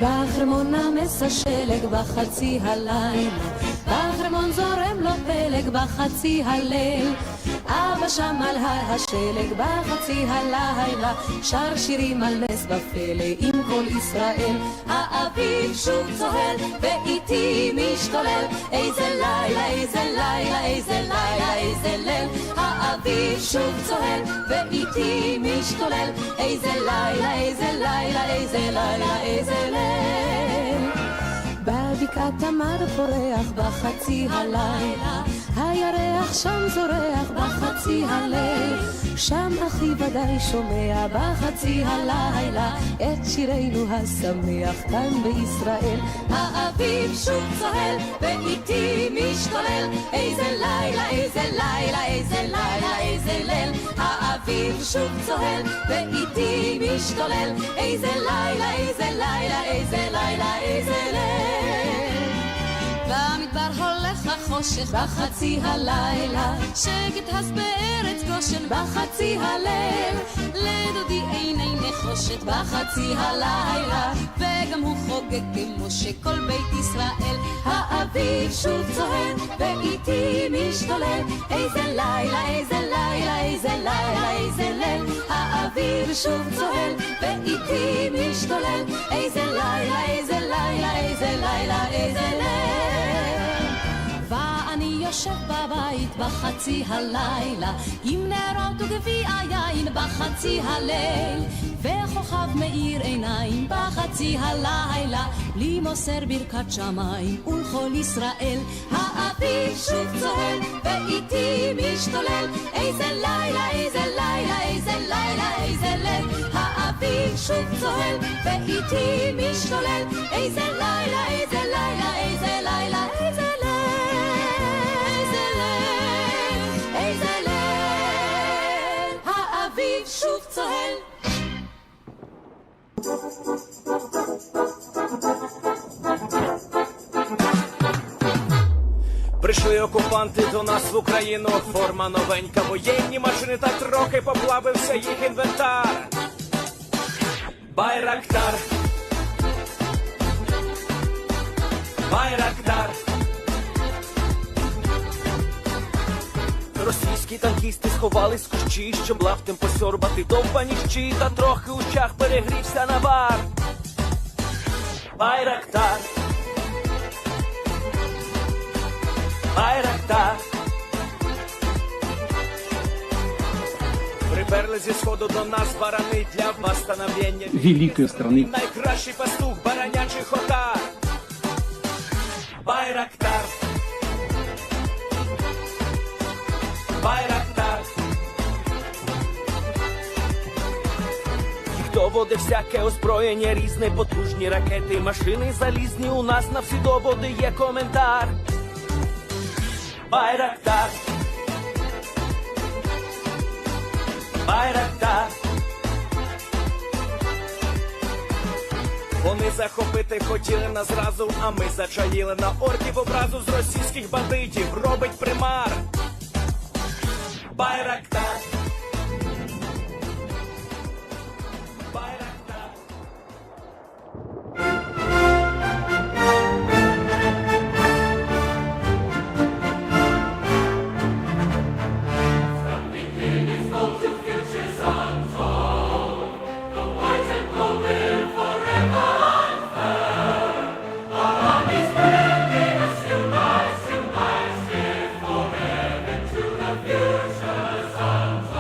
בחרמון נמס השלג בחצי הלילה, בחרמון זורם לו פלג בחצי הליל, אבא שם על הר השלג בחצי הלילה, שר שירים על נס בפלא עם כל ישראל. האביב שוב צוהל ואיתי משתולל, איזה לילה, איזה לילה, איזה לילה, איזה ליל. האביב שוב צוהל ואיתי משתולל, איזה לילה, איזה לילה, איזה לילה, איזה ליל. בבקעת תמר פורח בחצי הלילה, הירח שם זורח בחצי הליל, שם אחי ודאי שומע בחצי הלילה את שירנו השמח כאן בישראל. האביב שוב צוהל ואיתי משתולל, איזה לילה, איזה לילה, איזה לילה, איזה ליל. האביב שוב צוהל ואיתי משתולל, איזה לילה, איזה לילה, איזה לילה, איזה ליל. במדבר הולך החושך בחצי הלילה, שקט הס בארץ גושן בחצי הליל, לדודי עיני נחושת בחצי הלילה, וגם הוא חוגג כמו שכל בית ישראל. האביב שוב צוהל ואיתי משתולל, איזה לילה, איזה לילה, איזה לילה, איזה ליל. האביב שוב צוהל ואיתי משתולל, איזה לילה, איזה לילה, איזה לילה, איזה ליל. ואני יושב בבית בחצי הלילה, עם נרות וגביע יין בחצי הליל, וכוכב מאיר עיניים בחצי הלילה, לי מוסר ברכת שמיים ולכל ישראל. האביב שוב צוהל ואיתי משתולל, איזה לילה, איזה לילה, איזה לילה, איזה ליל. האביב שוב צוהל ואיתי משתולל, איזה לילה, איזה לילה, איזה לילה, איזה ליל. שוב צוהל. Прийшли окупанти до нас в Україну, форма новенька, воєнні машини, та трохи поплавився їх інвентар. Байрактар, Байрактар. Російські танкісти сховались в кущі, щоб лаптем посьорбати довбані щі, та трохи у чах перегрівся навар. Байрактар, Байрактар. Приперли зі сходу до нас барани для восстановлення великої страни. Найкращий пастух баранячий хотар. Байрактар, Байрактар. Їх доводи всяке озброєння, різне, потужні ракети, машини залізні, у нас на всі доводи є коментар. Байрактар, Байрактар. Вони захопити хотіли нас зразу, а ми зачаїли на орків образу з російських бандитів, робить примар. Байрактар, Байрактар. Something big is going to futures untold. The white and blue will forever unfurl. Our armies bending us unite, shift forever to the futures untold.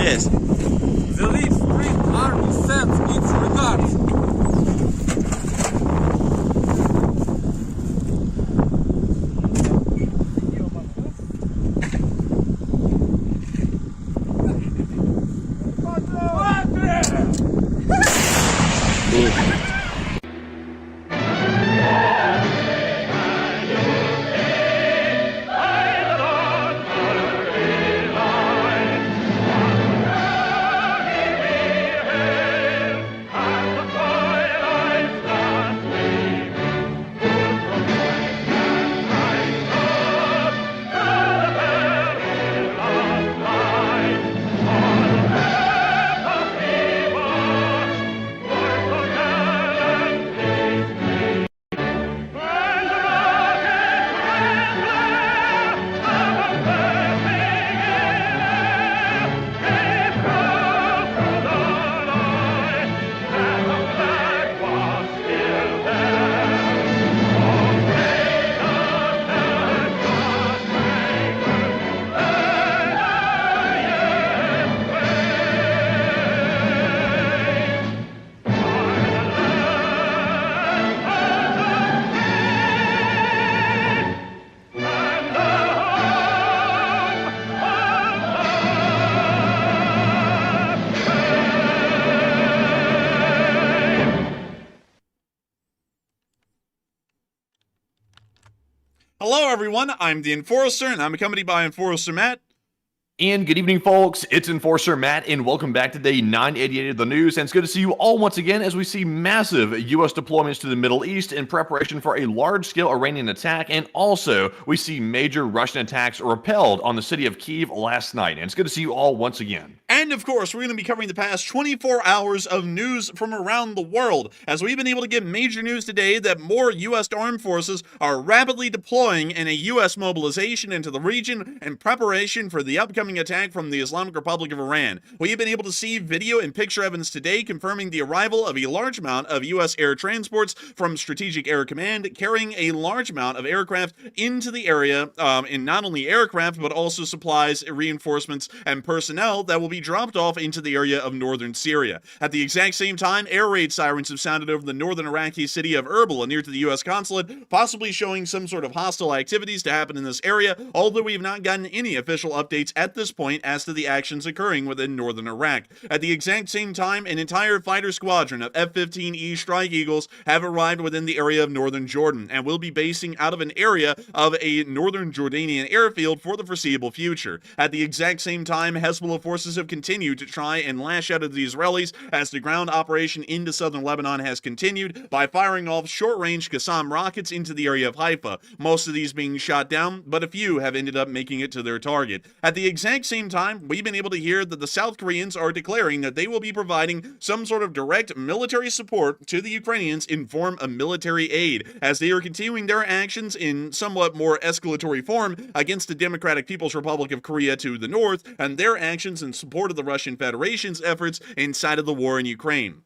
Yes. The Leaf Street Army sends its regards. Hello, everyone. I'm the Enforcer, and I'm accompanied by Enforcer Matt. And good evening, folks. It's Enforcer Matt, and welcome back to day 988 of the news. And it's good to see you all once again as we see massive U.S. deployments to the Middle East in preparation for a large-scale Iranian attack. And also, we see major Russian attacks repelled on the city of Kyiv last night. And it's good to see you all once again. And of course, we're going to be covering the past 24 hours of news from around the world, as we've been able to get major news today that more U.S. armed forces are rapidly deploying in a U.S. mobilization into the region in preparation for the upcoming attack from the Islamic Republic of Iran. We've been able to see video and picture evidence today confirming the arrival of a large amount of U.S. air transports from Strategic Air Command carrying a large amount of aircraft into the area, and not only aircraft, but also supplies, reinforcements, and personnel that will be dropped off into the area of northern Syria. At the exact same time, air raid sirens have sounded over the northern Iraqi city of Erbil near to the U.S. consulate, possibly showing some sort of hostile activities to happen in this area, although we have not gotten any official updates at this point as to the actions occurring within northern Iraq. At the exact same time, an entire fighter squadron of F-15E Strike Eagles have arrived within the area of northern Jordan and will be basing out of an area of a northern Jordanian airfield for the foreseeable future. At the exact same time, Hezbollah forces have continued to try and lash out at the Israelis as the ground operation into southern Lebanon has continued by firing off short-range Qassam rockets into the area of Haifa, most of these being shot down, but a few have ended up making it to their target. At the exact same time, we've been able to hear that the South Koreans are declaring that they will be providing some sort of direct military support to the Ukrainians in form of military aid, as they are continuing their actions in somewhat more escalatory form against the Democratic People's Republic of Korea to the north, and their actions in support of the Russian Federation's efforts inside of the war in Ukraine.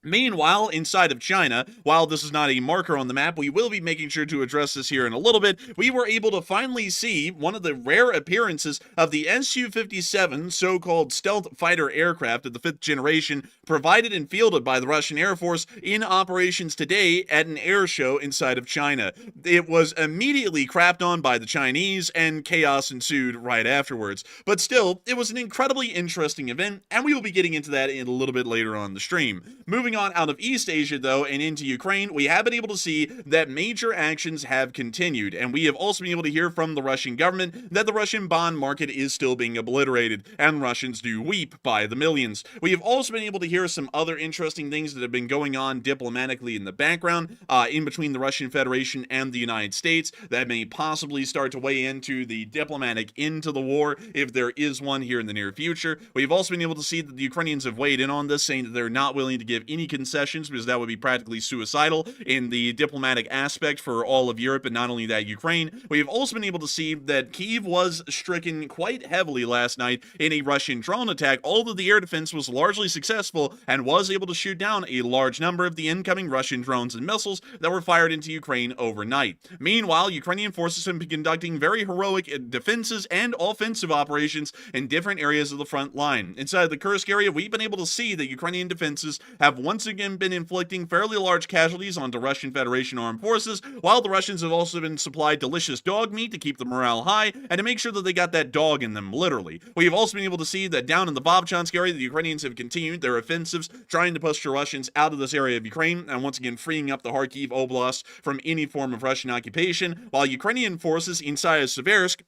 Meanwhile, inside of China, while this is not a marker on the map, we will be making sure to address this here in a little bit. We were able to finally see one of the rare appearances of the Su-57 so-called stealth fighter aircraft of the 5th generation provided and fielded by the Russian Air Force in operations today at an air show inside of China. It was immediately crapped on by the Chinese and chaos ensued right afterwards. But still, it was an incredibly interesting event, and we will be getting into that in a little bit later on the stream. Moving on out of East Asia, though, and into Ukraine, we have been able to see that major actions have continued, and we have also been able to hear from the Russian government that the Russian bond market is still being obliterated, and Russians do weep by the millions. We have also been able to hear some other interesting things that have been going on diplomatically in the background, in between the Russian Federation and the United States, that may possibly start to weigh into the diplomatic into the war, if there is one here in the near future. We've also been able to see that the Ukrainians have weighed in on this, saying that they're not willing to give any concessions because that would be practically suicidal in the diplomatic aspect for all of Europe, and not only that, Ukraine. We've also been able to see that Kyiv was stricken quite heavily last night in a Russian drone attack, although the air defense was largely successful and was able to shoot down a large number of the incoming Russian drones and missiles that were fired into Ukraine overnight. Meanwhile, Ukrainian forces have been conducting very heroic defenses and offensive operations in different areas of the front line. Inside the Kursk area, we've been able to see that Ukrainian defenses have once again been inflicting fairly large casualties onto Russian Federation armed forces, while the Russians have also been supplied delicious dog meat to keep the morale high and to make sure that they got that dog in them, literally. We have also been able to see that down in the Vovchansk area, the Ukrainians have continued their offensives, trying to push the Russians out of this area of Ukraine, and once again freeing up the Kharkiv Oblast from any form of Russian occupation, while Ukrainian forces inside of Siversk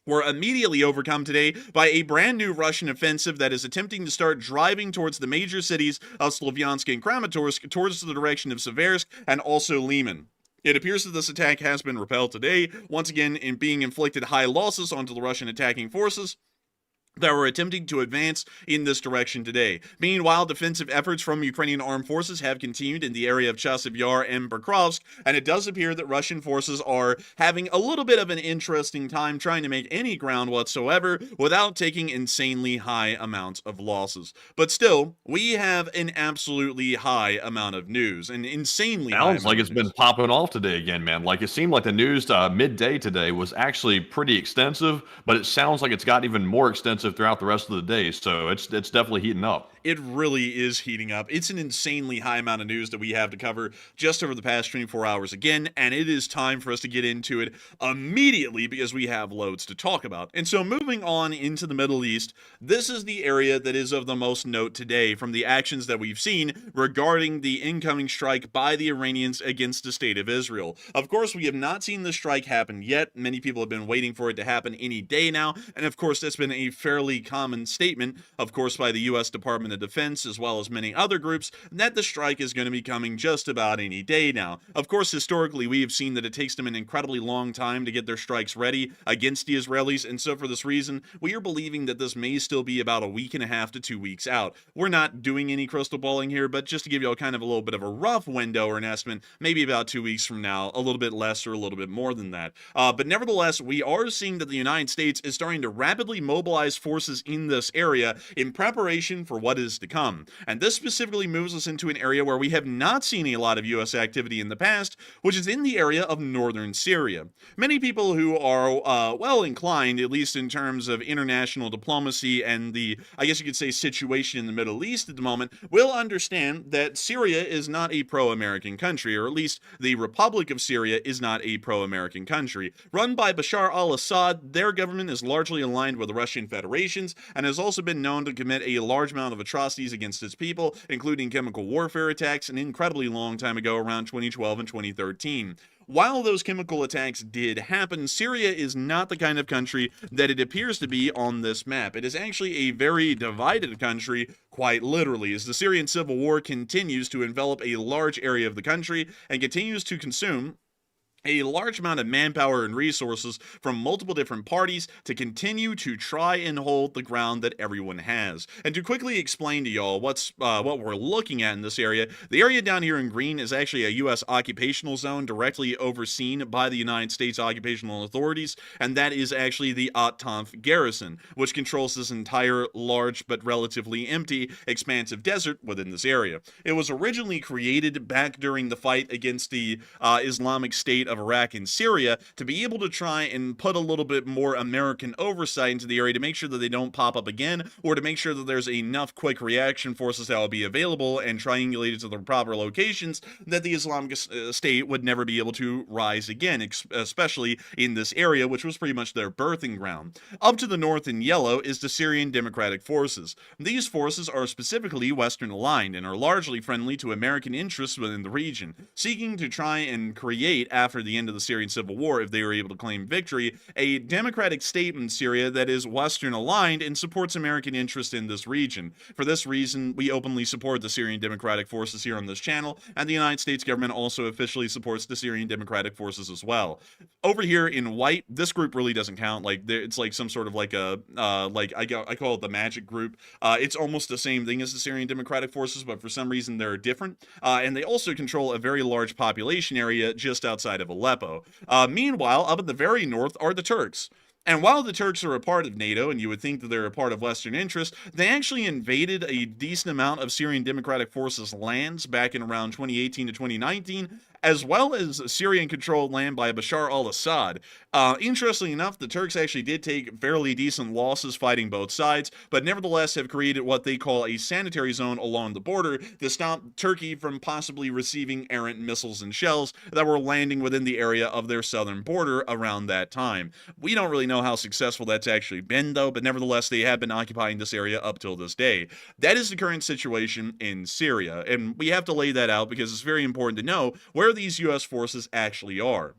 were immediately overcome today by a brand new Russian offensive that is attempting to start driving towards the major cities of Slovyansk and Kramatorsk towards the direction of Siversk and also Liman. It appears that this attack has been repelled today, once again in being inflicted high losses onto the Russian attacking forces that were attempting to advance in this direction today. Meanwhile, defensive efforts from Ukrainian armed forces have continued in the area of Chasiv Yar and Pokrovsk, and it does appear that Russian forces are having a little bit of an interesting time trying to make any ground whatsoever without taking insanely high amounts of losses. But still, we have an absolutely high amount of news, an insanely high amount Sounds like it's of news. been popping off today again, man. Like, it seemed like the news midday today was actually pretty extensive, but it sounds like it's got even more extensive throughout the rest of the day, so it's definitely heating up. It really is heating up. It's an insanely high amount of news that we have to cover just over the past 24 hours again, and it is time for us to get into it immediately because we have loads to talk about. And so moving on into the Middle East, this is the area that is of the most note today from the actions that we've seen regarding the incoming strike by the Iranians against the state of Israel. Of course, we have not seen the strike happen yet. Many people have been waiting for it to happen any day now, and of course, that's been a fairly common statement, of course, by the U.S. Department of Defense, as well as many other groups, that the strike is going to be coming just about any day now. Of course, historically, we have seen that it takes them an incredibly long time to get their strikes ready against the Israelis, and so for this reason, we are believing that this may still be about a week and a half to 2 weeks out. We're not doing any crystal balling here, but just to give you kind of a little bit of a rough window or an estimate, maybe about 2 weeks from now, a little bit less or a little bit more than that. But nevertheless, we are seeing that the United States is starting to rapidly mobilize forces in this area in preparation for what is to come. And this specifically moves us into an area where we have not seen a lot of U.S. activity in the past, which is in the area of Northern Syria. Many people who are well inclined, at least in terms of international diplomacy and the, I guess you could say, situation in the Middle East at the moment, will understand that Syria is not a pro-American country, or at least the Republic of Syria is not a pro-American country. Run by Bashar al-Assad, their government is largely aligned with the Russian Federation's and has also been known to commit a large amount of atrocities against its people, including chemical warfare attacks an incredibly long time ago around 2012 and 2013. While those chemical attacks did happen, Syria is not the kind of country that it appears to be on this map. It is actually a very divided country, quite literally, as the Syrian civil war continues to envelop a large area of the country and continues to consume a large amount of manpower and resources from multiple different parties to continue to try and hold the ground that everyone has. And to quickly explain to y'all what we're looking at in this area, the area down here in green is actually a U.S. occupational zone directly overseen by the United States occupational authorities, and that is actually the At-Tanf garrison, which controls this entire large but relatively empty, expansive desert within this area. It was originally created back during the fight against the Islamic State of Iraq and Syria to be able to try and put a little bit more American oversight into the area to make sure that they don't pop up again, or to make sure that there's enough quick reaction forces that will be available and triangulated to the proper locations that the Islamic State would never be able to rise again, especially in this area, which was pretty much their birthing ground. Up to the north in yellow is the Syrian Democratic Forces. These forces are specifically Western aligned and are largely friendly to American interests within the region, seeking to try and create, after the end of the Syrian civil war, if they were able to claim victory, a democratic state in Syria that is Western aligned and supports American interest in this region. For this reason, we openly support the Syrian Democratic Forces here on this channel, and the United States government also officially supports the Syrian Democratic Forces as well. Over here in white, this group really doesn't count. Like, it's like some sort of like a I call it the magic group. It's almost the same thing as the Syrian Democratic Forces, but for some reason they're different. And they also control a very large population area just outside of Aleppo. Meanwhile, up in the very north are the Turks. And while the Turks are a part of NATO, and you would think that they're a part of Western interest, they actually invaded a decent amount of Syrian Democratic Forces lands back in around 2018 to 2019, as well as Syrian-controlled land by Bashar al-Assad. Interestingly enough, the Turks actually did take fairly decent losses fighting both sides, but nevertheless have created what they call a sanitary zone along the border to stop Turkey from possibly receiving errant missiles and shells that were landing within the area of their southern border around that time. We don't really know how successful that's actually been, though, but nevertheless, they have been occupying this area up till this day. That is the current situation in Syria, and we have to lay that out because it's very important to know where these U.S. forces actually are.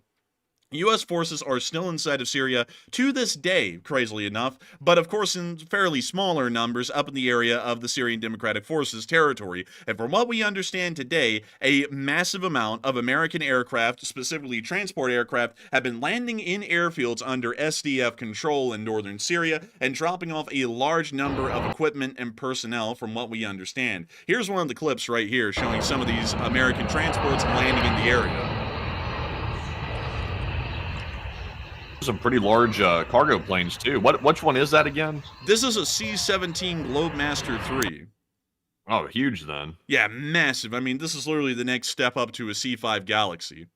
U.S. forces are still inside of Syria to this day, crazily enough, but of course in fairly smaller numbers up in the area of the Syrian Democratic Forces territory. And from what we understand today, a massive amount of American aircraft, specifically transport aircraft, have been landing in airfields under SDF control in northern Syria and dropping off a large number of equipment and personnel from what we understand. Here's one of the clips right here showing some of these American transports landing in the area. Some pretty large cargo planes too. Which one is that again? This is a C-17 Globemaster III. Oh, huge then. Yeah, massive. I mean, this is literally the next step up to a C-5 Galaxy.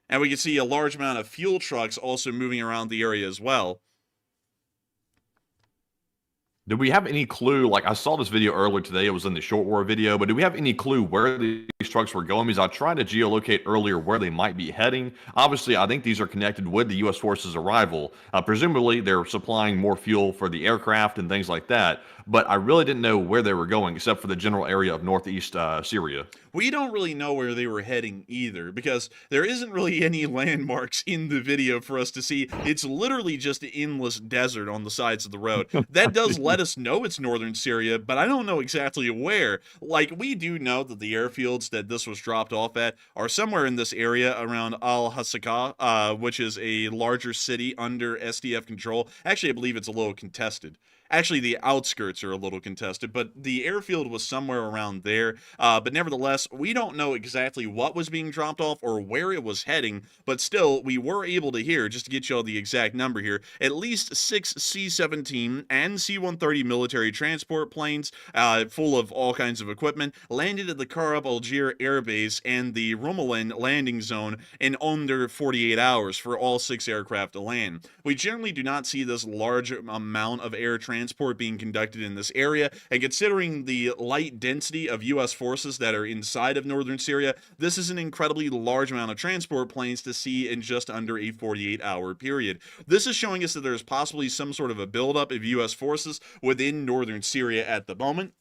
And we can see a large amount of fuel trucks also moving around the area as well. Do we have any clue? Like, I saw this video earlier today. It was in the short war video, but do we have any clue where these trucks were going? Because I tried to geolocate earlier where they might be heading. Obviously, I think these are connected with the U.S. forces' arrival. Presumably, they're supplying more fuel for the aircraft and things like that. But I really didn't know where they were going, except for the general area of northeast Syria. We don't really know where they were heading either, because there isn't really any landmarks in the video for us to see. It's literally just an endless desert on the sides of the road. That does let us know it's northern Syria, but I don't know exactly where. Like, we do know that the airfields that this was dropped off at are somewhere in this area around Al-Hasaka, which is a larger city under SDF control. Actually, I believe it's a little contested. Actually, the outskirts are a little contested, but the airfield was somewhere around there. But nevertheless, we don't know exactly what was being dropped off or where it was heading, but still, we were able to hear, just to get you all the exact number here, at least 6 C-17 and C-130 military transport planes full of all kinds of equipment landed at the Karab Algier Air Base and the Rumelan landing zone in under 48 hours for all 6 aircraft to land. We generally do not see this large amount of air transport being conducted in this area, and considering the light density of U.S. forces that are inside of northern Syria, this is an incredibly large amount of transport planes to see in just under a 48-hour period. This is showing us that there's possibly some sort of a buildup of U.S. forces within northern Syria at the moment.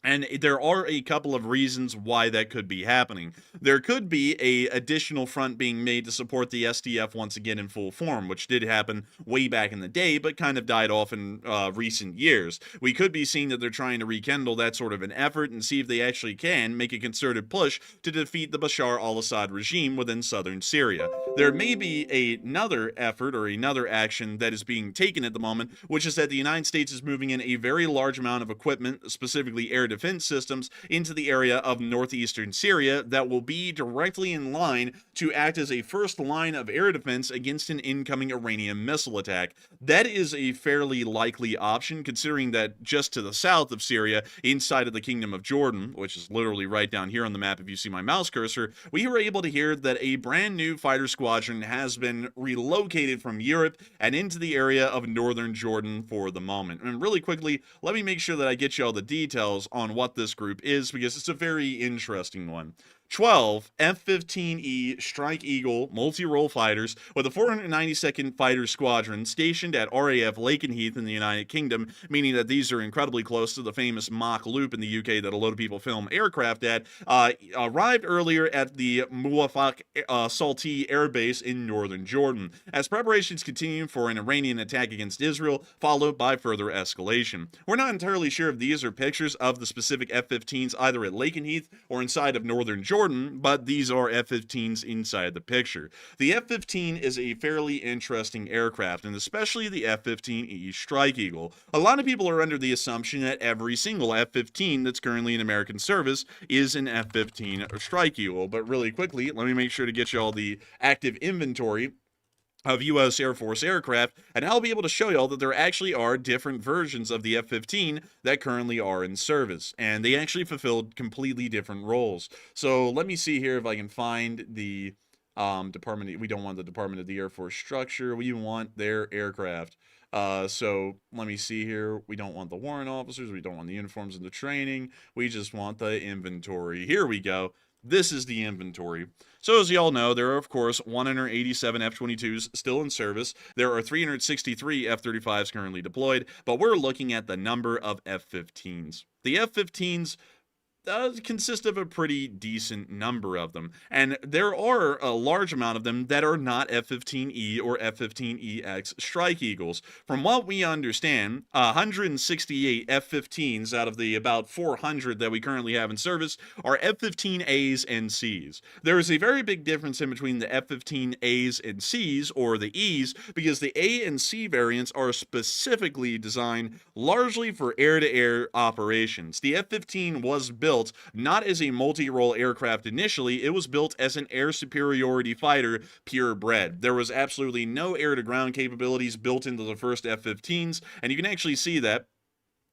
And there are a couple of reasons why that could be happening. There could be a additional front being made to support the SDF once again in full form, which did happen way back in the day, but kind of died off in recent years. We could be seeing that they're trying to rekindle that sort of an effort and see if they actually can make a concerted push to defeat the Bashar al-Assad regime within southern Syria. There may be another effort or another action that is being taken at the moment, which is that the United States is moving in a very large amount of equipment, specifically air defense systems, into the area of northeastern Syria that will be directly in line to act as a first line of air defense against an incoming Iranian missile attack. That is a fairly likely option, considering that just to the south of Syria, inside of the Kingdom of Jordan, which is literally right down here on the map if you see my mouse cursor, we were able to hear that a brand new fighter squadron has been relocated from Europe and into the area of northern Jordan for the moment. And really quickly, let me make sure that I get you all the details on what this group is, because it's a very interesting one. 12 F-15E Strike Eagle multi-role fighters with a 492nd Fighter Squadron stationed at RAF Lakenheath in the United Kingdom, meaning that these are incredibly close to the famous Mach Loop in the UK that a lot of people film aircraft at, arrived earlier at the Muwafaq Salti Air Base in northern Jordan, as preparations continue for an Iranian attack against Israel, followed by further escalation. We're not entirely sure if these are pictures of the specific F-15s either at Lakenheath or inside of northern Jordan, but these are F-15s inside the picture. The F-15 is a fairly interesting aircraft, and especially the F-15E Strike Eagle. A lot of people are under the assumption that every single F-15 that's currently in American service is an F-15 Strike Eagle, but really quickly, let me make sure to get you all the active inventory of U.S. Air Force aircraft, and I'll be able to show y'all that there actually are different versions of the F-15 that currently are in service, and they actually fulfilled completely different roles. So let me see here if I can find the department. We don't want the Department of the Air Force structure. We want their aircraft. So let me see here. We don't want the warrant officers. We don't want the uniforms and the training. We just want the inventory. Here we go. This is the inventory. So as you all know, there are of course 187 F-22s still in service. There are 363 F-35s currently deployed, but we're looking at the number of F-15s. The F-15s consist of a pretty decent number of them, and there are a large amount of them that are not F-15E or F-15EX Strike Eagles. From what we understand, 168 F-15s out of the about 400 that we currently have in service are F-15As and Cs. There is a very big difference in between the F-15As and Cs, or the Es, because the A and C variants are specifically designed largely for air-to-air operations. The F-15 was built not as a multi-role aircraft initially, it was built as an air superiority fighter purebred. There was absolutely no air-to-ground capabilities built into the first F-15s, and you can actually see that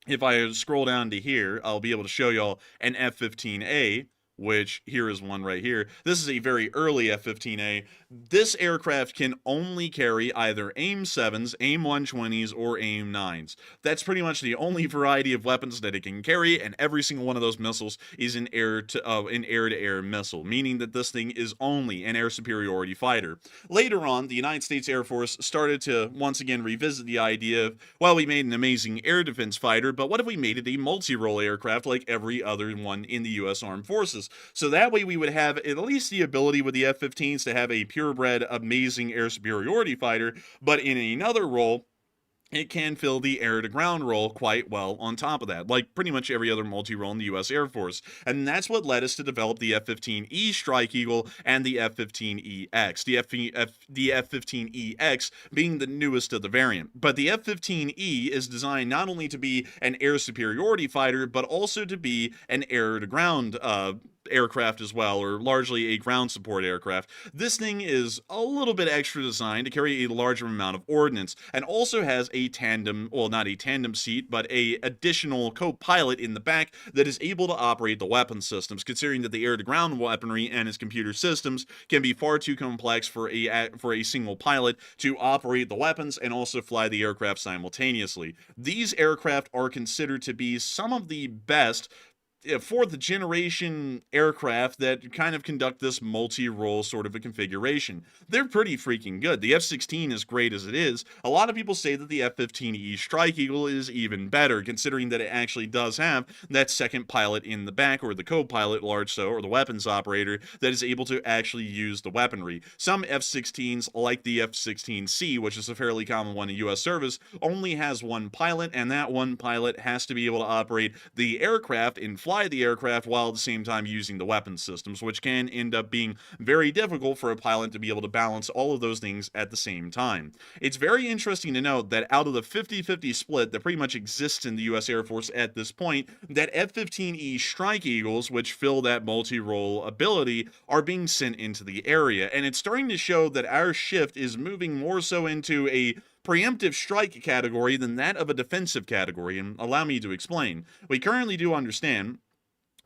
if I scroll down to here. I'll be able to show y'all an F-15A, which here is one right here. This is a very early F-15A. This aircraft can only carry either AIM-7s, AIM-120s, or AIM-9s. That's pretty much the only variety of weapons that it can carry, and every single one of those missiles is an air-to-air missile, meaning that this thing is only an air superiority fighter. Later on, the United States Air Force started to once again revisit the idea of, well, we made an amazing air defense fighter, but what if we made it a multi-role aircraft like every other one in the U.S. Armed Forces? So that way we would have at least the ability with the F-15s to have a purebred, amazing air superiority fighter, but in another role, it can fill the air-to-ground role quite well on top of that, like pretty much every other multi-role in the U.S. Air Force. And that's what led us to develop the F-15E Strike Eagle and the F-15EX, the F-15EX being the newest of the variant. But the F-15E is designed not only to be an air superiority fighter, but also to be an air-to-ground aircraft as well, or largely a ground support aircraft. This thing is a little bit extra designed to carry a larger amount of ordnance, and also has a tandem, well, not a tandem seat, but a additional co-pilot in the back that is able to operate the weapon systems, considering that the air-to-ground weaponry and its computer systems can be far too complex for a single pilot to operate the weapons and also fly the aircraft simultaneously. These aircraft are considered to be some of the best fourth generation aircraft that kind of conduct this multi-role sort of a configuration. They're pretty freaking good. The F-16, as great as it is, a lot of people say that the F-15E Strike Eagle is even better, considering that it actually does have that second pilot in the back, or the co-pilot, large so, or the weapons operator, that is able to actually use the weaponry. Some F-16s, like the F-16C, which is a fairly common one in U.S. service, only has one pilot, and that one pilot has to be able to operate the aircraft and fly the aircraft while at the same time using the weapon systems, which can end up being very difficult for a pilot to be able to balance all of those things at the same time. It's very interesting to note that out of the 50-50 split that pretty much exists in the U.S. Air Force at this point, that F-15E Strike Eagles, which fill that multi-role ability, are being sent into the area, and it's starting to show that our shift is moving more so into a preemptive strike category than that of a defensive category, and allow me to explain. We currently do understand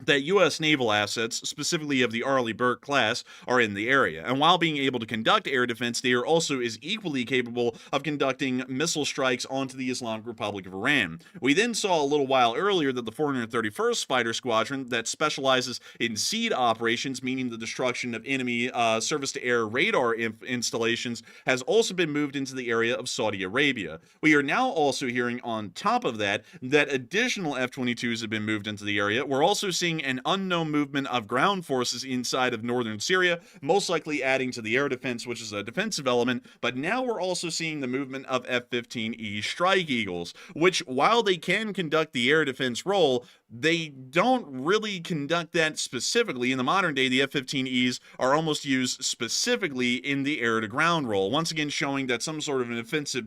that U.S. naval assets, specifically of the Arleigh Burke class, are in the area, and while being able to conduct air defense, they are also is equally capable of conducting missile strikes onto the Islamic Republic of Iran. We then saw a little while earlier that the 431st Fighter Squadron, that specializes in SEAD operations, meaning the destruction of enemy surface-to-air radar installations, has also been moved into the area of Saudi Arabia. We are now also hearing on top of that, that additional F-22s have been moved into the area. We're also seeing an unknown movement of ground forces inside of Northern Syria, most likely adding to the air defense, which is a defensive element, but now we're also seeing the movement of F-15E Strike Eagles, which, while they can conduct the air defense role, they don't really conduct that specifically. In the modern day, the F-15Es are almost used specifically in the air-to-ground role, once again showing that some sort of an offensive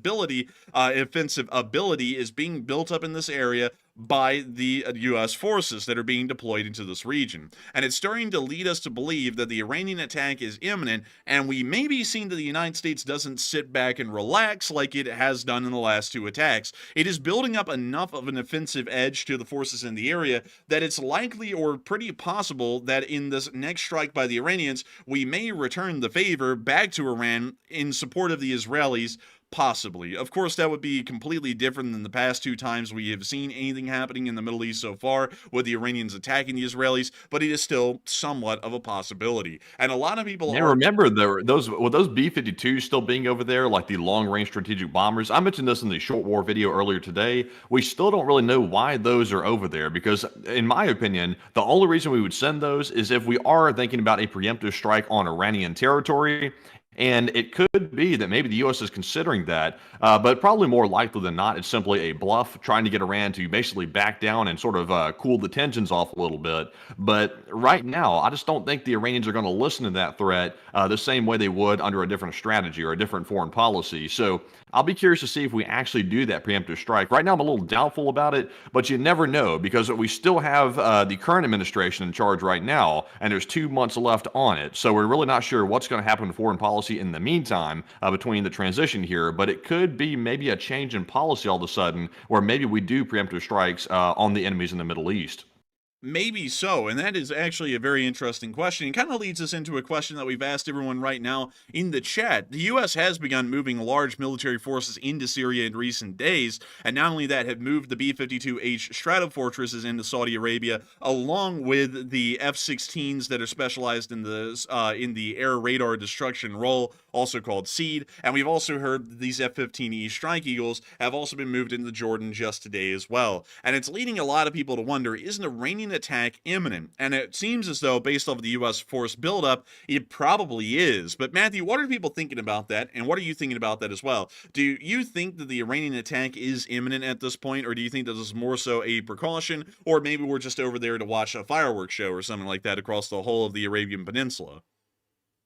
ability is being built up in this area by the U.S. forces that are being deployed into this region. And it's starting to lead us to believe that the Iranian attack is imminent, and we may be seeing that the United States doesn't sit back and relax like it has done in the last two attacks. It is building up enough of an offensive edge to the forces in the area that it's likely or pretty possible that in this next strike by the Iranians, we may return the favor back to Iran in support of the Israelis. Possibly. Of course, that would be completely different than the past two times we have seen anything happening in the Middle East so far with the Iranians attacking the Israelis, but it is still somewhat of a possibility. And a lot of people remember those B-52s still being over there, like the long-range strategic bombers. I mentioned this in the short war video earlier today. We still don't really know why those are over there, because in my opinion, the only reason we would send those is if we are thinking about a preemptive strike on Iranian territory. And it could be that maybe the U.S. is considering that, but probably more likely than not, it's simply a bluff trying to get Iran to basically back down and sort of cool the tensions off a little bit. But right now, I just don't think the Iranians are going to listen to that threat the same way they would under a different strategy or a different foreign policy. So I'll be curious to see if we actually do that preemptive strike. Right now, I'm a little doubtful about it, but you never know, because we still have the current administration in charge right now, and there's 2 months left on it. So we're really not sure what's going to happen in foreign policy in the meantime between the transition here, but it could be maybe a change in policy all of a sudden, where maybe we do preemptive strikes on the enemies in the Middle East. Maybe so, and that is actually a very interesting question. It kind of leads us into a question that we've asked everyone right now in the chat. The U.S. has begun moving large military forces into Syria in recent days, and not only that, have moved the B-52H Stratofortresses into Saudi Arabia, along with the F-16s that are specialized in the air radar destruction role, also called SEAD, and we've also heard that these F-15E Strike Eagles have also been moved into Jordan just today as well. And it's leading a lot of people to wonder, is an Iranian attack imminent? And it seems as though, based off of the U.S. force buildup, it probably is. But Matthew, what are people thinking about that, and what are you thinking about that as well? Do you think that the Iranian attack is imminent at this point, or do you think that this is more so a precaution, or maybe we're just over there to watch a fireworks show or something like that across the whole of the Arabian Peninsula?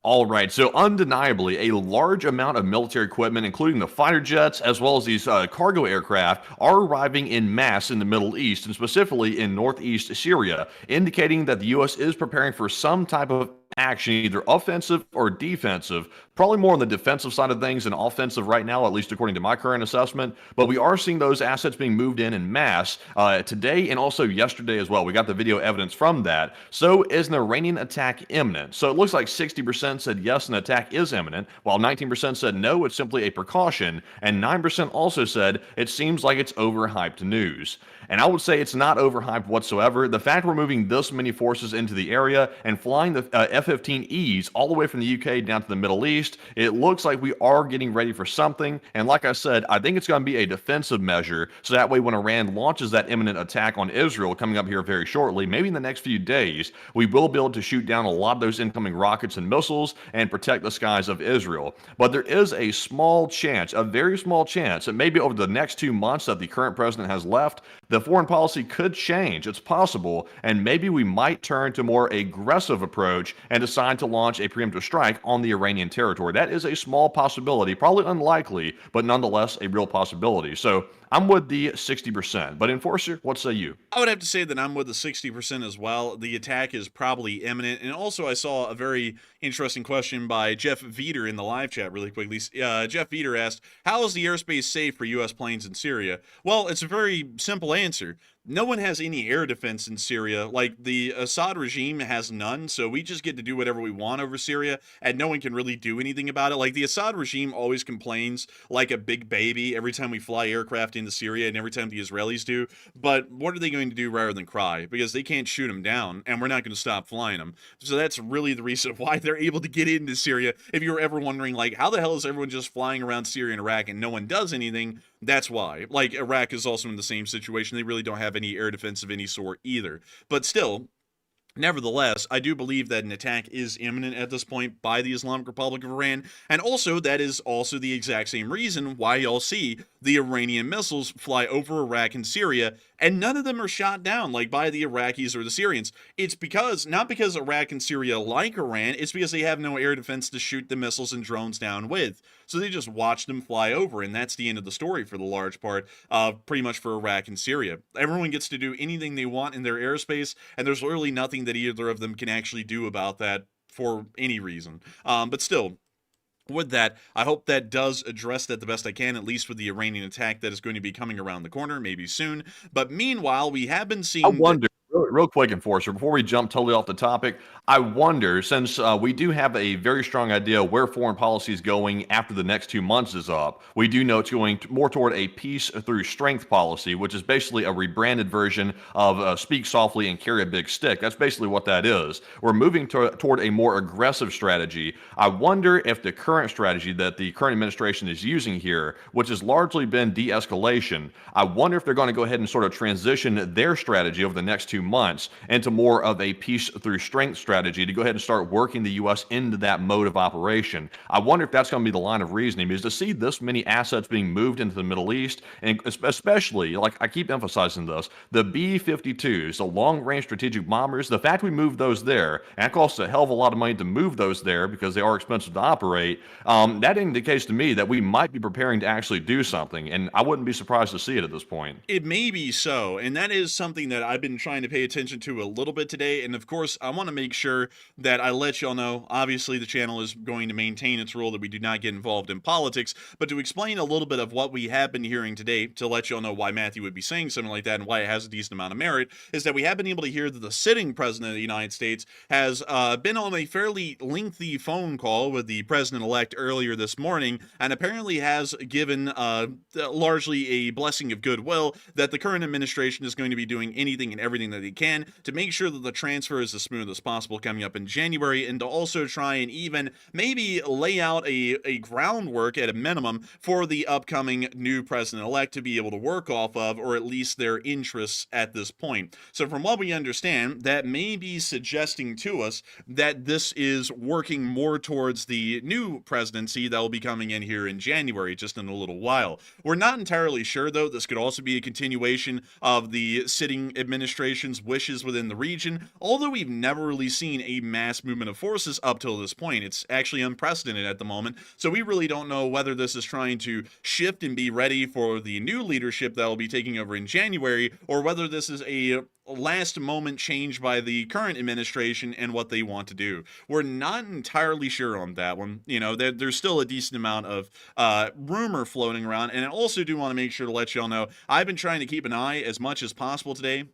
All right, so undeniably, a large amount of military equipment, including the fighter jets, as well as these cargo aircraft, are arriving in mass in the Middle East, and specifically in northeast Syria, indicating that the U.S. is preparing for some type of action, either offensive or defensive. Probably more on the defensive side of things than offensive right now, at least according to my current assessment. But we are seeing those assets being moved in mass today and also yesterday as well. We got the video evidence from that. So is an Iranian attack imminent? So it looks like 60% said yes, an attack is imminent, while 19% said no, it's simply a precaution, and 9% also said it seems like it's overhyped news. And I would say it's not overhyped whatsoever. The fact we're moving this many forces into the area and flying the F-15Es all the way from the UK down to the Middle East, it looks like we are getting ready for something. And like I said, I think it's going to be a defensive measure. So that way when Iran launches that imminent attack on Israel coming up here very shortly, maybe in the next few days, we will be able to shoot down a lot of those incoming rockets and missiles and protect the skies of Israel. But there is a small chance, a very small chance, that maybe over the next 2 months that the current president has left, the foreign policy could change. It's possible, and maybe we might turn to a more aggressive approach and decide to launch a preemptive strike on the Iranian territory. That is a small possibility, probably unlikely, but nonetheless a real possibility. So I'm with the 60%. But Enforcer, what say you? I would have to say that I'm with the 60% as well. The attack is probably imminent. And also I saw a very interesting question by Jeff Veeder in the live chat really quickly. Jeff Veeder asked, how is the airspace safe for U.S. planes in Syria? Well, it's a very simple answer. No one has any air defense in Syria. Like, the Assad regime has none, so we just get to do whatever we want over Syria, and no one can really do anything about it. Like, the Assad regime always complains like a big baby every time we fly aircraft into Syria and every time the Israelis do. But what are they going to do rather than cry? Because they can't shoot them down, and we're not going to stop flying them. So that's really the reason why they're able to get into Syria. If you were ever wondering, like, how the hell is everyone just flying around Syria and Iraq and no one does anything? That's why. Like, Iraq is also in the same situation. They really don't have any air defense of any sort either. But still, nevertheless, I do believe that an attack is imminent at this point by the Islamic Republic of Iran, and also that is also the exact same reason why y'all see the Iranian missiles fly over Iraq and Syria, and none of them are shot down like by the Iraqis or the Syrians. It's because, not because Iraq and Syria like Iran, it's because they have no air defense to shoot the missiles and drones down with. So they just watch them fly over, and that's the end of the story for the large part, pretty much for Iraq and Syria. Everyone gets to do anything they want in their airspace, and there's literally nothing that either of them can actually do about that for any reason. But still, with that, I hope that does address that the best I can, at least with the Iranian attack that is going to be coming around the corner, maybe soon. But meanwhile, we have been seeing... I wonder, real quick, Enforcer, before we jump totally off the topic, I wonder, since we do have a very strong idea where foreign policy is going after the next 2 months is up, we do know it's going more toward a peace through strength policy, which is basically a rebranded version of speak softly and carry a big stick. That's basically what that is. We're moving toward a more aggressive strategy. I wonder if the current strategy that the current administration is using here, which has largely been de-escalation, I wonder if they're going to go ahead and sort of transition their strategy over the next 2 months into more of a peace through strength strategy to go ahead and start working the U.S. into that mode of operation. I wonder if that's going to be the line of reasoning, because to see this many assets being moved into the Middle East, and especially, like I keep emphasizing this, the B-52s, the long-range strategic bombers, the fact we moved those there, and it costs a hell of a lot of money to move those there because they are expensive to operate, that indicates to me that we might be preparing to actually do something, and I wouldn't be surprised to see it at this point. It may be so, and that is something that I've been trying to pay attention to a little bit today, and of course, I want to make sure that I let y'all know, obviously the channel is going to maintain its rule that we do not get involved in politics, but to explain a little bit of what we have been hearing today, to let y'all know why Matthew would be saying something like that and why it has a decent amount of merit, is that we have been able to hear that the sitting president of the United States has been on a fairly lengthy phone call with the president-elect earlier this morning, and apparently has given largely a blessing of goodwill that the current administration is going to be doing anything and everything that they can to make sure that the transfer is as smooth as possible coming up in January, and to also try and even maybe lay out a groundwork at a minimum for the upcoming new president-elect to be able to work off of, or at least their interests at this point. So from what we understand, that may be suggesting to us that this is working more towards the new presidency that will be coming in here in January, just in a little while. We're not entirely sure, though. This could also be a continuation of the sitting administration's Iran's wishes within the region, although we've never really seen a mass movement of forces up till this point. It's actually unprecedented at the moment, so we really don't know whether this is trying to shift and be ready for the new leadership that will be taking over in January, or whether this is a last moment change by the current administration and what they want to do. We're not entirely sure on that one. You know, there's still a decent amount of rumor floating around, and I also do want to make sure to let y'all know I've been trying to keep an eye as much as possible today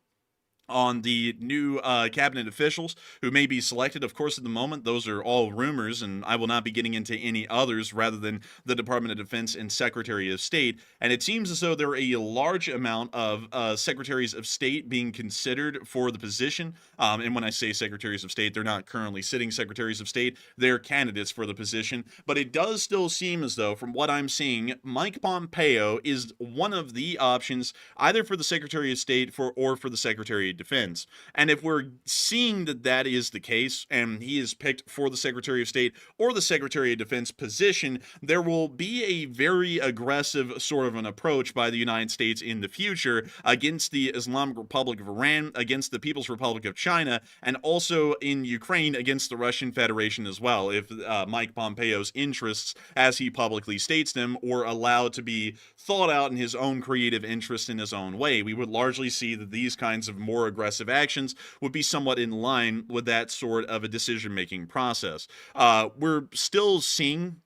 on the new cabinet officials who may be selected. Of course, at the moment, those are all rumors, and I will not be getting into any others rather than the Department of Defense and Secretary of State. And it seems as though there are a large amount of Secretaries of State being considered for the position. And when I say Secretaries of State, they're not currently sitting Secretaries of State. They're candidates for the position. But it does still seem as though, from what I'm seeing, Mike Pompeo is one of the options, either for the Secretary of State or for the Secretary of Defense. And if we're seeing that that is the case, and he is picked for the Secretary of State or the Secretary of Defense position, there will be a very aggressive sort of an approach by the United States in the future against the Islamic Republic of Iran, against the People's Republic of China, and also in Ukraine against the Russian Federation as well, if Mike Pompeo's interests, as he publicly states them, were allowed to be thought out in his own creative interest in his own way. We would largely see that these kinds of more aggressive actions would be somewhat in line with that sort of a decision-making process. We're still seeing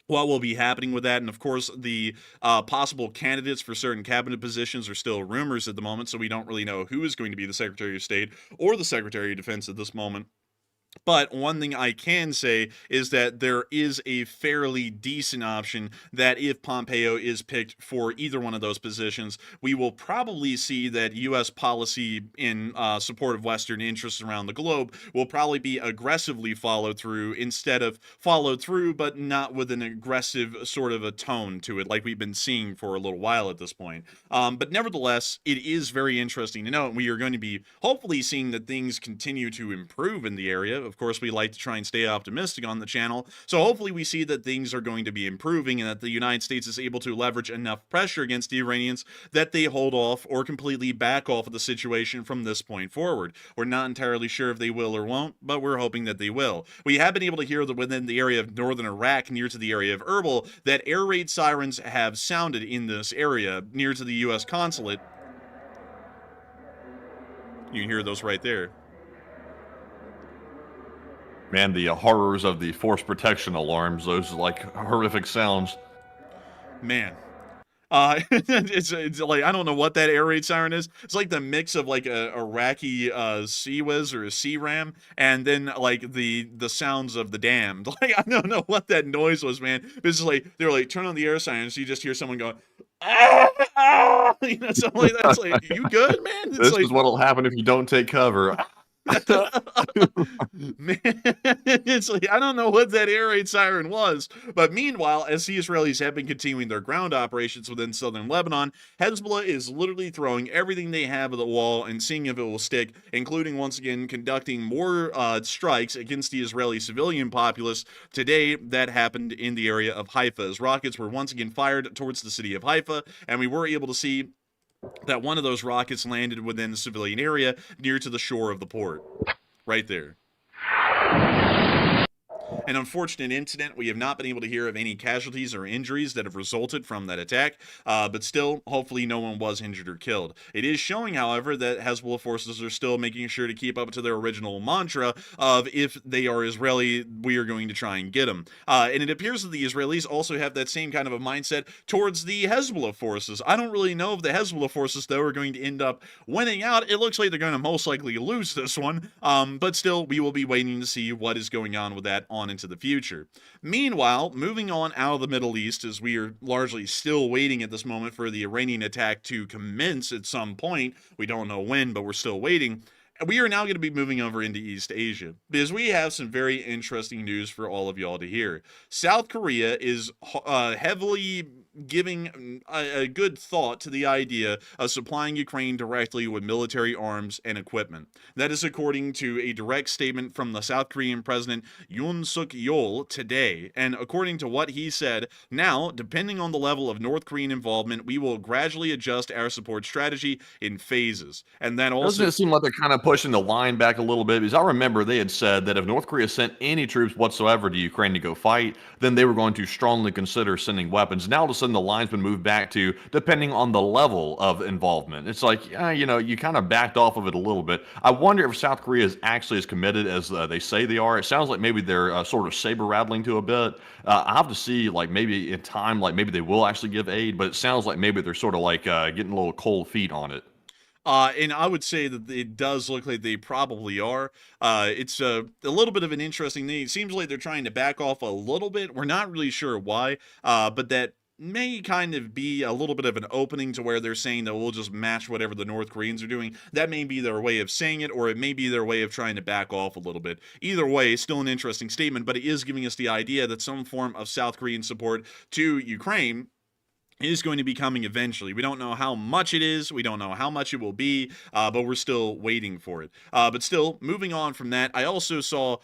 what will be happening with that, and of course the possible candidates for certain cabinet positions are still rumors at the moment, so we don't really know who is going to be the Secretary of State or the Secretary of Defense at this moment. But one thing I can say is that there is a fairly decent option that if Pompeo is picked for either one of those positions, we will probably see that U.S. policy in support of Western interests around the globe will probably be aggressively followed through instead of followed through, but not with an aggressive sort of a tone to it like we've been seeing for a little while at this point. But nevertheless, it is very interesting to note. We are going to be hopefully seeing that things continue to improve in the area. Of course, we like to try and stay optimistic on the channel, so hopefully we see that things are going to be improving and that the United States is able to leverage enough pressure against the Iranians that they hold off or completely back off of the situation from this point forward. We're not entirely sure if they will or won't, but we're hoping that they will. We have been able to hear that within the area of northern Iraq, near to the area of Erbil, that air raid sirens have sounded in this area near to the U.S. consulate. You can hear those right there. Man, the horrors of the force protection alarms, those like horrific sounds. Man. It's like, I don't know what that air raid siren is. It's like the mix of like a Iraqi Sea-Wiz or a Sea-Ram, and then like the sounds of the damned. Like, I don't know what that noise was, man. It's just like, they were like, turn on the air siren, so you just hear someone going, ah, ah, you know, something like that. It's like, you good, man? It's this like, is what'll happen if you don't take cover. Man, it's like, I don't know what that air raid siren was. But meanwhile, as the Israelis have been continuing their ground operations within southern Lebanon, Hezbollah is literally throwing everything they have at the wall and seeing if it will stick, including once again conducting more strikes against the Israeli civilian populace today. That happened in the area of Haifa, as rockets were once again fired towards the city of Haifa, and we were able to see that one of those rockets landed within the civilian area near to the shore of the port. Right there. An unfortunate incident. We have not been able to hear of any casualties or injuries that have resulted from that attack, but still, hopefully no one was injured or killed. It is showing, however, that Hezbollah forces are still making sure to keep up to their original mantra of, if they are Israeli, we are going to try and get them. And it appears that the Israelis also have that same kind of a mindset towards the Hezbollah forces. I don't really know if the Hezbollah forces, though, are going to end up winning out. It looks like they're going to most likely lose this one, but still, we will be waiting to see what is going on with that on into the future. Meanwhile, moving on out of the Middle East, as we are largely still waiting at this moment for the Iranian attack to commence at some point. We don't know when, but we're still waiting. We are now going to be moving over into East Asia, because we have some very interesting news for all of y'all to hear. South Korea is heavily giving a good thought to the idea of supplying Ukraine directly with military arms and equipment. That is according to a direct statement from the South Korean President Yoon Suk Yeol today. And according to what he said, now, depending on the level of North Korean involvement, we will gradually adjust our support strategy in phases. And then also... Doesn't it seem like they're kind of pushing the line back a little bit? Because I remember they had said that if North Korea sent any troops whatsoever to Ukraine to go fight, then they were going to strongly consider sending weapons. Now, all of a sudden, the line's been moved back to depending on the level of involvement. It's like, you kind of backed off of it a little bit. I wonder if South Korea is actually as committed as they say they are. It sounds like maybe they're sort of saber rattling to a bit. I have to see, like, maybe in time, like maybe they will actually give aid, but it sounds like maybe they're sort of like getting a little cold feet on it. And I would say that it does look like they probably are. It's a little bit of an interesting thing. It seems like they're trying to back off a little bit. We're not really sure why, but that may kind of be a little bit of an opening to where they're saying that we'll just match whatever the North Koreans are doing. That may be their way of saying it, or it may be their way of trying to back off a little bit. Either way, still an interesting statement, but it is giving us the idea that some form of South Korean support to Ukraine is going to be coming eventually. We don't know how much it is. We don't know how much it will be, but we're still waiting for it. But still, moving on from that, I also saw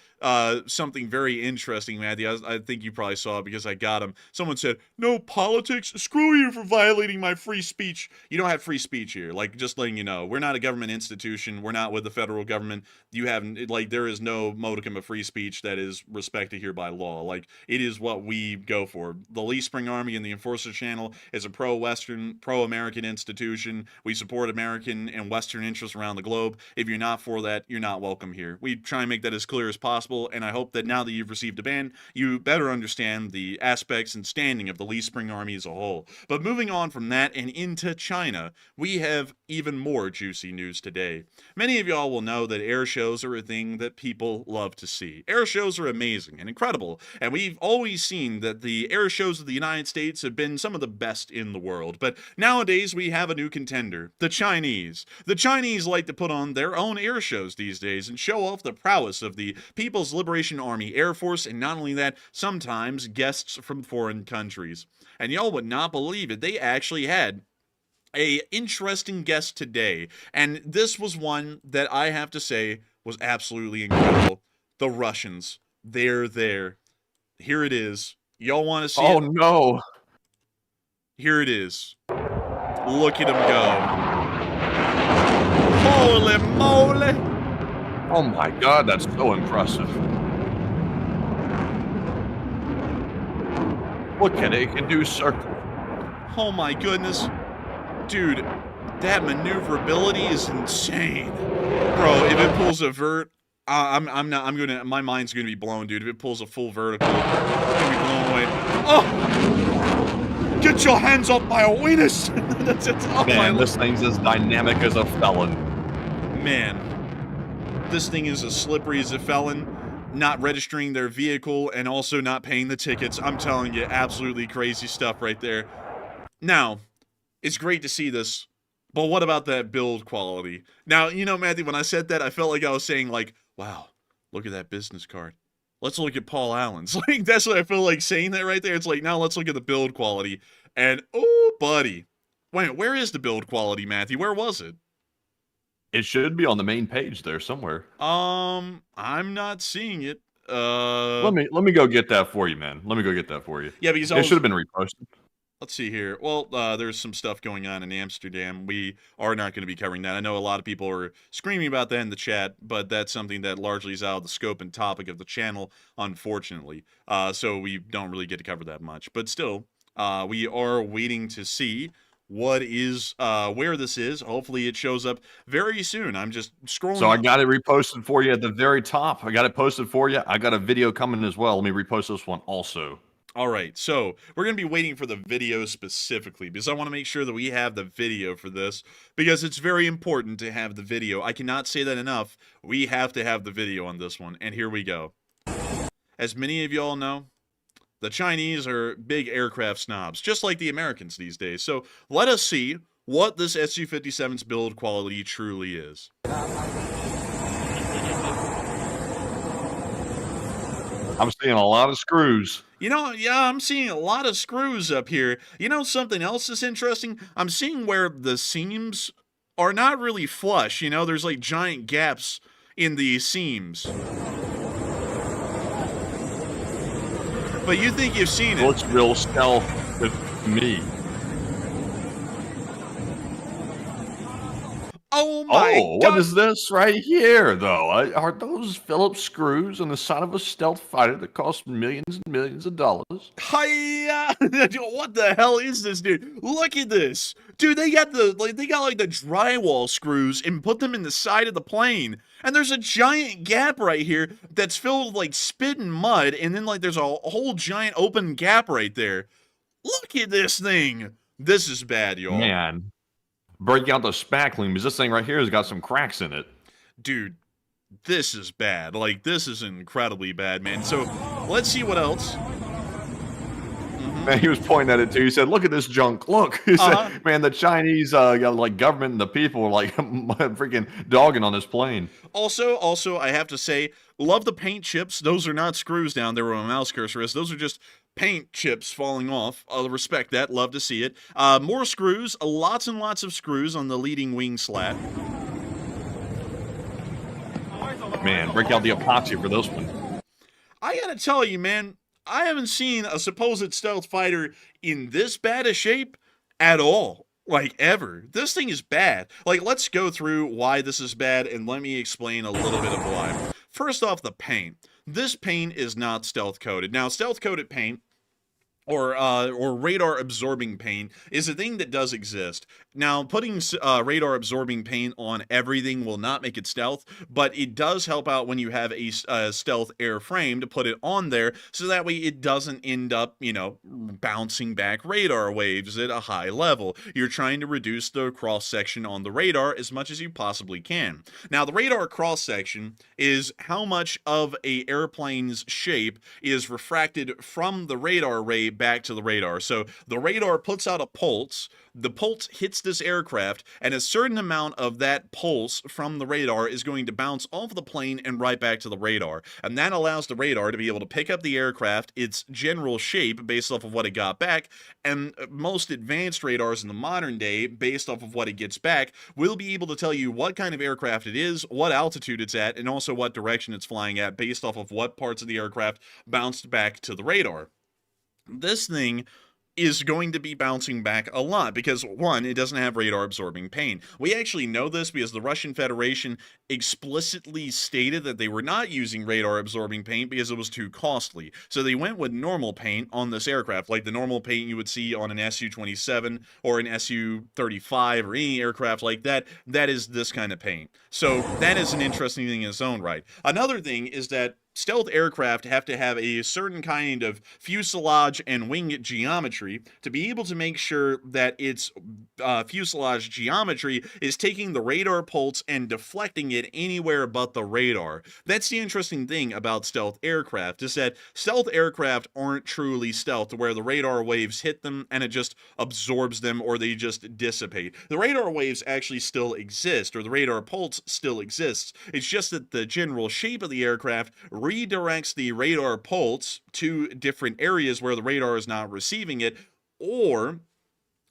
something very interesting, Matthew. I think you probably saw it because I got him. Someone said, no politics, screw you for violating my free speech. You don't have free speech here. Like, just letting you know, we're not a government institution. We're not with the federal government. You haven't, like, there is no modicum of free speech that is respected here by law. Like, it is what we go for. The Lee Spring Army and the Enforcer Channel is a pro-Western, pro-American institution. We support American and Western interests around the globe. If you're not for that, you're not welcome here. We try and make that as clear as possible, and I hope that now that you've received a ban, you better understand the aspects and standing of the Lee Spring Army as a whole. But moving on from that and into China, we have even more juicy news today. Many of y'all will know that air shows are a thing that people love to see. Air shows are amazing and incredible, and we've always seen that the air shows of the United States have been some of the best in the world. But nowadays we have a new contender, the Chinese. The Chinese like to put on their own air shows these days and show off the prowess of the People's Liberation Army Air Force, and not only that, sometimes guests from foreign countries. And y'all would not believe it, they actually had a interesting guest today, and this was one that I have to say was absolutely incredible. The Russians. They're there. Here it is. Y'all want to see it? Oh, no. Here it is. Look at him go. Holy moly! Oh my god, that's so impressive. Look at it, it can do circle. Oh my goodness. Dude, that maneuverability is insane. Bro, if it pulls a vert, my mind's gonna be blown, dude. If it pulls a full vertical, it's gonna be blown away. Oh! Get your hands off my wieners! Man, this thing's as dynamic as a felon. Man, this thing is as slippery as a felon, not registering their vehicle and also not paying the tickets. I'm telling you, absolutely crazy stuff right there. Now, it's great to see this, but what about that build quality? Now, you know, Matthew, when I said that, I felt like I was saying, like, wow, look at that business card. Let's look at Paul Allen's. Like, that's what I feel like saying that right there. It's like, now let's look at the build quality. And, oh, buddy. Wait, where is the build quality, Matthew? Where was it? It should be on the main page there somewhere. I'm not seeing it. Let me go get that for you, man. Let me go get that for you. Yeah, because it should have been reposted. Let's see here. Well, there's some stuff going on in Amsterdam. We are not going to be covering that. I know a lot of people are screaming about that in the chat, but that's something that largely is out of the scope and topic of the channel, unfortunately. So we don't really get to cover that much. But still, we are waiting to see what is, where this is. Hopefully it shows up very soon. I'm just scrolling. So I got it reposted for you at the very top. I got it posted for you. I got a video coming as well. Let me repost this one also. All right, so we're going to be waiting for the video specifically because I want to make sure that we have the video for this because it's very important to have the video. I cannot say that enough. We have to have the video on this one, and here we go. As many of y'all know, the Chinese are big aircraft snobs, just like the Americans these days. So let us see what this Su-57's build quality truly is. I'm seeing a lot of screws. You know, yeah, I'm seeing a lot of screws up here. You know, something else is interesting? I'm seeing where the seams are not really flush. You know, there's like giant gaps in the seams. But you think you've seen it. Looks real stealth to me. Oh my Oh, god! what is this right here, though? Are those Phillips screws on the side of a stealth fighter that cost millions and millions of dollars? Hiya! What the hell is this, dude? Look at this, dude. They got the like the drywall screws and put them in the side of the plane, and there's a giant gap right here that's filled with like spit and mud, and then like there's a whole giant open gap right there. Look at this thing. This is bad, y'all. Man, break out the spackling because this thing right here has got some cracks in it. Dude, this is bad. Like, this is incredibly bad, man. So, let's see what else. Man, he was pointing at it too. He said, "Look at this junk. Look." He said, "Man, the Chinese like government and the people were like freaking dogging on this plane." Also, I have to say, love the paint chips. Those are not screws down there where my mouse cursor is. Those are just paint chips falling off. I'll respect that. Love to see it. More screws. Lots and lots of screws on the leading wing slat. Man, break out the epoxy for this one. I gotta tell you, man, I haven't seen a supposed stealth fighter in this bad a shape at all. Like, ever. This thing is bad. Like, let's go through why this is bad, and let me explain a little bit of why. First off, the paint. This paint is not stealth-coated. Now, stealth-coated paint, or radar-absorbing paint, is a thing that does exist. Now, putting radar-absorbing paint on everything will not make it stealth, but it does help out when you have a stealth airframe to put it on there, so that way it doesn't end up, you know, bouncing back radar waves at a high level. You're trying to reduce the cross-section on the radar as much as you possibly can. Now, the radar cross-section is how much of a airplane's shape is refracted from the radar ray back to the radar. So the radar puts out a pulse, the pulse hits this aircraft, and a certain amount of that pulse from the radar is going to bounce off the plane and right back to the radar. And that allows the radar to be able to pick up the aircraft, its general shape based off of what it got back, and most advanced radars in the modern day, based off of what it gets back, will be able to tell you what kind of aircraft it is, what altitude it's at, and also what direction it's flying at based off of what parts of the aircraft bounced back to the radar. This thing is going to be bouncing back a lot because, one, it doesn't have radar absorbing paint. We actually know this because the Russian Federation explicitly stated that they were not using radar absorbing paint because it was too costly. So they went with normal paint on this aircraft, like the normal paint you would see on an Su-27 or an Su-35 or any aircraft like that. That is this kind of paint. So that is an interesting thing in its own right. Another thing is that stealth aircraft have to have a certain kind of fuselage and wing geometry to be able to make sure that its fuselage geometry is taking the radar pulse and deflecting it anywhere but the radar. That's the interesting thing about stealth aircraft, is that stealth aircraft aren't truly stealth, where the radar waves hit them and it just absorbs them or they just dissipate. The radar waves actually still exist, or the radar pulse still exists. It's just that the general shape of the aircraft redirects the radar pulse to different areas where the radar is not receiving it, or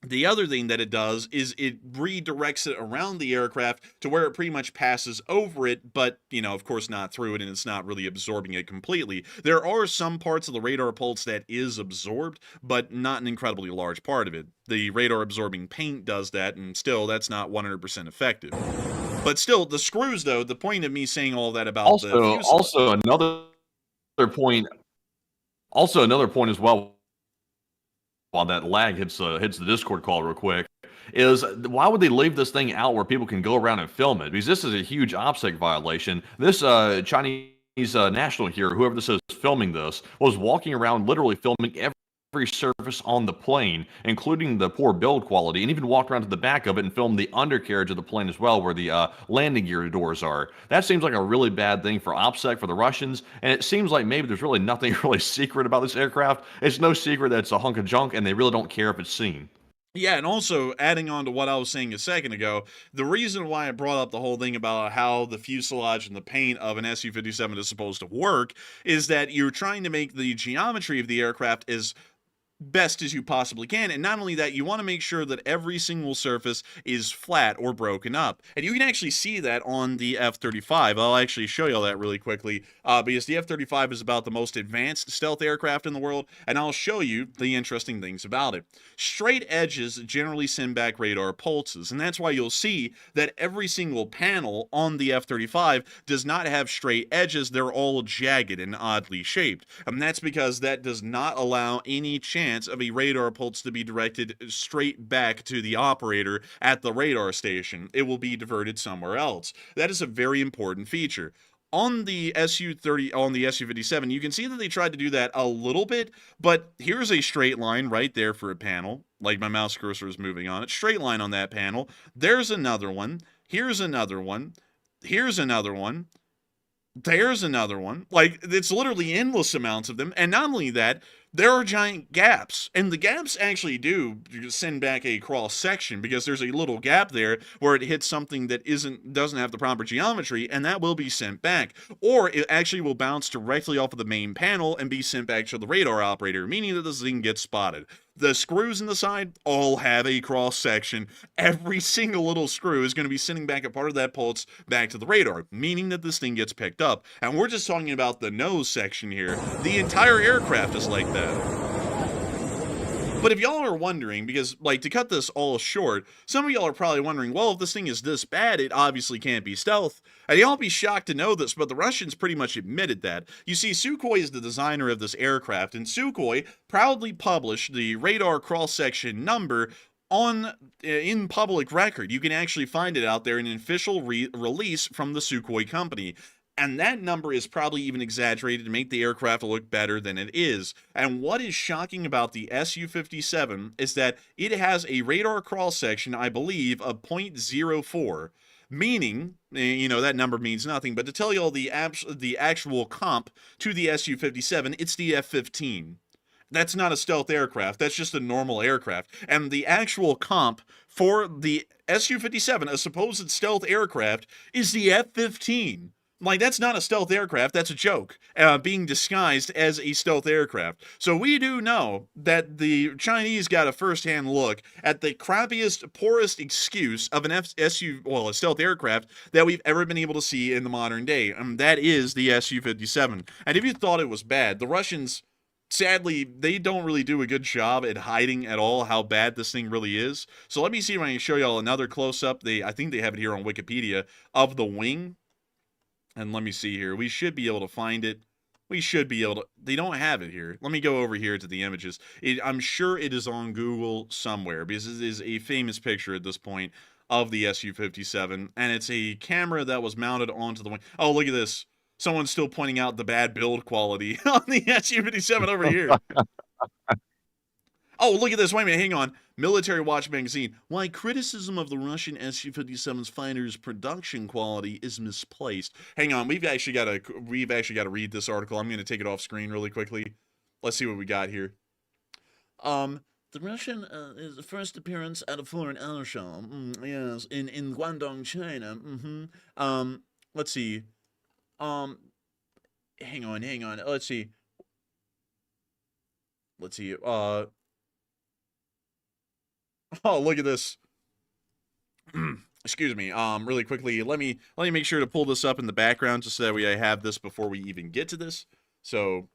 the other thing that it does is it redirects it around the aircraft to where it pretty much passes over it, but, you know, of course not through it, and it's not really absorbing it completely. There are some parts of the radar pulse that is absorbed, but not an incredibly large part of it. The radar absorbing paint does that, and still, that's not 100% effective. But still, the screws, though, the point of me saying all that about the fuselage. Also another point as well, while that lag hits the Discord call real quick, is why would they leave this thing out where people can go around and film it? Because this is a huge OPSEC violation. This Chinese national here, whoever this is filming this, was walking around literally filming every surface on the plane, including the poor build quality, and even walked around to the back of it and filmed the undercarriage of the plane as well, where the landing gear doors are. That seems like a really bad thing for OPSEC, for the Russians, and it seems like maybe there's really nothing really secret about this aircraft. It's no secret that it's a hunk of junk, and they really don't care if it's seen. Yeah, and also adding on to what I was saying a second ago, the reason why I brought up the whole thing about how the fuselage and the paint of an Su-57 is supposed to work is that you're trying to make the geometry of the aircraft as best as you possibly can. And not only that, you want to make sure that every single surface is flat or broken up. And you can actually see that on the F-35. I'll actually show you all that really quickly because the F-35 is about the most advanced stealth aircraft in the world, and I'll show you the interesting things about it. Straight edges generally send back radar pulses, and that's why you'll see that every single panel on the F-35 does not have straight edges. They're all jagged and oddly shaped, and that's because that does not allow any chance of a radar pulse to be directed straight back to the operator at the radar station. It will be diverted somewhere else. That is a very important feature. On the Su-57, you can see that they tried to do that a little bit, but here's a straight line right there for a panel, like my mouse cursor is moving on it. Straight line on that panel. There's another one. Here's another one. Here's another one. There's another one. Like, it's literally endless amounts of them. And not only that, there are giant gaps, and the gaps actually do send back a cross section because there's a little gap there where it hits something that doesn't have the proper geometry, and that will be sent back. Or it actually will bounce directly off of the main panel and be sent back to the radar operator, meaning that this thing gets spotted. The screws in the side all have a cross section. Every single little screw is going to be sending back a part of that pulse back to the radar, meaning that this thing gets picked up. And we're just talking about the nose section here. The entire aircraft is like that. But if y'all are wondering, because, like, to cut this all short, some of y'all are probably wondering, well, if this thing is this bad, it obviously can't be stealth. And y'all be shocked to know this, but the Russians pretty much admitted that. You see, Sukhoi is the designer of this aircraft, and Sukhoi proudly published the radar cross-section number in public record. You can actually find it out there in an official release from the Sukhoi company. And that number is probably even exaggerated to make the aircraft look better than it is. And what is shocking about the Su-57 is that it has a radar cross-section, I believe, of 0.04. Meaning, that number means nothing, but to tell you all the actual comp to the Su-57, it's the F-15. That's not a stealth aircraft, that's just a normal aircraft. And the actual comp for the Su-57, a supposed stealth aircraft, is the F-15. Like, that's not a stealth aircraft, that's a joke, being disguised as a stealth aircraft. So we do know that the Chinese got a first-hand look at the crappiest, poorest excuse of a stealth aircraft that we've ever been able to see in the modern day, and that is the Su-57. And if you thought it was bad, the Russians, sadly, they don't really do a good job at hiding at all how bad this thing really is. So let me see if I can show y'all another close-up. I think they have it here on Wikipedia, of the wing. And let me see here. We should be able to find it. We should be able to. They don't have it here. Let me go over here to the images. I'm sure it is on Google somewhere because it is a famous picture at this point of the Su-57. And it's a camera that was mounted onto the wing. Oh, look at this. Someone's still pointing out the bad build quality on the Su-57 over here. Oh, look at this. Wait a minute. Hang on. Military Watch magazine. Why criticism of the Russian Su-57's fighters' production quality is misplaced. Hang on. We've actually got to read this article. I'm going to take it off screen really quickly. Let's see what we got here. The Russian is the first appearance at a foreign air show. Yes, in Guangdong, China. Let's see. Hang on. Let's see. Oh, look at this. Excuse me. Really quickly, let me make sure to pull this up in the background just so that way I have this before we even get to this. So,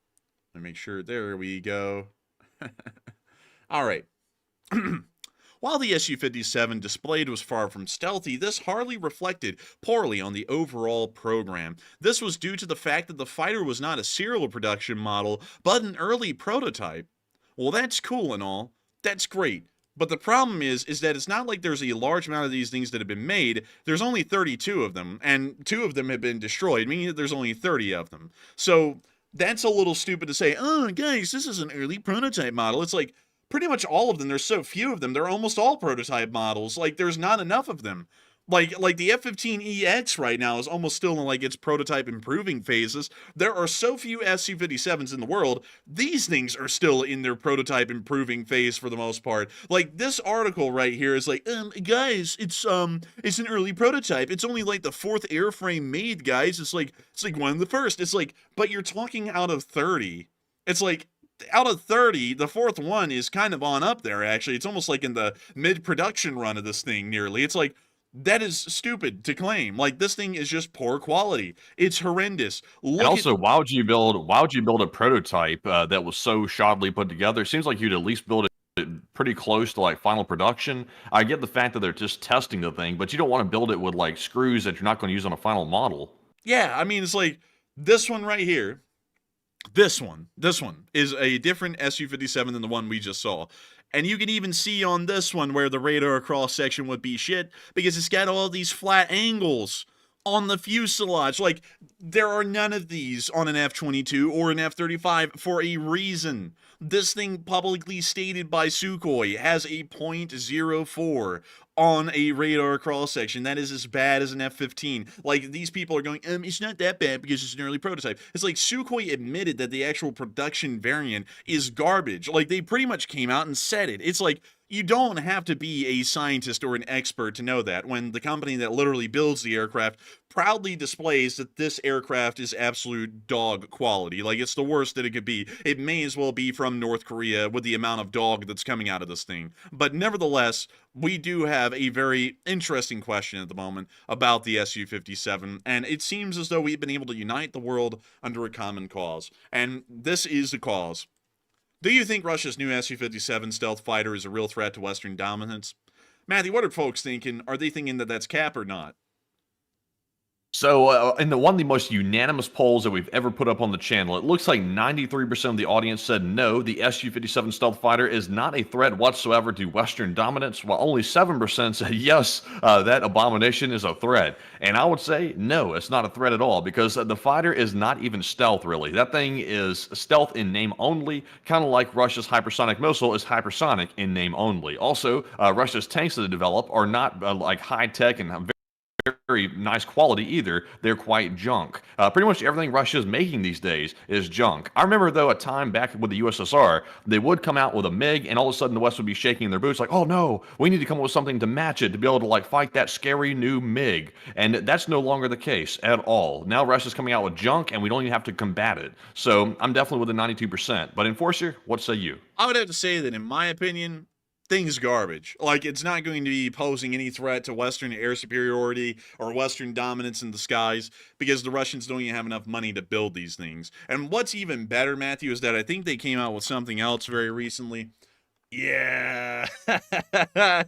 let me make sure. There we go. All right. While the Su-57 displayed was far from stealthy, this hardly reflected poorly on the overall program. This was due to the fact that the fighter was not a serial production model, but an early prototype. Well, that's cool and all. That's great. But the problem is that it's not like there's a large amount of these things that have been made. There's only 32 of them, and 2 of them have been destroyed, meaning that there's only 30 of them. So that's a little stupid to say, oh, guys, this is an early prototype model. It's like, pretty much all of them, there's so few of them, they're almost all prototype models. Like, there's not enough of them. Like the F-15EX right now is almost still in like its prototype improving phases. There are so few Su-57s in the world. These things are still in their prototype improving phase for the most part. Like this article right here is like, guys, it's an early prototype. It's only like the 4th airframe made, guys. It's like one of the first. It's like, but you're talking out of 30. It's like out of 30, the 4th one is kind of on up there actually. It's almost like in the mid-production run of this thing nearly. It's like, that is stupid to claim. Like this thing is just poor quality. It's horrendous. And also, why would you build a prototype that was so shoddily put together? It seems like you'd at least build it pretty close to like final production. I get the fact that they're just testing the thing, but you don't want to build it with like screws that you're not going to use on a final model. Yeah, I mean, it's like this one right here. This one is a different Su-57 than the one we just saw. And you can even see on this one where the radar cross section would be shit because it's got all these flat angles on the fuselage. Like, there are none of these on an F-22 or an F-35 for a reason. This thing, publicly stated by Sukhoi, has a .04 on a radar cross-section. That is as bad as an F-15. Like, these people are going, it's not that bad because it's an early prototype. It's like Sukhoi admitted that the actual production variant is garbage. Like, they pretty much came out and said it. It's like, you don't have to be a scientist or an expert to know that when the company that literally builds the aircraft proudly displays that this aircraft is absolute dog quality. Like, it's the worst that it could be. It may as well be from North Korea with the amount of dog that's coming out of this thing. But nevertheless, we do have a very interesting question at the moment about the Su-57, and it seems as though we've been able to unite the world under a common cause. And this is the cause. Do you think Russia's new Su-57 stealth fighter is a real threat to Western dominance? Matthew, what are folks thinking? Are they thinking that that's cap or not? So, in one of the most unanimous polls that we've ever put up on the channel, it looks like 93% of the audience said no, the Su-57 stealth fighter is not a threat whatsoever to Western dominance, while only 7% said yes, that abomination is a threat. And I would say no, it's not a threat at all, because the fighter is not even stealth, really. That thing is stealth in name only, kind of like Russia's hypersonic missile is hypersonic in name only. Also, Russia's tanks that they develop are not like high-tech and very nice quality either. They're quite junk. Pretty much everything Russia is making these days is junk. I remember, though, a time back with the USSR, they would come out with a MiG, and all of a sudden the West would be shaking their boots like, oh no, we need to come up with something to match it to be able to like fight that scary new MiG. And that's no longer the case at all. Now Russia's coming out with junk, and we don't even have to combat it. So I'm definitely with the 92%. But Enforcer, what say you? I would have to say that, in my opinion, thing's garbage. Like, it's not going to be posing any threat to Western air superiority or Western dominance in the skies because the Russians don't even have enough money to build these things. And what's even better, Matthew, is that I think they came out with something else very recently. Yeah,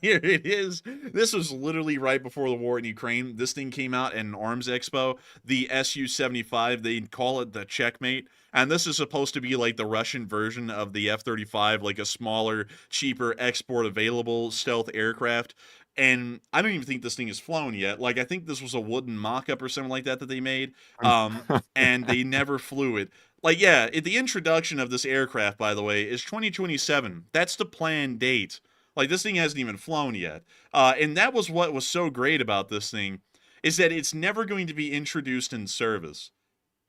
here it is. This was literally right before the war in Ukraine. This thing came out at an arms expo, the Su-75. They call it the Checkmate. And this is supposed to be like the Russian version of the F-35, like a smaller, cheaper, export available stealth aircraft. And I don't even think this thing is flown yet. Like, I think this was a wooden mock-up or something like that they made. And they never flew it. Like, yeah, the introduction of this aircraft, by the way, is 2027. That's the planned date. Like, this thing hasn't even flown yet. And that was what was so great about this thing, is that it's never going to be introduced in service.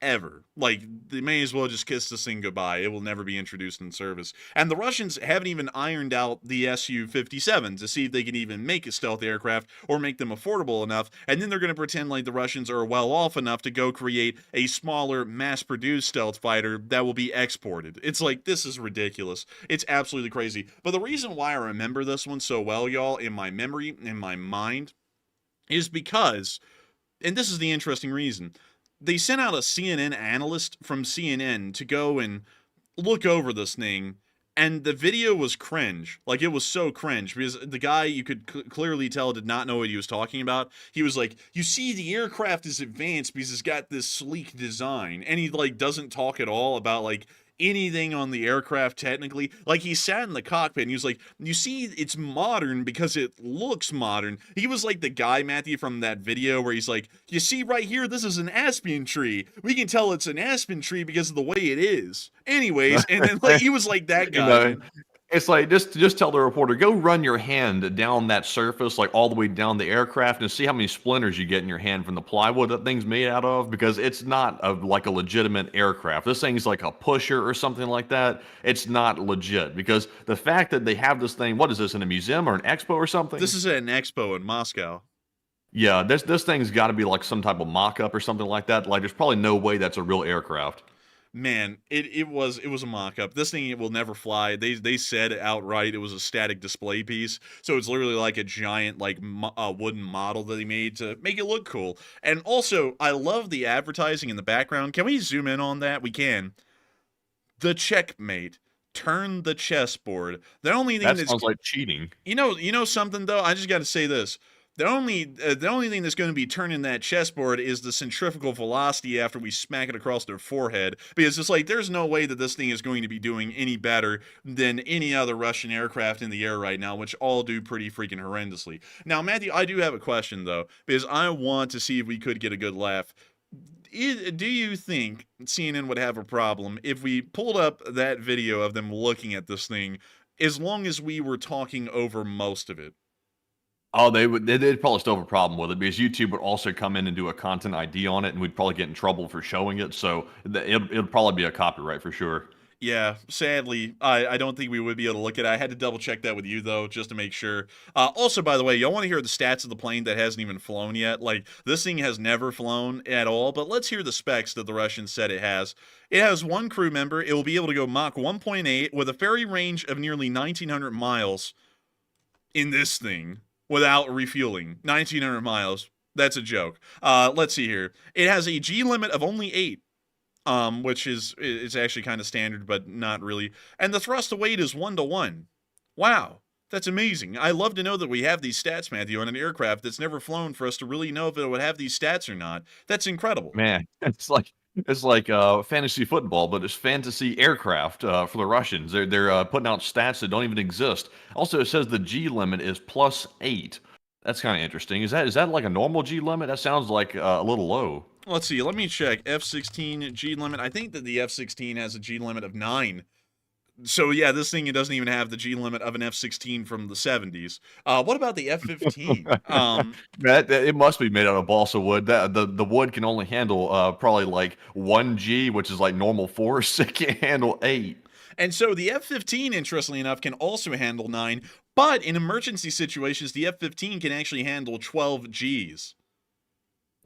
Ever. Like, they may as well just kiss this thing goodbye. It will never be introduced in service. And the Russians haven't even ironed out the Su-57 to see if they can even make a stealth aircraft or make them affordable enough. And then they're going to pretend like the Russians are well off enough to go create a smaller, mass-produced stealth fighter that will be exported. It's like, this is ridiculous. It's absolutely crazy. But the reason why I remember this one so well, y'all, in my memory, in my mind, is because, and this is the interesting reason, they sent out a CNN analyst from CNN to go and look over this thing, and the video was cringe. Like, it was so cringe, because the guy, you could clearly tell, did not know what he was talking about. He was like, you see, the aircraft is advanced because it's got this sleek design, and he, like, doesn't talk at all about, like, anything on the aircraft technically. Like, he sat in the cockpit and he was like, you see, it's modern because it looks modern. He was like the guy, Matthew, from that video where he's like, you see right here, this is an aspen tree. We can tell it's an aspen tree because of the way it is. Anyways, and then like he was like that guy. It's like just tell the reporter, go run your hand down that surface, like all the way down the aircraft, and see how many splinters you get in your hand from the plywood that thing's made out of. Because it's not like a legitimate aircraft. This thing's like a pusher or something like that. It's not legit. Because the fact that they have this thing, what is this, in a museum or an expo or something? This is at an expo in Moscow. Yeah, this thing's got to be like some type of mock-up or something like that. Like, there's probably no way that's a real aircraft. Man, it was a mock-up. This thing will never fly. They said outright it was a static display piece, so it's literally like a giant like wooden model that they made to make it look cool. And also, I love the advertising in the background. Can we zoom in on that? We can. The checkmate. Turn the chessboard. The only thing That sounds like cheating. You know something though. I just got to say this. The only thing that's going to be turning that chessboard is the centrifugal velocity after we smack it across their forehead. Because it's like there's no way that this thing is going to be doing any better than any other Russian aircraft in the air right now, which all do pretty freaking horrendously. Now, Matthew, I do have a question though, because I want to see if we could get a good laugh. Do you think CNN would have a problem if we pulled up that video of them looking at this thing, as long as we were talking over most of it? Oh, they'd probably still have a problem with it because YouTube would also come in and do a content ID on it, and we'd probably get in trouble for showing it. So it'll probably be a copyright for sure. Yeah, sadly, I don't think we would be able to look at it. I had to double check that with you though, just to make sure. Also, by the way, y'all want to hear the stats of the plane that hasn't even flown yet? Like, this thing has never flown at all, but let's hear the specs that the Russians said it has. It has one crew member. It will be able to go Mach 1.8 with a ferry range of nearly 1,900 miles in this thing without refueling. 1,900 miles. That's a joke. Let's see here. It has a G limit of only 8. Which is actually kind of standard, but not really. And the thrust to weight is 1-to-1. Wow, that's amazing. I love to know that we have these stats, Matthew, on an aircraft that's never flown for us to really know if it would have these stats or not. That's incredible. Man, it's like fantasy football, but it's fantasy aircraft for the Russians. They're putting out stats that don't even exist. Also, it says the G limit is +8. That's kind of interesting. Is that like a normal G limit? That sounds like a little low. Let's see. Let me check. F-16 G limit. I think that the F-16 has a G limit of 9. So, yeah, this thing, it doesn't even have the G limit of an F-16 from the 70s. What about the F-15? It must be made out of balsa wood. The wood can only handle probably like 1 G, which is like normal force. It can't handle 8. And so the F-15, interestingly enough, can also handle 9. But in emergency situations, the F-15 can actually handle 12 Gs.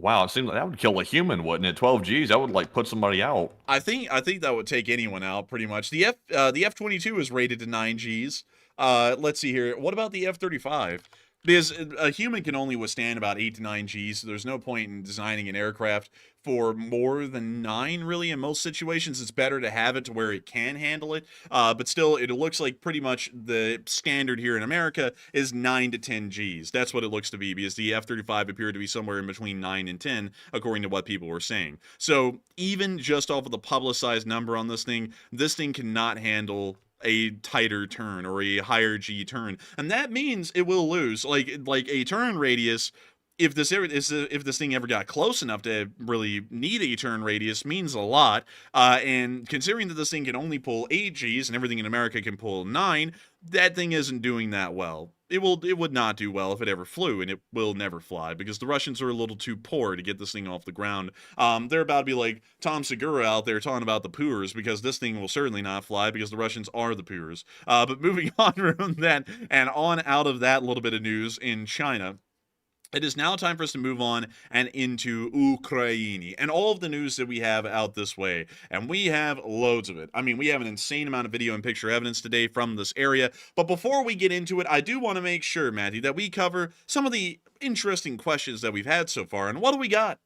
Wow, it seems like that would kill a human, wouldn't it? 12 Gs, that would like put somebody out. I think that would take anyone out pretty much. The F-22 is rated to 9 Gs. Let's see here. What about the F-35? Because a human can only withstand about 8 to 9 Gs, so there's no point in designing an aircraft for more than 9, really. In most situations, it's better to have it to where it can handle it. But still, it looks like pretty much the standard here in America is 9 to 10 Gs. That's what it looks to be, because the F-35 appeared to be somewhere in between 9 and 10, according to what people were saying. So even just off of the publicized number on this thing cannot handle a tighter turn or a higher G turn, and that means it will lose like a turn radius. If this thing ever got close enough to really need a turn radius, means a lot. And considering that this thing can only pull 8 Gs and everything in America can pull 9, that thing isn't doing that well. It would not do well if it ever flew, and it will never fly because the Russians are a little too poor to get this thing off the ground. They're about to be like Tom Segura out there talking about the poors, because this thing will certainly not fly because the Russians are the poors. But moving on from that and on out of that little bit of news in China, it is now time for us to move on and into Ukraine and all of the news that we have out this way. And we have loads of it. I mean, we have an insane amount of video and picture evidence today from this area. But before we get into it, I do want to make sure, Matthew, that we cover some of the interesting questions that we've had so far. And what do we got?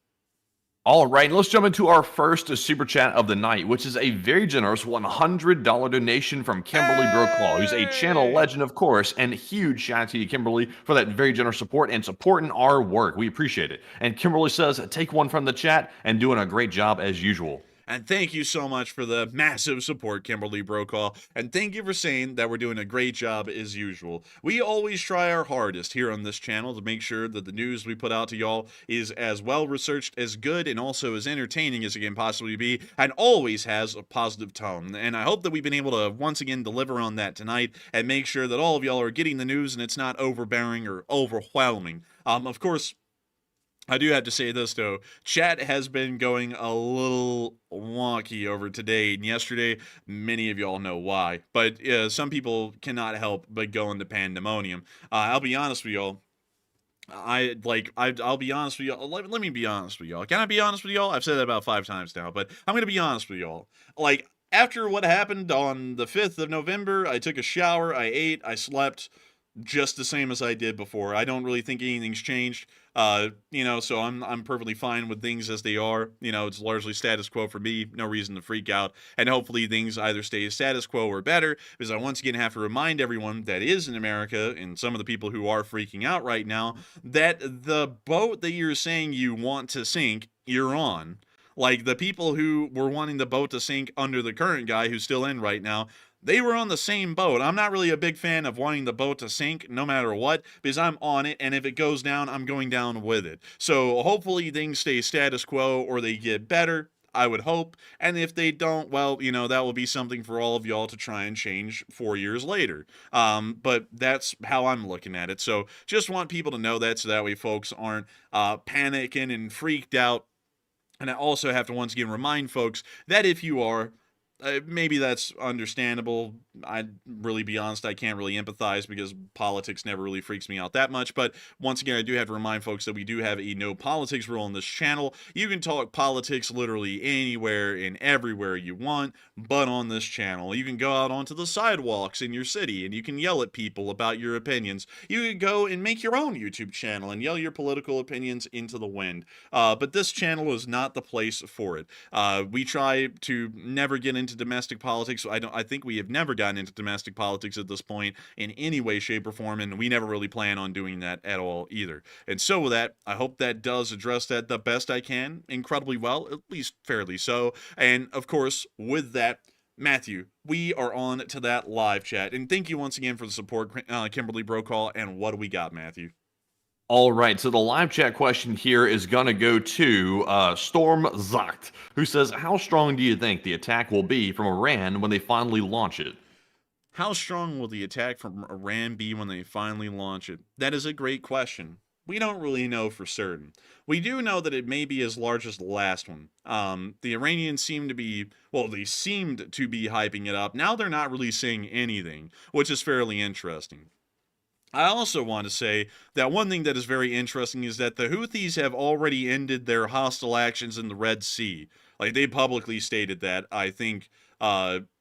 All right, let's jump into our first super chat of the night, which is a very generous $100 donation from Kimberly Broclaw, who's a channel legend, of course, and huge shout out to you, Kimberly, for that very generous support and supporting our work. We appreciate it. And Kimberly says, take one from the chat and doing a great job as usual. And thank you so much for the massive support, Kimberly Brokaw. And thank you for saying that we're doing a great job as usual. We always try our hardest here on this channel to make sure that the news we put out to y'all is as well researched, as good, and also as entertaining as it can possibly be, and always has a positive tone. And I hope that we've been able to once again deliver on that tonight and make sure that all of y'all are getting the news and it's not overbearing or overwhelming. Of course, I do have to say this, though. Chat has been going a little wonky over today and yesterday. Many of y'all know why. But some people cannot help but go into pandemonium. I'll be honest with y'all. I'll be honest with y'all. Let me be honest with y'all. Can I be honest with y'all? I've said that about 5 times now, but I'm going to be honest with y'all. Like, after what happened on the 5th of November, I took a shower, I ate, I slept just the same as I did before. I don't really think anything's changed. So I'm perfectly fine with things as they are. It's largely status quo for me. No reason to freak out. And hopefully things either stay status quo or better, because I once again have to remind everyone that is in America, and some of the people who are freaking out right now, that the boat that you're saying you want to sink, you're on. Like, the people who were wanting the boat to sink under the current guy who's still in right now, they were on the same boat. I'm not really a big fan of wanting the boat to sink no matter what, because I'm on it, and if it goes down, I'm going down with it. So hopefully things stay status quo or they get better, I would hope. And if they don't, well, that will be something for all of y'all to try and change 4 years later. But that's how I'm looking at it. So just want people to know that, so that way folks aren't panicking and freaked out. And I also have to once again remind folks that if you are, maybe that's understandable. I'd really be honest, I can't really empathize because politics never really freaks me out that much. But once again, I do have to remind folks that we do have a no politics rule on this channel. You can talk politics literally anywhere and everywhere you want, but on this channel, you can go out onto the sidewalks in your city and you can yell at people about your opinions. You can go and make your own YouTube channel and yell your political opinions into the wind. But this channel is not the place for it. We try to never get into domestic politics. I think we have never gotten into domestic politics at this point in any way, shape, or form, and we never really plan on doing that at all either. And so with that, I hope that does address that the best I can, incredibly well, at least fairly so. And of course, with that, Matthew, we are on to that live chat. And thank you once again for the support, Kimberly Brokaw. And what do we got, Matthew? All right, so the live chat question here is going to go to Storm Zacht, who says, how strong do you think the attack will be from Iran when they finally launch it? How strong will the attack from Iran be when they finally launch it? That is a great question. We don't really know for certain. We do know that it may be as large as the last one. The Iranians seemed to be hyping it up. Now they're not really saying anything, which is fairly interesting. I also want to say that one thing that is very interesting is that the Houthis have already ended their hostile actions in the Red Sea. Like, they publicly stated that, I think,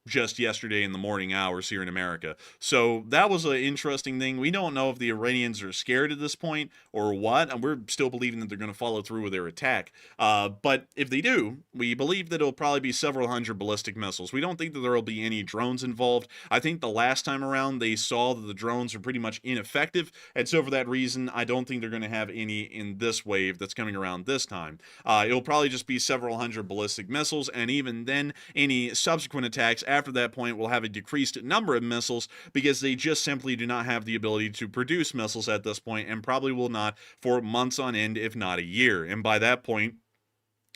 just yesterday in the morning hours here in America. So that was an interesting thing. We don't know if the Iranians are scared at this point or what, and we're still believing that they're going to follow through with their attack. But if they do, we believe that it'll probably be several hundred ballistic missiles. We don't think that there will be any drones involved. I think the last time around they saw that the drones are pretty much ineffective, and so for that reason, I don't think they're going to have any in this wave that's coming around this time. It'll probably just be several hundred ballistic missiles, and even then, any subsequent attacks after that point will have a decreased number of missiles because they just simply do not have the ability to produce missiles at this point, and probably will not for months on end, if not a year. And by that point,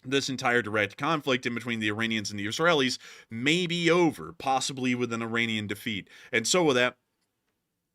this entire direct conflict in between the Iranians and the Israelis may be over, possibly with an Iranian defeat. And so with that,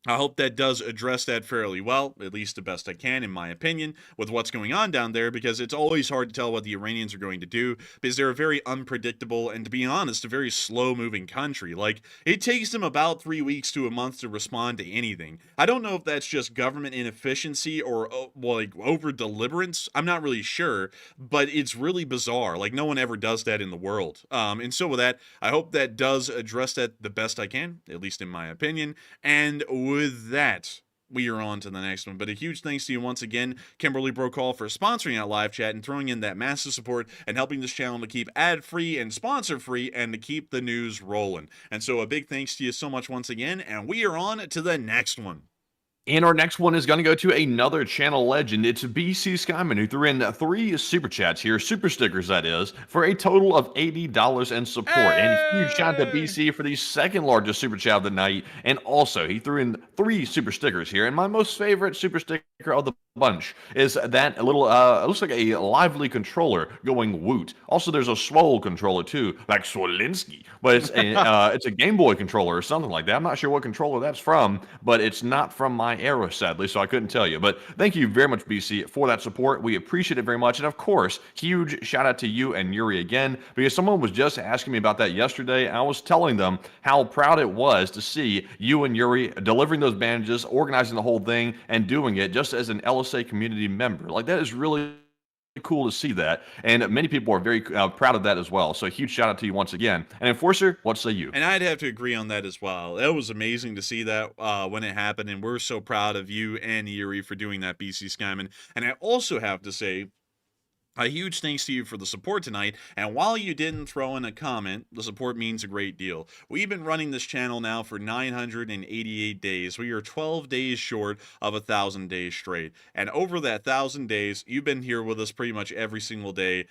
I hope that does address that fairly well, at least the best I can, in my opinion, with what's going on down there, because it's always hard to tell what the Iranians are going to do, because they're a very unpredictable and, to be honest, a very slow-moving country. Like, it takes them about 3 weeks to a month to respond to anything. I don't know if that's just government inefficiency or, over-deliberance. I'm not really sure, but it's really bizarre. Like, no one ever does that in the world. And so with that, I hope that does address that the best I can, at least in my opinion, and with that, we are on to the next one. But a huge thanks to you once again, Kimberly Brokaw, for sponsoring that live chat and throwing in that massive support and helping this channel to keep ad-free and sponsor-free and to keep the news rolling. And so a big thanks to you so much once again, and we are on to the next one. And our next one is going to go to another channel legend. It's BC Skyman, who threw in 3 super chats here, super stickers that is, for a total of $80 in support. And huge shout out to BC for the second largest super chat of the night. And also, he threw in 3 super stickers here. And my most favorite super sticker of the bunch is that little, it looks like a lively controller going woot. Also, there's a swole controller too, like Zelenskyy, but it's a Game Boy controller or something like that. I'm not sure what controller that's from, but it's not from my era, sadly, so I couldn't tell you. But thank you very much, BC, for that support. We appreciate it very much. And of course, huge shout out to you and Yuri again, because someone was just asking me about that yesterday. And I was telling them how proud it was to see you and Yuri delivering those bandages, organizing the whole thing, and doing it just as an LSA community member. Like, that is really cool to see that, and many people are very proud of that as well. So huge shout out to you once again. And Enforcer, what say you? And I'd have to agree on that as well. It was amazing to see that when it happened, and we're so proud of you and Yuri for doing that, BC Skyman. And I also have to say, a huge thanks to you for the support tonight, and while you didn't throw in a comment, the support means a great deal. We've been running this channel now for 988 days. We are 12 days short of 1,000 days straight, and over that 1,000 days, you've been here with us pretty much every single day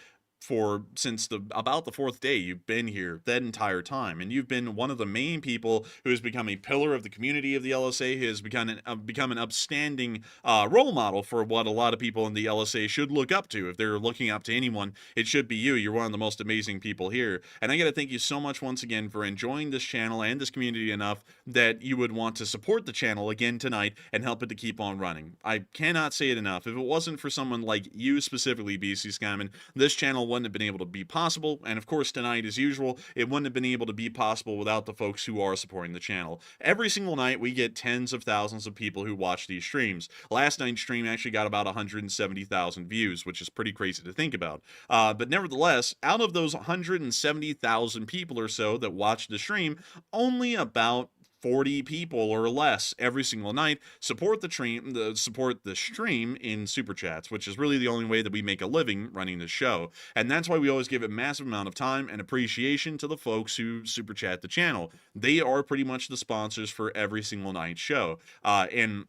since about the 4th day. You've been here that entire time, and you've been one of the main people who has become a pillar of the community of the LSA, who has become an upstanding role model for what a lot of people in the LSA should look up to. If they're looking up to anyone, it should be you. You're one of the most amazing people here, and I gotta thank you so much once again for enjoying this channel and this community enough that you would want to support the channel again tonight and help it to keep on running. I cannot say it enough. If it wasn't for someone like you specifically, BC Skyman, this channel wouldn't have been able to be possible, and of course tonight, as usual, it wouldn't have been able to be possible without the folks who are supporting the channel. Every single night we get tens of thousands of people who watch these streams. Last night's stream actually got about 170,000 views, which is pretty crazy to think about, but nevertheless, out of those 170,000 people or so that watch the stream, only about 40 people or less every single night support the stream in super chats, which is really the only way that we make a living running this show. And that's why we always give a massive amount of time and appreciation to the folks who super chat the channel. They are pretty much the sponsors for every single night's show. And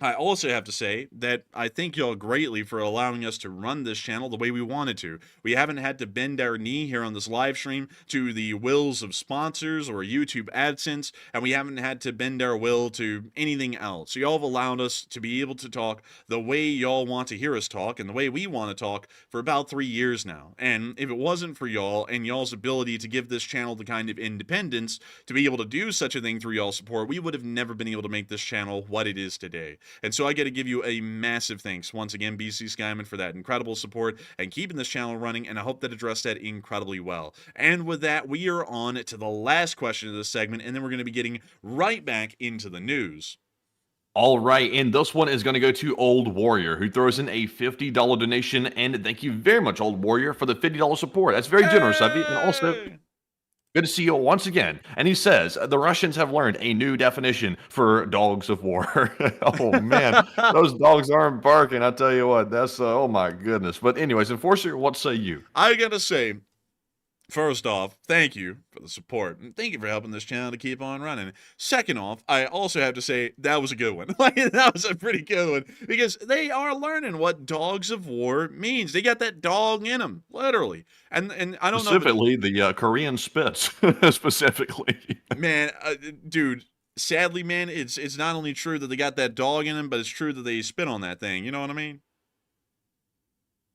I also have to say that I thank y'all greatly for allowing us to run this channel the way we wanted to. We haven't had to bend our knee here on this live stream to the wills of sponsors or YouTube AdSense, and we haven't had to bend our will to anything else. Y'all have allowed us to be able to talk the way y'all want to hear us talk and the way we want to talk for about 3 years now. And if it wasn't for y'all and y'all's ability to give this channel the kind of independence to be able to do such a thing through y'all's support, we would have never been able to make this channel what it is today. And so I got to give you a massive thanks once again, BC Skyman, for that incredible support and keeping this channel running, and I hope that addressed that incredibly well. And with that, we are on to the last question of this segment, and then we're going to be getting right back into the news. All right, and this one is going to go to Old Warrior, who throws in a $50 donation, and thank you very much, Old Warrior, for the $50 support. That's very generous of you, and also good to see you once again. And he says, the Russians have learned a new definition for dogs of war. Oh, man. Those dogs aren't barking. I tell you what, that's, oh, my goodness. But anyways, Enforcer, what say you? I got to say, first off, thank you for the support, and thank you for helping this channel to keep on running. Second off, I also have to say that was a good one. That was a pretty good one, because they are learning what dogs of war means. They got that dog in them, literally. And I don't know. Specifically, the Korean spits, specifically. Man, dude, sadly, man, it's not only true that they got that dog in them, but it's true that they spit on that thing. You know what I mean?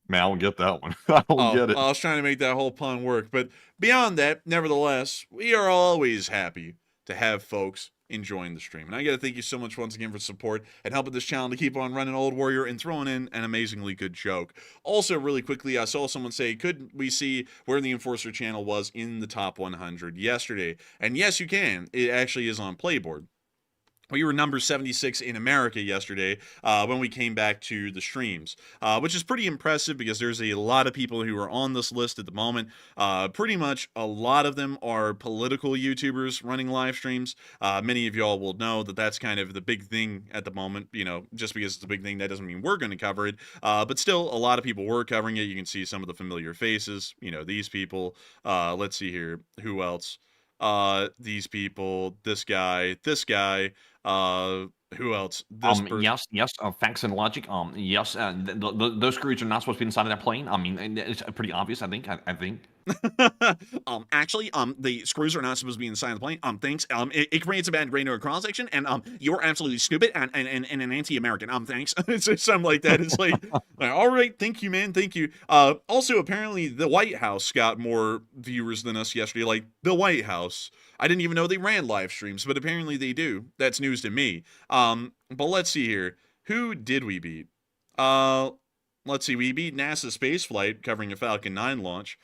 Man, I don't get that one. I don't get it. I was trying to make that whole pun work. But beyond that, nevertheless, we are always happy to have folks enjoying the stream. And I got to thank you so much once again for support and helping this channel to keep on running, Old Warrior, and throwing in an amazingly good joke. Also, really quickly, I saw someone say, could we see where the Enforcer channel was in the top 100 yesterday? And yes, you can. It actually is on Playboard. We were number 76 in America yesterday when we came back to the streams, which is pretty impressive because there's a lot of people who are on this list at the moment. Pretty much a lot of them are political YouTubers running live streams. Many of y'all will know that that's kind of the big thing at the moment. You know, just because it's a big thing, that doesn't mean we're going to cover it. But still, a lot of people were covering it. You can see some of the familiar faces. You know, these people. Let's see here. Who else? These people, this guy, Who else? This person. Yes, facts and logic. Yes, those screws are not supposed to be inside of that plane. I mean, and it's pretty obvious. I think. I think. Actually, the screws are not supposed to be inside the plane. Thanks. It creates a bad grain or cross section, and you're absolutely stupid and an anti-American. Thanks. It's something like that. It's like, all right, thank you, man, thank you. Also, apparently, the White House got more viewers than us yesterday. Like the White House, I didn't even know they ran live streams, but apparently they do. That's news to me. But let's see here. Who did we beat? Let's see. We beat NASA spaceflight covering a Falcon 9 launch.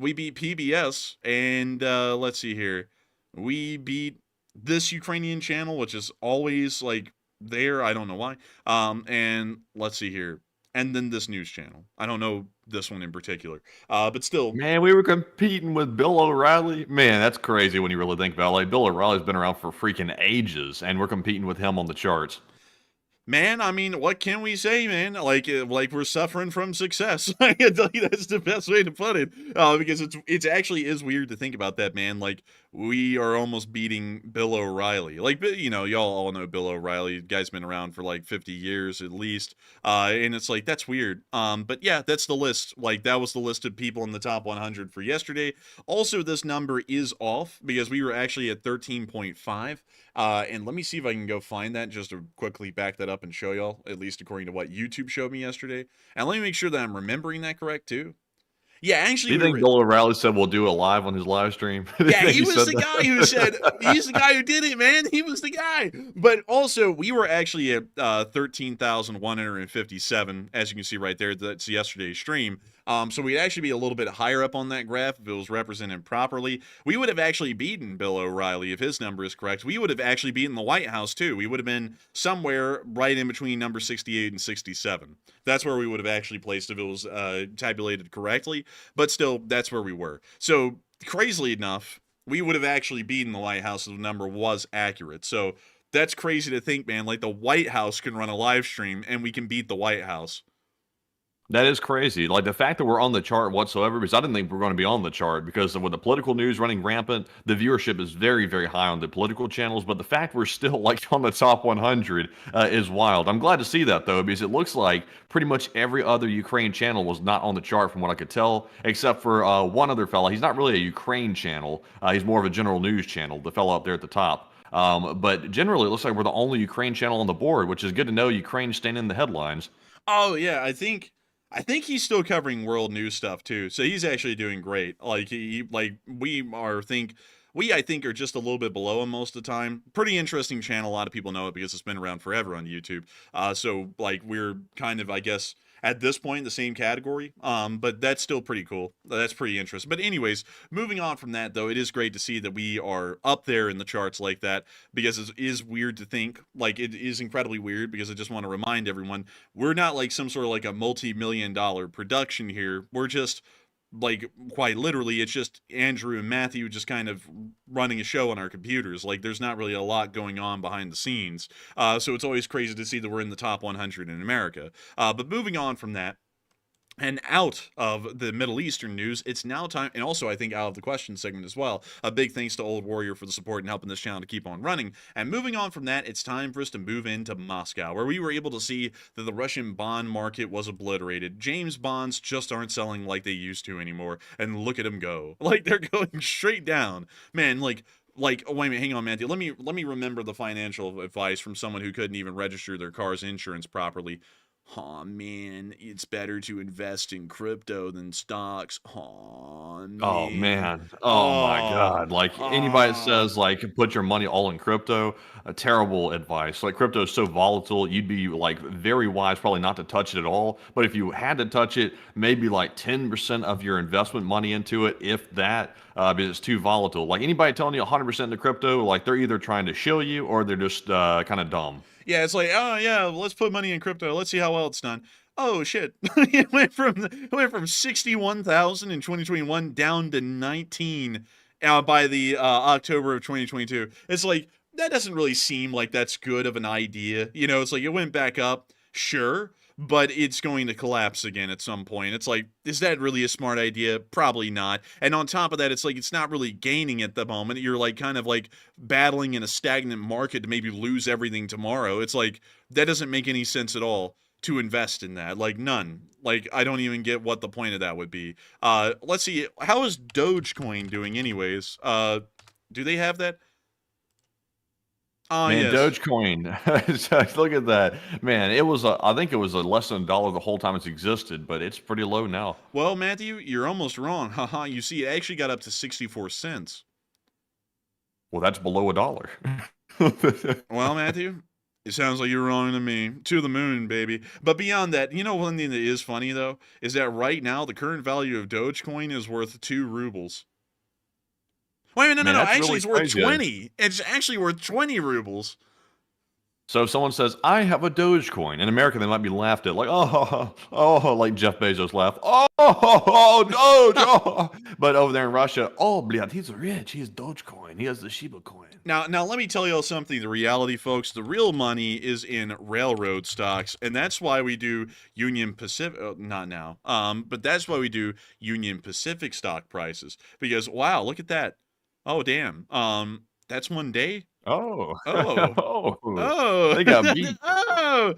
We beat PBS, and let's see here. We beat this Ukrainian channel, which is always like there. I don't know why. And let's see here. And then this news channel. I don't know this one in particular. But still. Man, we were competing with Bill O'Reilly. Man, that's crazy when you really think about it. Like, Bill O'Reilly's been around for freaking ages, and we're competing with him on the charts. Man, I mean, what can we say, man? Like we're suffering from success. I can tell you that's the best way to put it. Because it's actually is weird to think about that, man. Like, we are almost beating Bill O'Reilly. Like, you know, y'all all know Bill O'Reilly. The guy's been around for like 50 years at least. And it's like, that's weird. But yeah, that's the list. Like, that was the list of people in the top 100 for yesterday. Also, this number is off because we were actually at 13.5. And let me see if I can go find that just to quickly back that up and show y'all, at least according to what YouTube showed me yesterday. And let me make sure that I'm remembering that correct too. Yeah, actually, Do you think Bill O'Reilly said we'll do it live on his live stream? Yeah, he was the guy who said, he's the guy who did it, man. He was the guy. But also, we were actually at 13,157, as you can see right there. That's yesterday's stream. So we'd actually be a little bit higher up on that graph if it was represented properly. We would have actually beaten Bill O'Reilly if his number is correct. We would have actually beaten the White House, too. We would have been somewhere right in between number 68 and 67. That's where we would have actually placed if it was tabulated correctly. But still, that's where we were. So, crazily enough, we would have actually beaten the White House if the number was accurate. So, that's crazy to think, man. Like, the White House can run a live stream, and we can beat the White House. That is crazy. Like, the fact that we're on the chart whatsoever, because I didn't think we were going to be on the chart, because with the political news running rampant, the viewership is very, very high on the political channels, but the fact we're still, like, on the top 100 is wild. I'm glad to see that, though, because it looks like pretty much every other Ukraine channel was not on the chart from what I could tell, except for one other fella. He's not really a Ukraine channel. He's more of a general news channel, the fella up there at the top. But generally, it looks like we're the only Ukraine channel on the board, which is good to know Ukraine's staying in the headlines. Oh, yeah, I think he's still covering world news stuff too. So he's actually doing great. Like I think are just a little bit below him most of the time. Pretty interesting channel. A lot of people know it because it's been around forever on YouTube. So like we're kind of, I guess, at this point in the same category. But that's still pretty cool. That's pretty interesting. But anyways, moving on from that though, it is great to see that we are up there in the charts like that, because it is weird to think, like it is incredibly weird, because I just want to remind everyone, we're not like some sort of like a multi-million-dollar production here. We're just like, quite literally, it's just Andrew and Matthew just kind of running a show on our computers. Like, there's not really a lot going on behind the scenes. So it's always crazy to see that we're in the top 100 in America. But moving on from that, and out of the Middle Eastern news, it's now time, and also I think out of the question segment as well, a big thanks to Old Warrior for the support and helping this channel to keep on running. And moving on from that, it's time for us to move into Moscow, where we were able to see that the Russian bond market was obliterated. James bonds just aren't selling like they used to anymore, and look at them go. Like, they're going straight down. Man, like, oh, wait a minute, hang on, Matthew. Let me remember the financial advice from someone who couldn't even register their car's insurance properly. Aw, man, it's better to invest in crypto than stocks. Aw, man. Oh, man. Oh, my God. Like, anybody that says, like, put your money all in crypto, terrible advice. Like, crypto is so volatile, you'd be, like, very wise probably not to touch it at all. But if you had to touch it, maybe, like, 10% of your investment money into it, if that, because it's too volatile. Like, anybody telling you 100% into crypto, like, they're either trying to shill you or they're just kind of dumb. Yeah, it's like, oh yeah, let's put money in crypto. Let's see how well it's done. Oh shit, it went from 61,000 in 2021 down to 19 by the October of 2022. It's like, that doesn't really seem like that's good of an idea. You know, it's like it went back up, sure, but it's going to collapse again at some point. It's like, is that really a smart idea? Probably not. And on top of that, it's like, it's not really gaining at the moment. You're like kind of like battling in a stagnant market to maybe lose everything tomorrow. It's like, that doesn't make any sense at all to invest in that. Like, none. Like, I don't even get what the point of that would be. Let's see. How is Dogecoin doing anyways? Do they have that? Man, Yes. Dogecoin. Look at that. Man, it was I think it was a less than $1 the whole time it's existed, but it's pretty low now. Well, Matthew, you're almost wrong. Haha, you see, it actually got up to 64 cents. Well, that's below $1. Well, Matthew, it sounds like you're wrong to me. To the moon, baby. But beyond that, you know one thing that is funny, though, is that right now the current value of Dogecoin is worth 2 rubles. Wait, no. Man, that's Actually, really it's worth crazy. 20. It's actually worth 20 rubles. So if someone says, I have a Dogecoin, in America they might be laughed at, like, like Jeff Bezos laughed, Doge, oh. But over there in Russia, blядь, he's rich, he has Dogecoin, he has the Shiba coin. Now, let me tell you all something. The reality, folks, the real money is in railroad stocks, and that's why we do Union Pacific, not now, but that's why we do Union Pacific stock prices, because, wow, look at that. Oh, damn. That's one day? Oh. Oh. They got beat. Oh,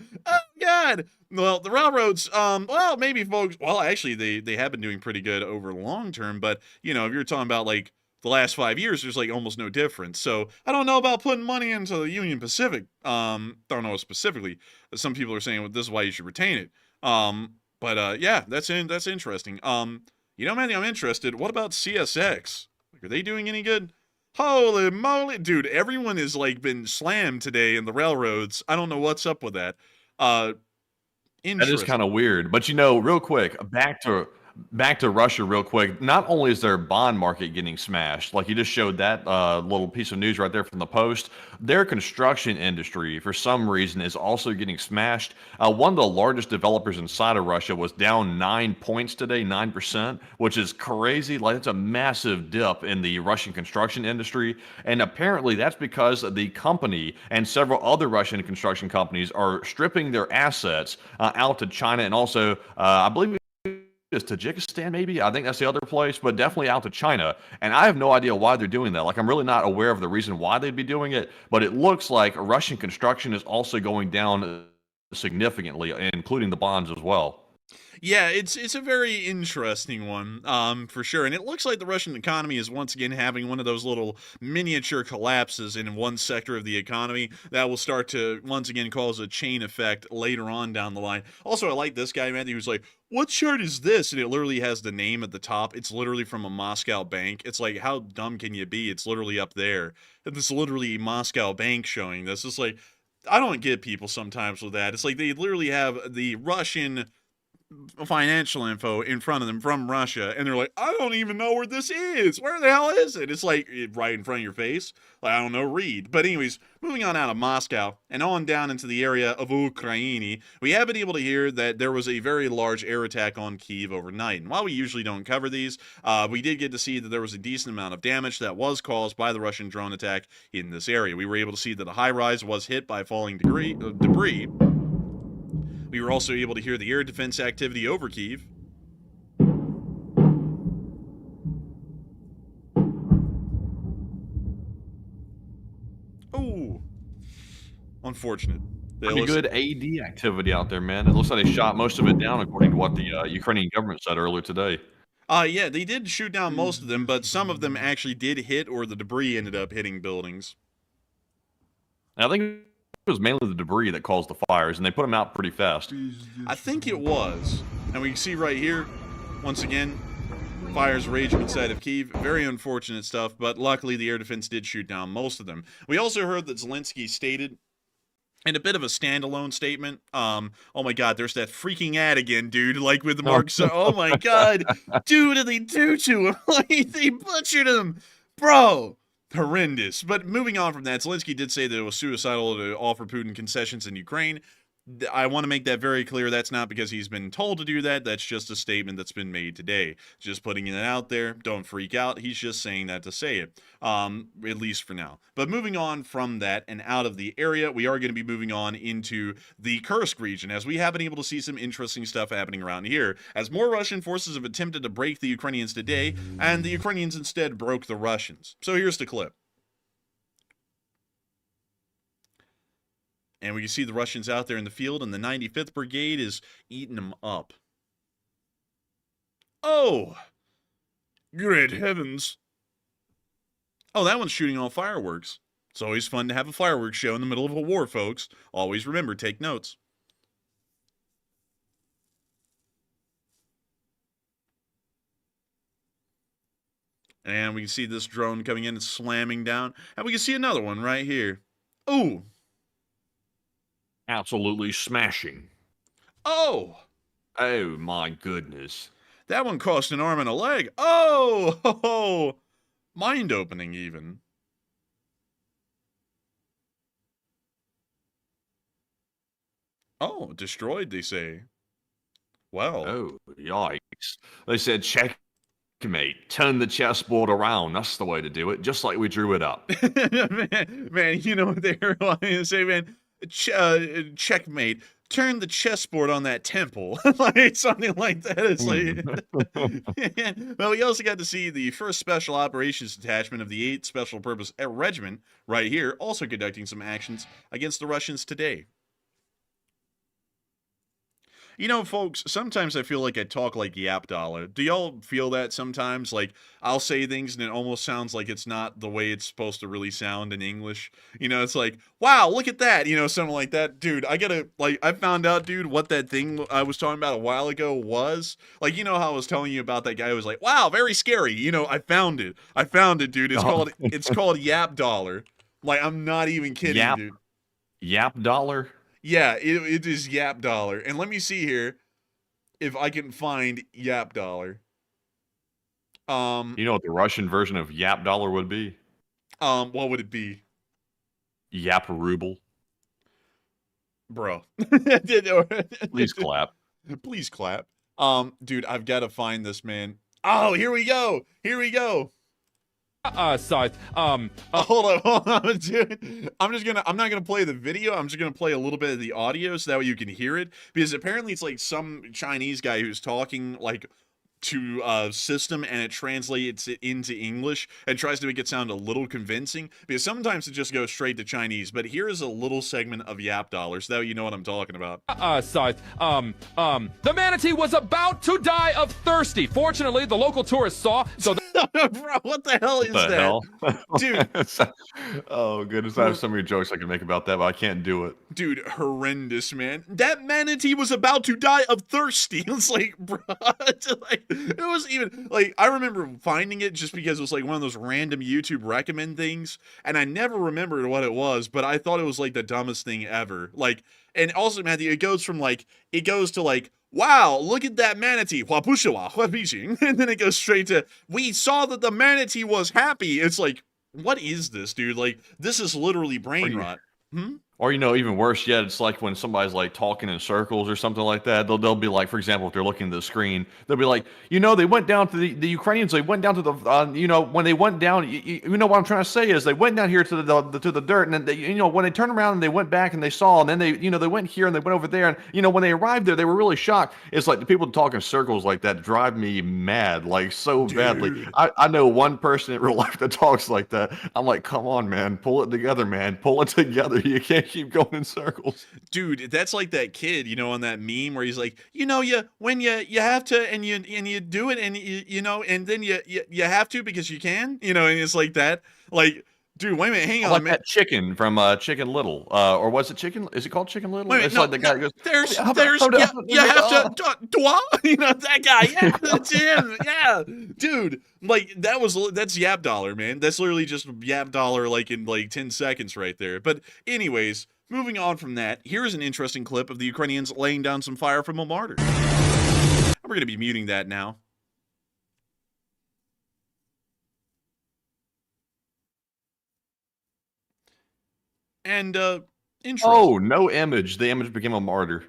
God. Well, the railroads, well, maybe folks, well, actually, they have been doing pretty good over long term, but, you know, if you're talking about, like, the last 5 years, there's, like, almost no difference. So, I don't know about putting money into the Union Pacific. Don't know specifically. Some people are saying, well, this is why you should retain it. But yeah, that's interesting. You know, Manny, I'm interested. What about CSX? Like, are they doing any good? Holy moly, dude, everyone has like been slammed today in the railroads. I don't know what's up with that. That is Interesting. kind of weird. But you know, real quick, back to Russia real quick. Not only is their bond market getting smashed, like you just showed that little piece of news right there from the Post, their construction industry, for some reason, is also getting smashed. One of the largest developers inside of Russia was down 9 points today, 9%, which is crazy. Like, it's a massive dip in the Russian construction industry. And apparently that's because the company and several other Russian construction companies are stripping their assets out to China, and also, I believe is Tajikistan, maybe? I think that's the other place, but definitely out to China. And I have no idea why they're doing that. Like, I'm really not aware of the reason why they'd be doing it, but it looks like Russian construction is also going down significantly, including the bonds as well. Yeah, it's a very interesting one, for sure. And it looks like the Russian economy is once again having one of those little miniature collapses in one sector of the economy that will start to once again cause a chain effect later on down the line. Also, I like this guy, man, who's like, what chart is this? And it literally has the name at the top. It's literally from a Moscow bank. It's like, how dumb can you be? It's literally up there. It's literally Moscow bank showing this. It's like, I don't get people sometimes with that. It's like they literally have the Russian financial info in front of them from Russia, and they're like, I don't even know where this is. Where the hell is it? It's like right in front of your face. Like, I don't know, read. But anyways, moving on out of Moscow and on down into the area of Ukraine, we have been able to hear that there was a very large air attack on Kyiv overnight. And while we usually don't cover these, we did get to see that there was a decent amount of damage that was caused by the Russian drone attack in this area. We were able to see that a high-rise was hit by falling debris. We were also able to hear the air defense activity over Kyiv. Oh, unfortunate. Pretty good AD activity out there, man. It looks like they shot most of it down, according to what the Ukrainian government said earlier today. Yeah, they did shoot down most of them, but some of them actually did hit, or the debris ended up hitting buildings. And I think it was mainly the debris that caused the fires, and they put them out pretty fast. I think it was. And we can see right here, once again, fires raging inside of Kyiv. Very unfortunate stuff, but luckily the air defense did shoot down most of them. We also heard that Zelenskyy stated, in a bit of a standalone statement, oh my god, there's that freaking ad again, dude, like with the Mark, oh my god, dude, did they do to him? Like, they butchered him, bro. Horrendous. But moving on from that, Zelenskyy did say that it was suicidal to offer Putin concessions in Ukraine. I want to make that very clear. That's not because he's been told to do that. That's just a statement that's been made today. Just putting it out there. Don't freak out. He's just saying that to say it, at least for now. But moving on from that and out of the area, we are going to be moving on into the Kursk region, as we have been able to see some interesting stuff happening around here, as more Russian forces have attempted to break the Ukrainians today, and the Ukrainians instead broke the Russians. So here's the clip. And we can see the Russians out there in the field, and the 95th Brigade is eating them up. Oh! Great heavens. Oh, that one's shooting all fireworks. It's always fun to have a fireworks show in the middle of a war, folks. Always remember, take notes. And we can see this drone coming in and slamming down. And we can see another one right here. Ooh! Absolutely smashing. Oh! Oh my goodness. That one cost an arm and a leg. Oh! Ho, ho. Mind-opening, even. Oh, destroyed, they say. Well. Oh, yikes. They said checkmate. Turn the chessboard around. That's the way to do it. Just like we drew it up. man, you know what they're wanting to say, man? Checkmate. Turn the chessboard on that temple. Like something like that. It's like well, we also got to see the 1st Special Operations Detachment of the 8th Special Purpose Regiment right here, also conducting some actions against the Russians today. You know, folks, sometimes I feel like I talk like Yap Dollar. Do y'all feel that sometimes? Like, I'll say things and it almost sounds like it's not the way it's supposed to really sound in English. You know, it's like, wow, look at that. You know, something like that. Dude, I found out, dude, what that thing I was talking about a while ago was. Like, you know how I was telling you about that guy who was like, wow, very scary. You know, I found it. Dude. It's called Yap Dollar. Like, I'm not even kidding, dude. Yap Dollar? Yeah, it is Yap Dollar. And let me see here if I can find Yap Dollar. You know what the Russian version of Yap Dollar would be? What would it be? Yap Ruble. Bro. Please clap. Please clap. Dude, I've got to find this, man. Oh, here we go. Hold on, dude. I'm not gonna play the video. I'm just gonna play a little bit of the audio so that way you can hear it. Because apparently it's like some Chinese guy who's talking like to a system and it translates it into English and tries to make it sound a little convincing. Because sometimes it just goes straight to Chinese. But here is a little segment of Yap Dollar so that way you know what I'm talking about. The manatee was about to die of thirsty. Fortunately, the local tourists saw, so Bro, what the hell is that? Hell? Dude. Oh, goodness. I have so many jokes I can make about that, but I can't do it. Dude, horrendous, man. That manatee was about to die of thirsty. It's like, bro, it was even, like, I remember finding it just because it was like one of those random YouTube recommend things, and I never remembered what it was, but I thought it was like the dumbest thing ever. Like, and also, Matthew, it goes to like, wow, look at that manatee. And then it goes straight to, we saw that the manatee was happy. It's like, what is this, dude? Like, this is literally brain rot. Or, you know, even worse yet, it's like when somebody's like talking in circles or something like that. They'll be like, for example, if they're looking at the screen, they'll be like, you know, they went down to the Ukrainians. They went down to the, you know, when they went down, you know what I'm trying to say is they went down here to the dirt, and then they, you know, when they turned around and they went back and they saw, and then they, you know, they went here and they went over there, and you know, when they arrived there, they were really shocked. It's like the people talk in circles like that drive me mad, like so badly. I know one person in real life that talks like that. I'm like, come on, man, pull it together, man, pull it together. You can't keep going in circles. Dude, that's like that kid, you know, on that meme where he's like, you know, when you have to and you do it and you know, and then you have to because you can, you know, and it's like that. Like, dude, wait a minute, hang on, like man. that chicken from Chicken Little, or was it Chicken? Is it called Chicken Little? Wait, It's no, like the guy that goes, you have to, you know, that guy, yeah, that's him, yeah, dude, like, that's Yap Dollar, man. That's literally just Yap Dollar, like, in, like, 10 seconds right there. But anyways, moving on from that, here's an interesting clip of the Ukrainians laying down some fire from a martyr. We're going to be muting that now. And, Interesting. Oh, no image. The image became a martyr.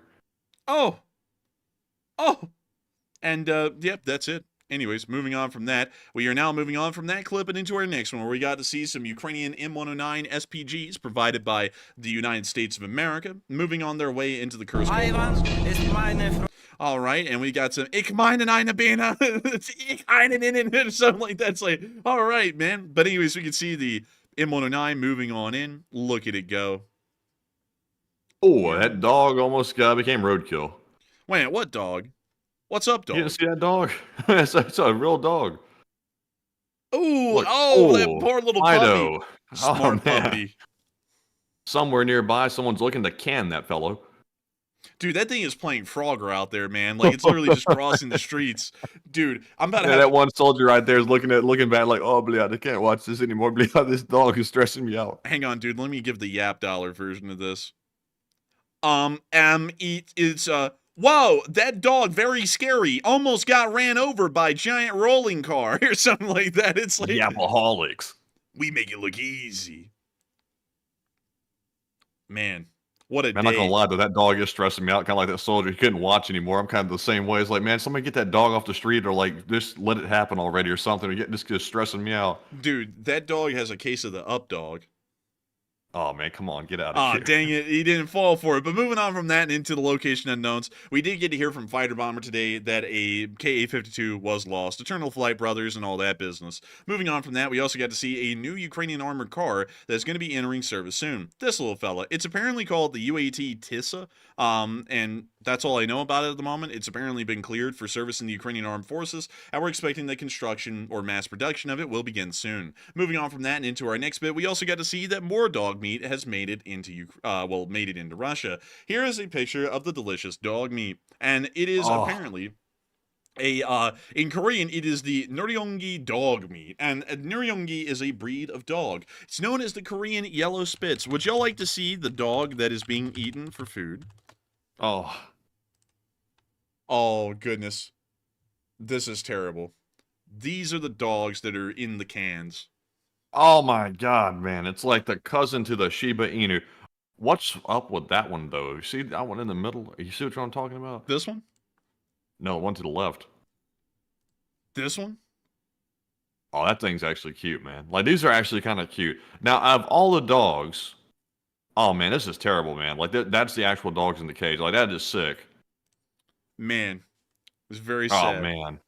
Oh. And, yep, that's it. Anyways, moving on from that, we are now moving on from that clip and into our next one, where we got to see some Ukrainian M109 SPGs provided by the United States of America, moving on their way into the Kursk. All right, and we got some Ich meine eine Biene, Ich einen in, something like that. It's like, all right, man. But anyways, we can see the M109 moving on in. Look at it go. Oh, that dog almost became roadkill. Wait, what dog? What's up, dog? You didn't see that dog? it's a real dog. Ooh, Look, that poor little puppy. Smart puppy. Somewhere nearby, someone's looking to can that fellow. Dude, that thing is playing Frogger out there, man. Like, it's literally just crossing the streets. Dude, I'm about to have that one soldier right there is looking back like, oh, bleed, I can't watch this anymore. Bleed, this dog is stressing me out. Hang on, dude. Let me give the Yap Dollar version of this. Whoa, that dog, very scary. Almost got ran over by giant rolling car or something like that. It's like Yapaholics. We make it look easy. Man, what a day. I'm not gonna lie though, that dog is stressing me out, kind of like that soldier. He couldn't watch anymore. I'm kind of the same way. It's like, man, somebody get that dog off the street, or like just let it happen already, or something. This is stressing me out. Dude, that dog has a case of the up dog. Oh, man, come on, get out of here. Oh, dang it. He didn't fall for it. But moving on from that and into the location unknowns, we did get to hear from Fighter Bomber today that a Ka-52 was lost. Eternal Flight Brothers and all that business. Moving on from that, we also got to see a new Ukrainian armored car that's going to be entering service soon. This little fella. It's apparently called the UAT Tissa, and that's all I know about it at the moment. It's apparently been cleared for service in the Ukrainian Armed Forces, and we're expecting that construction or mass production of it will begin soon. Moving on from that and into our next bit, we also got to see that more dog meat has made it into Russia. Here is a picture of the delicious dog meat, and it is apparently in Korean, it is the Nuryongi dog meat, and Nuryongi is a breed of dog. It's known as the Korean yellow spitz. Would y'all like to see the dog that is being eaten for food? Oh, goodness. This is terrible. These are the dogs that are in the cans. Oh my god, man. It's like the cousin to the Shiba Inu. What's up with that one, though? You see that one in the middle? You see what I'm talking about? This one? No, one to the left. This one? Oh, that thing's actually cute, man. Like, these are actually kind of cute. Now, out of all the dogs... Oh, man, this is terrible, man. Like, that's the actual dogs in the cage. Like, that is sick. Man. It's very sad. Oh, man.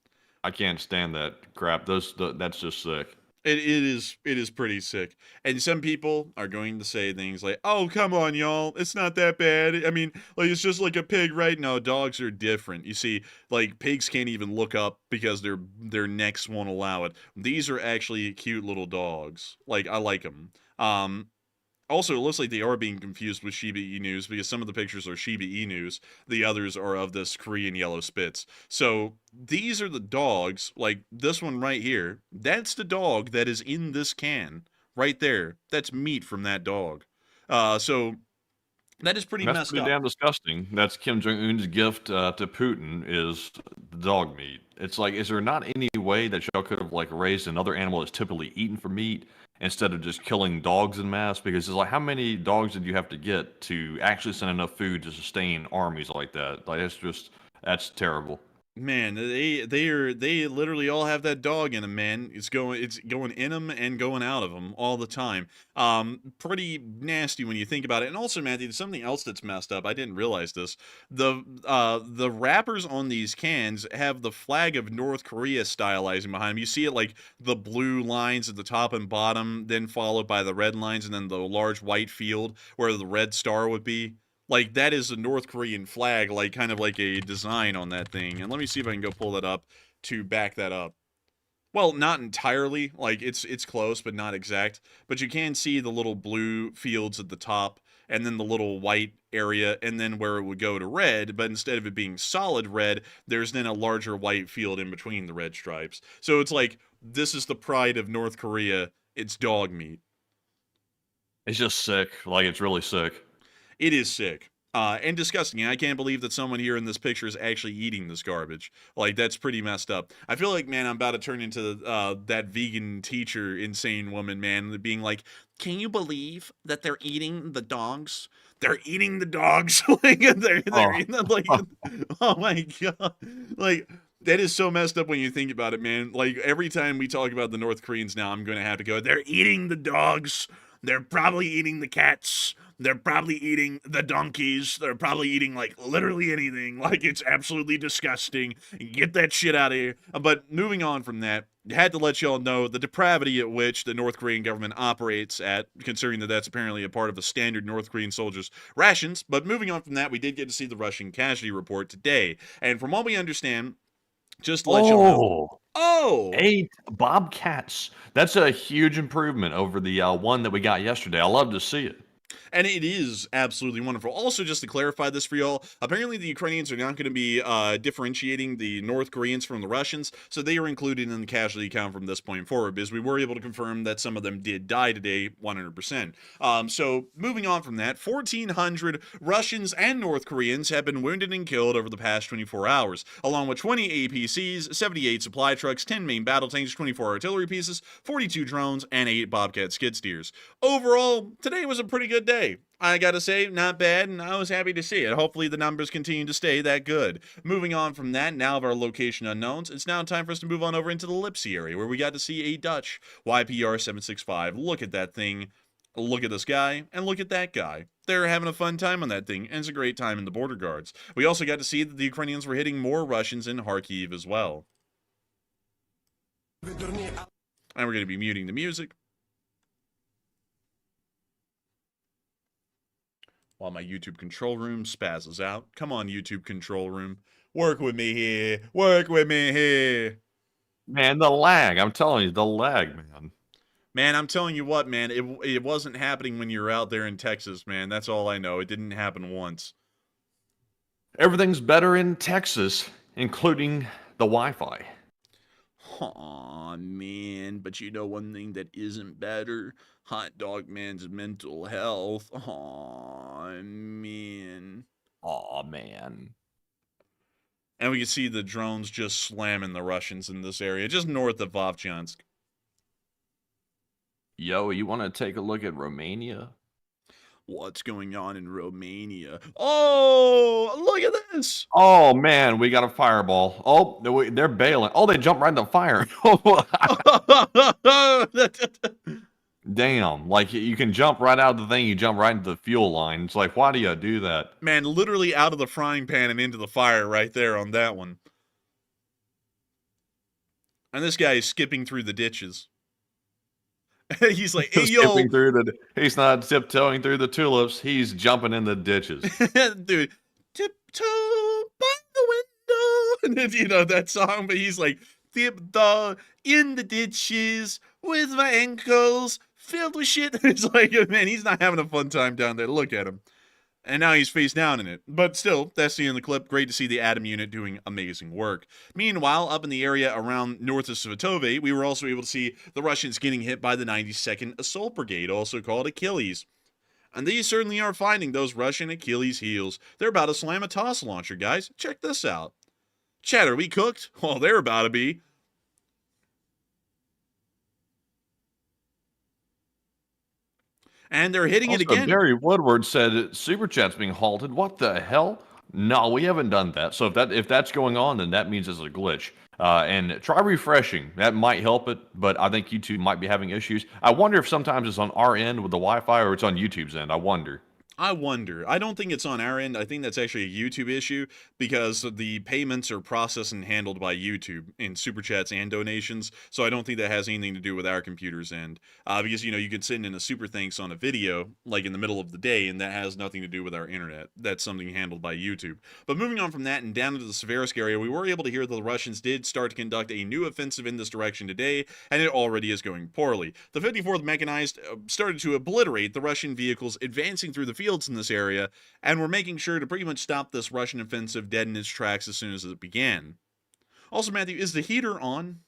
I can't stand that crap. That's just sick. It is pretty sick. And some people are going to say things like, oh, come on, y'all. It's not that bad. I mean, like, it's just like a pig, right? No, dogs are different. You see, like, pigs can't even look up because their necks won't allow it. These are actually cute little dogs. Like, I like them. Also, it looks like they are being confused with Shiba Inus because some of the pictures are Shiba Inus. The others are of this Korean yellow spitz. So these are the dogs, like this one right here. That's the dog that is in this can right there. That's meat from that dog. So that is pretty messed up. That's pretty damn disgusting. That's Kim Jong-un's gift to Putin is dog meat. It's like, is there not any way that y'all could have like raised another animal that's typically eaten for meat instead of just killing dogs en masse? Because it's like, how many dogs did you have to get to actually send enough food to sustain armies like that? Like, that's terrible. Man, they literally all have that dog in them, man. It's going in them and going out of them all the time. Pretty nasty when you think about it. And also, Matthew, there's something else that's messed up. I didn't realize this. The wrappers on these cans have the flag of North Korea stylizing behind them. You see it like the blue lines at the top and bottom, then followed by the red lines, and then the large white field where the red star would be. Like, that is a North Korean flag, like, kind of like a design on that thing. And let me see if I can go pull that up to back that up. Well, not entirely. Like, it's close, but not exact. But you can see the little blue fields at the top, and then the little white area, and then where it would go to red. But instead of it being solid red, there's then a larger white field in between the red stripes. So it's like, this is the pride of North Korea. It's dog meat. It's just sick. Like, it's really sick. It is sick. And disgusting. I can't believe that someone here in this picture is actually eating this garbage. Like, that's pretty messed up. I feel like, man, I'm about to turn into that vegan teacher, insane woman, man, being like, can you believe that they're eating the dogs? They're eating the dogs. Like, they're Oh. eating them, like, oh my God. Like, that is so messed up when you think about it, man. Like, every time we talk about the North Koreans now, I'm going to have to go, they're eating the dogs. They're probably eating the cats. They're probably eating the donkeys. They're probably eating, like, literally anything. Like, it's absolutely disgusting. Get that shit out of here. But moving on from that, I had to let y'all know the depravity at which the North Korean government operates at, considering that that's apparently a part of the standard North Korean soldiers' rations. But moving on from that, we did get to see the Russian casualty report today. And from what we understand, just to let y'all know. Oh! 8 Bobcats. That's a huge improvement over the one that we got yesterday. I love to see it. And it is absolutely wonderful. Also, just to clarify this for y'all, apparently the Ukrainians are not going to be differentiating the North Koreans from the Russians, so they are included in the casualty count from this point forward, because we were able to confirm that some of them did die today, 100%. So, moving on from that, 1,400 Russians and North Koreans have been wounded and killed over the past 24 hours, along with 20 APCs, 78 supply trucks, 10 main battle tanks, 24 artillery pieces, 42 drones, and 8 Bobcat skid steers. Overall, today was a pretty good day. I gotta say, not bad, and I was happy to see it. Hopefully the numbers continue to stay that good. Moving on from that, now of our location unknowns, it's now time for us to move on over into the Lipsy area, where we got to see a Dutch YPR-765. Look at that thing. Look at this guy, and look at that guy. They're having a fun time on that thing, and it's a great time in the border guards. We also got to see that the Ukrainians were hitting more Russians in Kharkiv as well. And we're going to be muting the music while my YouTube control room spazzes out. Come on, YouTube control room. Work with me here. Work with me here. Man, the lag. I'm telling you, the lag, man. Man, I'm telling you what, man. It wasn't happening when you were out there in Texas, man. That's all I know. It didn't happen once. Everything's better in Texas, including the Wi-Fi. Aw, man. But you know one thing that isn't better? Hot Dog Man's mental health. Aw, man. Aw, man. And we can see the drones just slamming the Russians in this area, just north of Vovchansk. Yo, you want to take a look at Romania? What's going on in Romania? Oh, look at this! Oh, man, we got a fireball. Oh, they're bailing. Oh, they jumped right in the fire. Damn, like, you can jump right out of the thing, you jump right into the fuel line. It's like, why do you do that? Man, literally out of the frying pan and into the fire right there on that one. And this guy is skipping through the ditches. He's like, hey, yo. He's not tiptoeing through the tulips. He's jumping in the ditches. Dude, tiptoe by the window. And then, you know, that song, but he's like, tiptoe in the ditches with my ankles filled with shit. It's like, man, he's not having a fun time down there. Look at him. And now he's face down in it. But still, that's the end of the clip. Great to see the Atom unit doing amazing work. Meanwhile, up in the area around north of Sotuh, we were also able to see the Russians getting hit by the 92nd Assault Brigade, also called Achilles. And these certainly are finding those Russian Achilles heels. They're about to slam a toss launcher, guys. Check this out. Chat, are we cooked? Well, they're about to be. And they're hitting it again. Gary Woodward said Super Chat's being halted. What the hell? No, we haven't done that. So if that's going on, then that means it's a glitch. And try refreshing. That might help it, but I think YouTube might be having issues. I wonder if sometimes it's on our end with the Wi-Fi or it's on YouTube's end. I wonder. I don't think it's on our end. I think that's actually a YouTube issue because the payments are processed and handled by YouTube in super chats and donations. So I don't think that has anything to do with our computer's end. Because, you know, you can send in a super thanks on a video like in the middle of the day, and that has nothing to do with our internet. That's something handled by YouTube. But moving on from that and down into the Siversk area, we were able to hear that the Russians did start to conduct a new offensive in this direction today, and it already is going poorly. The 54th Mechanized started to obliterate the Russian vehicles advancing through the fields in this area, and we're making sure to pretty much stop this Russian offensive dead in its tracks as soon as it began. Also, Matthew, is the heater on?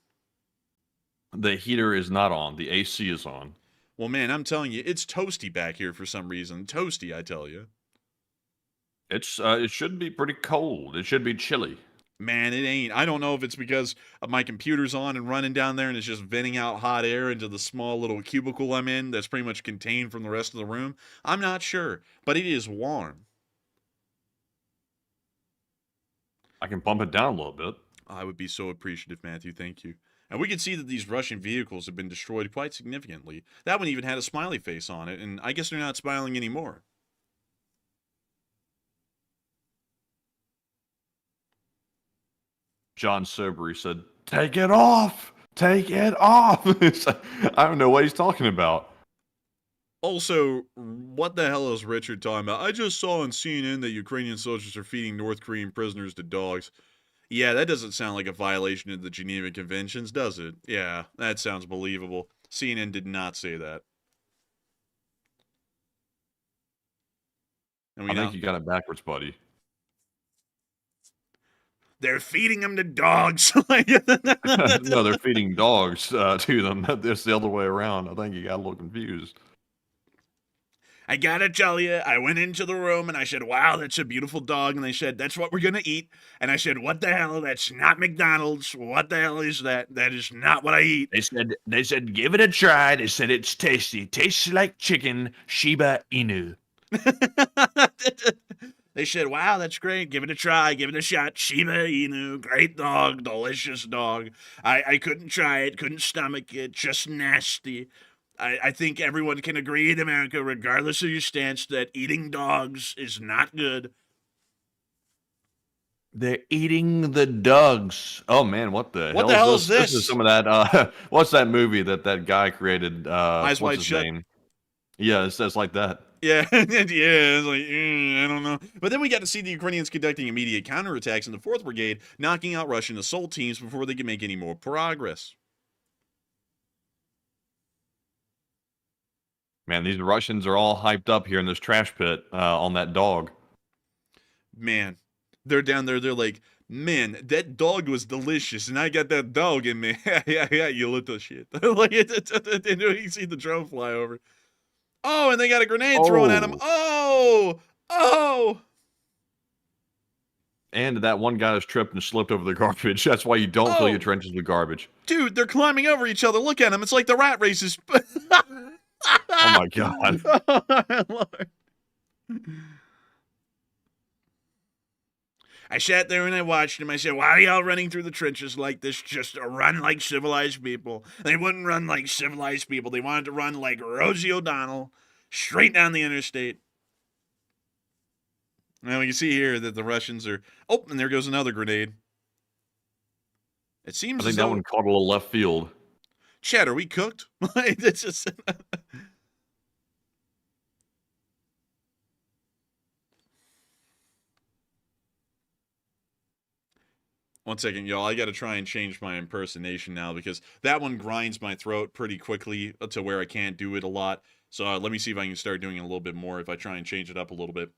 The heater is not on. The AC is on. Well, man, I'm telling you, it's toasty back here for some reason. Toasty, I tell you. It should be pretty cold. It should be chilly. Man, it ain't. I don't know if it's because my computer's on and running down there and it's just venting out hot air into the small little cubicle I'm in that's pretty much contained from the rest of the room. I'm not sure, but it is warm. I can bump it down a little bit. I would be so appreciative, Matthew. Thank you. And we can see that these Russian vehicles have been destroyed quite significantly. That one even had a smiley face on it, and I guess they're not smiling anymore. John Sobery said, "Take it off! Take it off!" I don't know what he's talking about. Also, what the hell is Richard talking about? I just saw on CNN that Ukrainian soldiers are feeding North Korean prisoners to dogs. Yeah, that doesn't sound like a violation of the Geneva Conventions, does it? Yeah, that sounds believable. CNN did not say that. And I think you got it backwards, buddy. They're feeding them to dogs. No, they're feeding dogs to them. That's the other way around. I think you got a little confused. I gotta tell you, I went into the room and I said, wow, that's a beautiful dog. And they said, that's what we're gonna eat. And I said, what the hell? That's not McDonald's. What the hell is that? That is not what I eat. They said, give it a try. They said it's tasty. Tastes like chicken. Shiba Inu. They said, wow, that's great. Give it a try. Give it a shot. Shiba Inu. Great dog. Delicious dog. I couldn't try it. Couldn't stomach it. Just nasty. I think everyone can agree in America, regardless of your stance, that eating dogs is not good. They're eating the dogs. Oh man, what the hell is this? This is some of that. What's that movie that guy created? Eyes Wide Shut. Name? Yeah, it's like that. Yeah, yeah, it's like, I don't know. But then we got to see the Ukrainians conducting immediate counterattacks in the 4th Brigade, knocking out Russian assault teams before they could make any more progress. Man, these Russians are all hyped up here in this trash pit on that dog. Man, they're down there. They're like, man, that dog was delicious, and I got that dog in me. yeah, you little shit. Like, you see the drone fly over. Oh, and they got a grenade thrown at him. Oh! And that one guy has tripped and slipped over the garbage. That's why you don't fill your trenches with garbage. Dude, they're climbing over each other. Look at them. It's like the rat races. Oh my God. Oh, Lord. I sat there and I watched him. I said, why are y'all running through the trenches like this? Just run like civilized people. They wouldn't run like civilized people. They wanted to run like Rosie O'Donnell, straight down the interstate. Now you see here that the Russians are... Oh, and there goes another grenade. It seems I think that one caught a little left field. Chad, are we cooked? It's just... One second, y'all. I got to try and change my impersonation now because that one grinds my throat pretty quickly to where I can't do it a lot. So let me see if I can start doing it a little bit more if I try and change it up a little bit.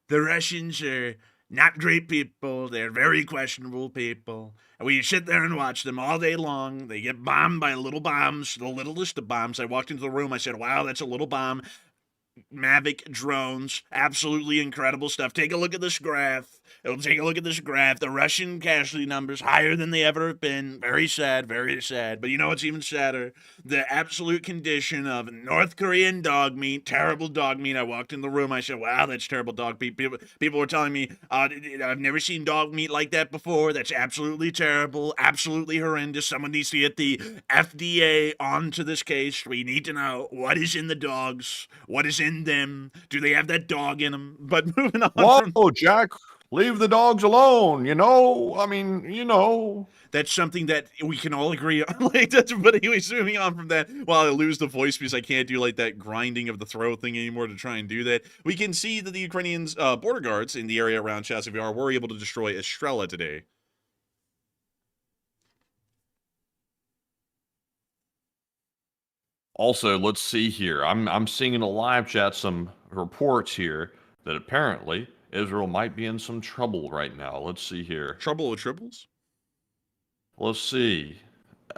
The Russians are not great people. They're very questionable people. And we sit there and watch them all day long. They get bombed by little bombs, the littlest of bombs. I walked into the room. I said, wow, that's a little bomb. Mavic drones, absolutely incredible stuff. Take a look at this graph. Take a look at this graph. The Russian casualty numbers higher than they ever have been. Very sad, very sad. But you know what's even sadder? The absolute condition of North Korean dog meat, terrible dog meat. I walked in the room. I said, wow, that's terrible dog meat. People were telling me, I've never seen dog meat like that before. That's absolutely terrible, absolutely horrendous. Someone needs to get the FDA onto this case. We need to know what is in the dogs, what is in them. Do they have that dog in them? But moving on. Whoa, Jack. Leave the dogs alone, you know? I mean, you know. That's something that we can all agree on. Like, but anyways, moving on from that, while I lose the voice because I can't do, like, that grinding of the throat thing anymore to try and do that, we can see that the Ukrainians, border guards in the area around Casualty were able to destroy Estrella today. Also, let's see here. I'm seeing in the live chat some reports here that apparently Israel might be in some trouble right now. Let's see here. Trouble with triples? Let's see.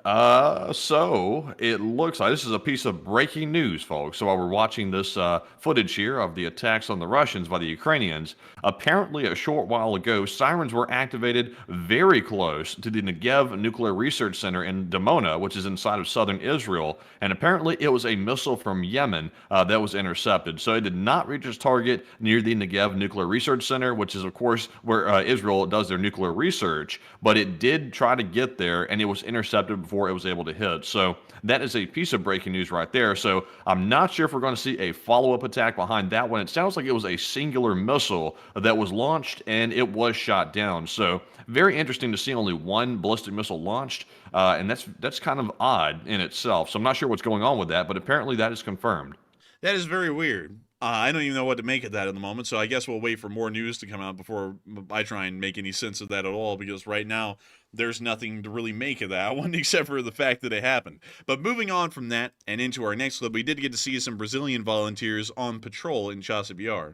So it looks like this is a piece of breaking news, folks. So while we're watching this footage here of the attacks on the Russians by the Ukrainians, apparently a short while ago, sirens were activated very close to the Negev Nuclear Research Center in Dimona, which is inside of southern Israel. And apparently it was a missile from Yemen that was intercepted. So it did not reach its target near the Negev Nuclear Research Center, which is, of course, where Israel does their nuclear research. But it did try to get there, and it was intercepted before it was able to hit. So that is a piece of breaking news right there. So I'm not sure if we're going to see a follow-up attack behind that one. It sounds like it was a singular missile that was launched and it was shot down. So very interesting to see only one ballistic missile launched, and that's kind of odd in itself. So I'm not sure what's going on with that, but apparently that is confirmed. That is very weird. I don't even know what to make of that at the moment, so I guess we'll wait for more news to come out before I try and make any sense of that at all, because right now there's nothing to really make of that one except for the fact that it happened. But moving on from that and into our next clip, we did get to see some Brazilian volunteers on patrol in Chasivyar.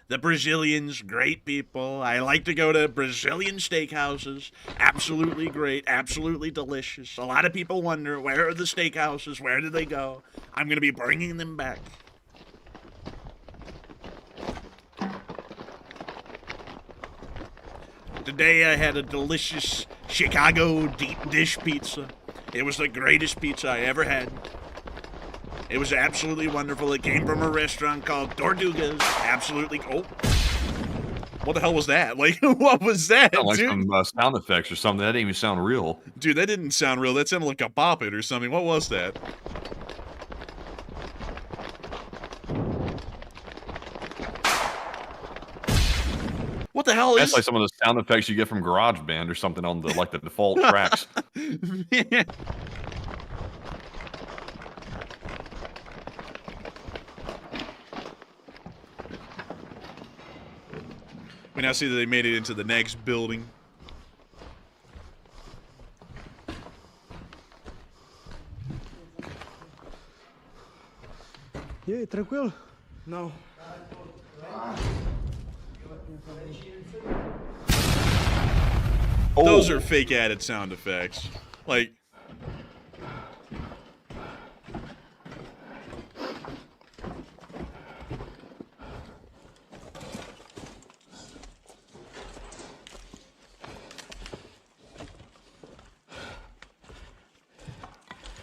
The Brazilians, great people. I like to go to Brazilian steakhouses. Absolutely great, absolutely delicious. A lot of people wonder, where are the steakhouses? Where do they go? I'm going to be bringing them back. Today I had a delicious Chicago deep dish pizza. It was the greatest pizza I ever had. It was absolutely wonderful. It came from a restaurant called Tortugas. Absolutely. Oh. What the hell was that? Like, what was that, Sound like dude? some sound effects or something. That didn't even sound real. Dude, that didn't sound real. That sounded like a bop it or something. What was that? What the hell That's is... like some of the sound effects you get from GarageBand or something on the like the default tracks. We now see that they made it into the next building. E aí, tranquilo? Não. Those are fake added sound effects. Like...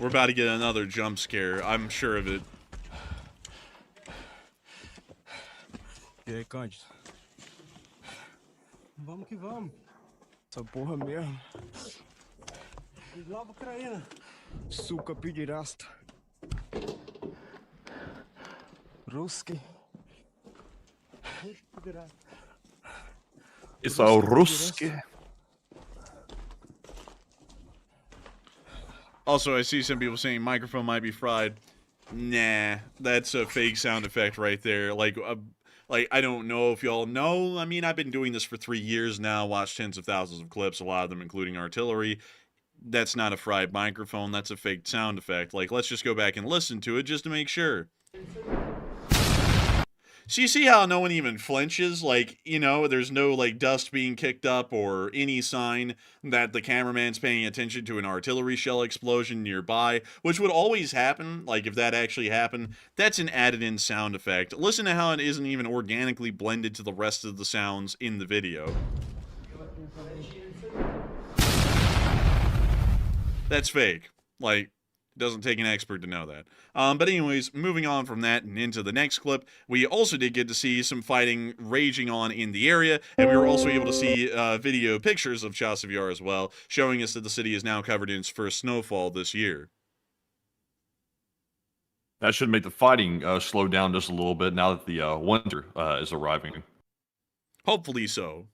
We're about to get another jump scare. I'm sure of it. E aí, Cândido? Vamos que vamos. Essa porra mesmo. Lá pra Ucrânia. Suka pederasta. Ruski. It's a Ruski. Also, I see some people saying microphone might be fried. Nah, that's a fake sound effect right there. Like I don't know if y'all know. I mean, I've been doing this for 3 years now, watched tens of thousands of clips, a lot of them including artillery. That's not a fried microphone, that's a fake sound effect. Like, let's just go back and listen to it just to make sure. So you see how no one even flinches? Like, you know, there's no, like, dust being kicked up or any sign that the cameraman's paying attention to an artillery shell explosion nearby, which would always happen, like, if that actually happened. That's an added-in sound effect. Listen to how it isn't even organically blended to the rest of the sounds in the video. That's fake. Like... Doesn't take an expert to know that. But anyways, moving on from that and into the next clip, we also did get to see some fighting raging on in the area, and we were also able to see video pictures of Chasivyar as well, showing us that the city is now covered in its first snowfall this year. That should make the fighting slow down just a little bit now that the winter is arriving. Hopefully so.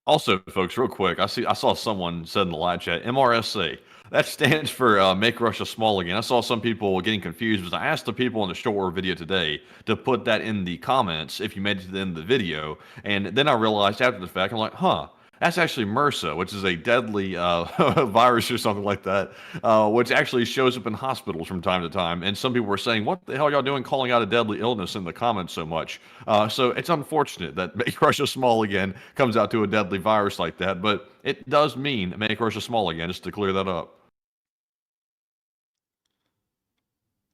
Also, folks, real quick, I saw someone said in the live chat, MRSA. That stands for Make Russia Small Again. I saw some people getting confused because I asked the people in the short video today to put that in the comments if you made it to the end of the video. And then I realized after the fact, I'm like, huh, that's actually MRSA, which is a deadly virus or something like that, which actually shows up in hospitals from time to time. And some people were saying, what the hell are y'all doing calling out a deadly illness in the comments so much? So it's unfortunate that Make Russia Small Again comes out to a deadly virus like that, but it does mean Make Russia Small Again, just to clear that up.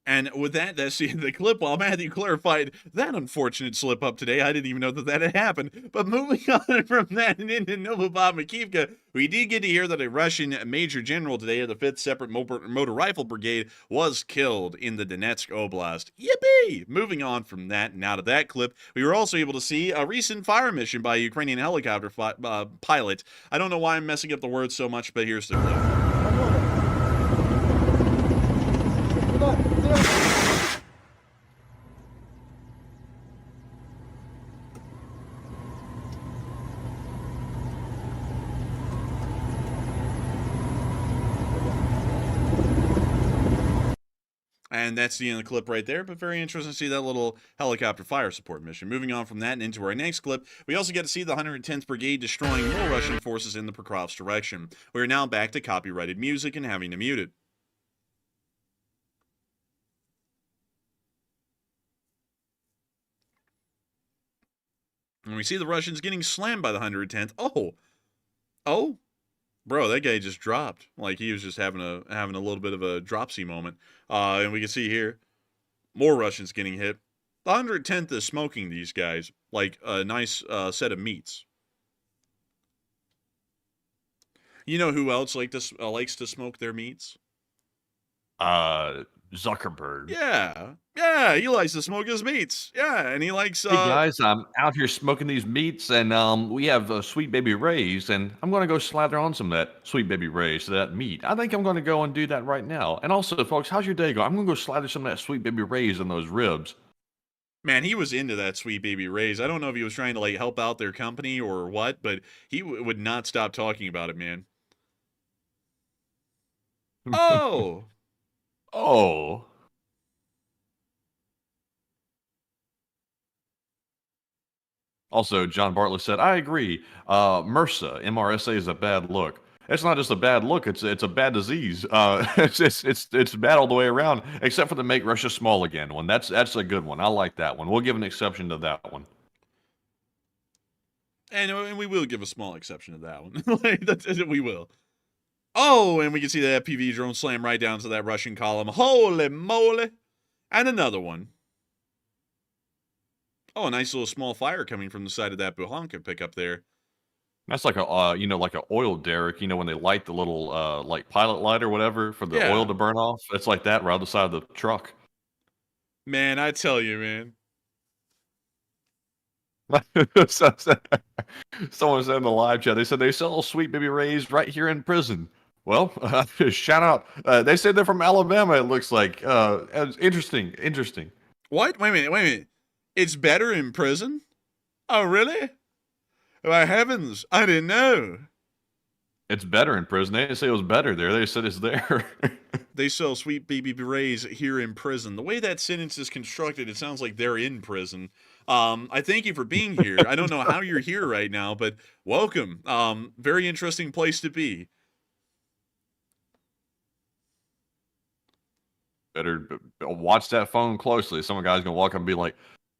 And with that, that's the end of the clip. While Matthew clarified that unfortunate slip up today, I didn't even know that that had happened. But moving on from that and into Novopavlikivka, we did get to hear that a Russian major general today of the 5th Separate Motor Rifle Brigade was killed in the Donetsk Oblast. Yippee! Moving on from that and out of that clip, we were also able to see a recent fire mission by a Ukrainian helicopter pilot. I don't know why I'm messing up the words so much, but here's the clip. And that's the end of the clip right there, but very interesting to see that little helicopter fire support mission. Moving on from that and into our next clip, we also get to see the 110th Brigade destroying more Russian forces in the Pokrovsk direction. We are now back to copyrighted music and having to mute it. And we see the Russians getting slammed by the 110th. Oh, bro, that guy just dropped. Like he was just having a little bit of a dropsy moment. And we can see here more Russians getting hit. The 110th is smoking these guys like a nice set of meats. You know who else likes to smoke their meats? Zuckerberg. Yeah, he likes to smoke his meats. Yeah, and he likes. Hey guys, I'm out here smoking these meats, and we have Sweet Baby Ray's, and I'm gonna go slather on some of that Sweet Baby Ray's to that meat. I think I'm gonna go and do that right now. And also, folks, how's your day going? I'm gonna go slather some of that Sweet Baby Ray's on those ribs. Man, he was into that Sweet Baby Ray's. I don't know if he was trying to like help out their company or what, but he would not stop talking about it, man. Oh. Oh. Also, John Bartlett said, I agree. MRSA, MRSA is a bad look. It's not just a bad look, it's a bad disease. It's bad all the way around, except for the Make Russia Small Again one. That's a good one. I like that one. We'll give an exception to that one. And we will give a small exception to that one. We will. Oh, and we can see the FPV drone slam right down to that Russian column. Holy moly. And another one. Oh, a nice little small fire coming from the side of that Buhanka pickup there. That's like a, like an oil derrick, when they light the little, like pilot light or whatever for the oil to burn off. It's like that right on the side of the truck. Man, I tell you, man. Someone said in the live chat, they said they sell Sweet Baby Ray's right here in prison. Well, shout out. They said they're from Alabama, it looks like. Interesting. What? Wait a minute. It's better in prison? Oh, really? My heavens, I didn't know. It's better in prison. They didn't say it was better there. They said it's there. They sell Sweet Baby Berets here in prison. The way that sentence is constructed, it sounds like they're in prison. I thank you for being here. I don't know how you're here right now, but welcome. Very interesting place to be. Better watch that phone closely. Some guy's going to walk up and be like,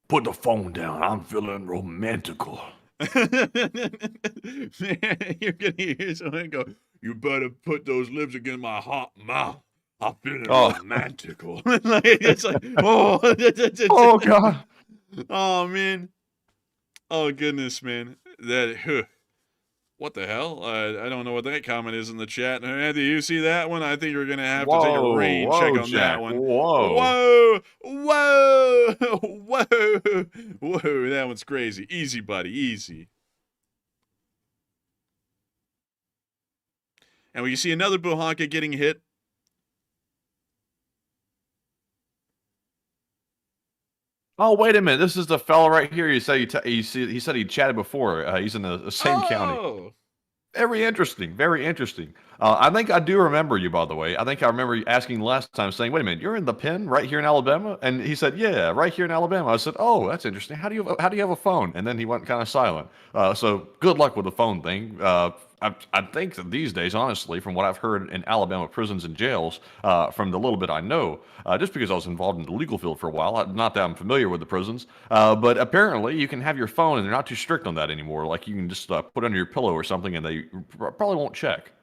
put the phone down. I'm feeling romantical. Man, you're going to hear someone go, you better put those lips against my hot mouth. I'm feeling romantical. It's like, oh, God. Oh, man. Oh, goodness, man. What the hell? I don't know what that comment is in the chat. Do you see that one? I think you're going to have to take a rain check on Jack, that one. Whoa. That one's crazy. Easy, buddy. Easy. And we see another Buhanka getting hit. Oh, wait a minute. This is the fella right here. He said he said he chatted before. He's in the same county. Very interesting. I think I do remember you, by the way. I think I remember you asking last time, saying, "Wait a minute, you're in the pen right here in Alabama?" And he said, "Yeah, right here in Alabama." I said, "Oh, that's interesting. How do you have a phone?" And then he went kind of silent. So good luck with the phone thing. I think that these days, honestly, from what I've heard in Alabama prisons and jails, from the little bit I know, just because I was involved in the legal field for a while, not that I'm familiar with the prisons, but apparently you can have your phone and they're not too strict on that anymore. Like you can just put it under your pillow or something and they probably won't check.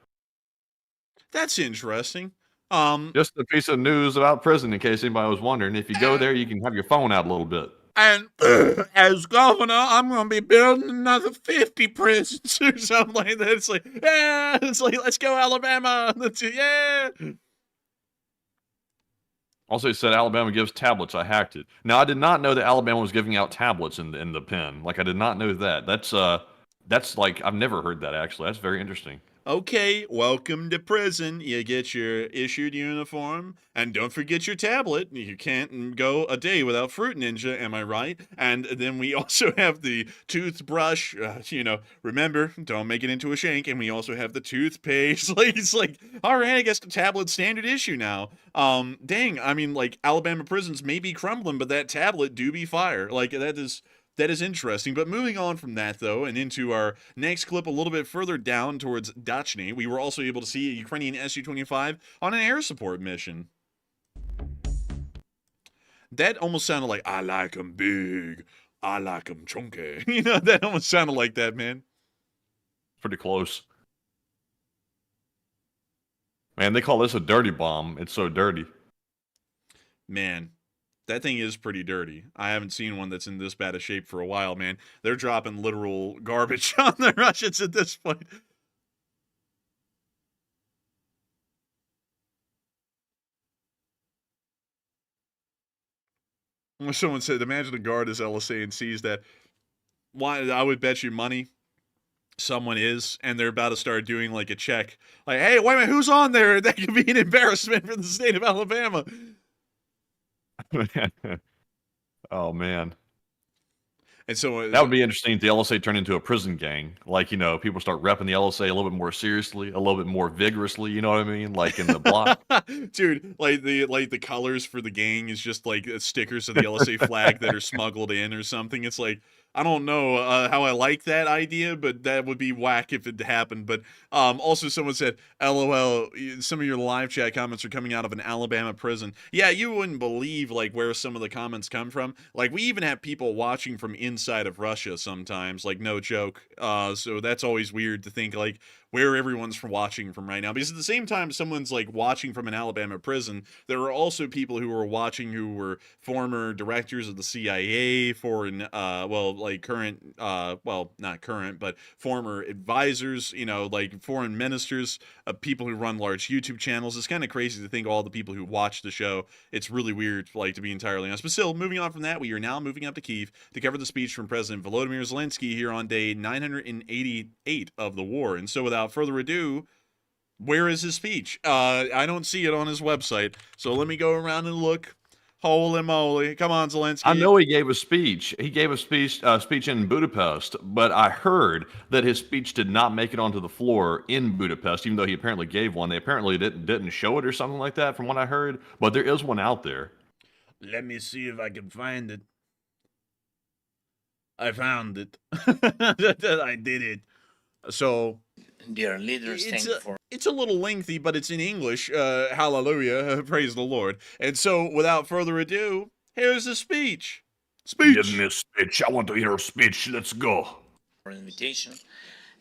That's interesting. Just a piece of news about prison in case anybody was wondering. If you go there, you can have your phone out a little bit. And as governor, I'm going to be building another 50 prisons or something like that. It's like, yeah, it's like, let's go, Alabama. Yeah. Also, it said Alabama gives tablets. I hacked it. Now, I did not know that Alabama was giving out tablets in the pen. Like, I did not know that. That's like, I've never heard that, actually. That's very interesting. Okay, welcome to prison. You get your issued uniform, and don't forget your tablet. You can't go a day without Fruit Ninja, am I right? And then we also have the toothbrush. Remember, don't make it into a shank. And we also have the toothpaste. Like, it's like, all right, I guess the tablet's standard issue now. Dang, I mean, like, Alabama prisons may be crumbling, but that tablet do be fire. Like, that is interesting. But moving on from that, though, and into our next clip a little bit further down towards Donetsk, we were also able to see a Ukrainian Su-25 on an air support mission. That almost sounded like, I like 'em big, I like 'em chunky. That almost sounded like that, man. Pretty close. Man, they call this a dirty bomb. It's so dirty. Man. That thing is pretty dirty. I haven't seen one that's in this bad a shape for a while, man. They're dropping literal garbage on the Russians at this point. Someone said, imagine a guard is LSA and sees that. Why? I would bet you money someone is, and they're about to start doing like a check. Like, hey, wait a minute, who's on there? That could be an embarrassment for the state of Alabama. Oh man. And so that would be interesting if the LSA turned into a prison gang. Like, people start repping the LSA a little bit more seriously, a little bit more vigorously, you know what I mean? Like in the block. Dude, like the colors for the gang is just like stickers of the LSA flag that are smuggled in or something. It's like, I don't know how I like that idea, but that would be whack if it happened. But also someone said, LOL, some of your live chat comments are coming out of an Alabama prison. Yeah, you wouldn't believe like where some of the comments come from. Like we even have people watching from inside of Russia sometimes, like no joke. So that's always weird to think like where everyone's watching from right now. Because at the same time someone's like watching from an Alabama prison, there are also people who are watching who were former directors of the CIA, foreign, current, not current, but former advisors, like foreign ministers, people who run large YouTube channels. It's kind of crazy to think all the people who watch the show. It's really weird, like, to be entirely honest. But still, moving on from that, we are now moving up to Kyiv to cover the speech from President Volodymyr Zelenskyy here on day 988 of the war. And so without further ado, where is his speech? I don't see it on his website. So let me go around and look. Holy moly. Come on, Zelenskyy. I know he gave a speech. He gave a speech in Budapest, but I heard that his speech did not make it onto the floor in Budapest, even though he apparently gave one. They apparently didn't show it or something like that from what I heard, but there is one out there. Let me see if I can find it. I found it. I did it. So, dear leaders, it's a little lengthy, but it's in English. Hallelujah. Praise the Lord. And so, without further ado, here's the speech. Give me a speech. I want to hear a speech. Let's go. For an invitation.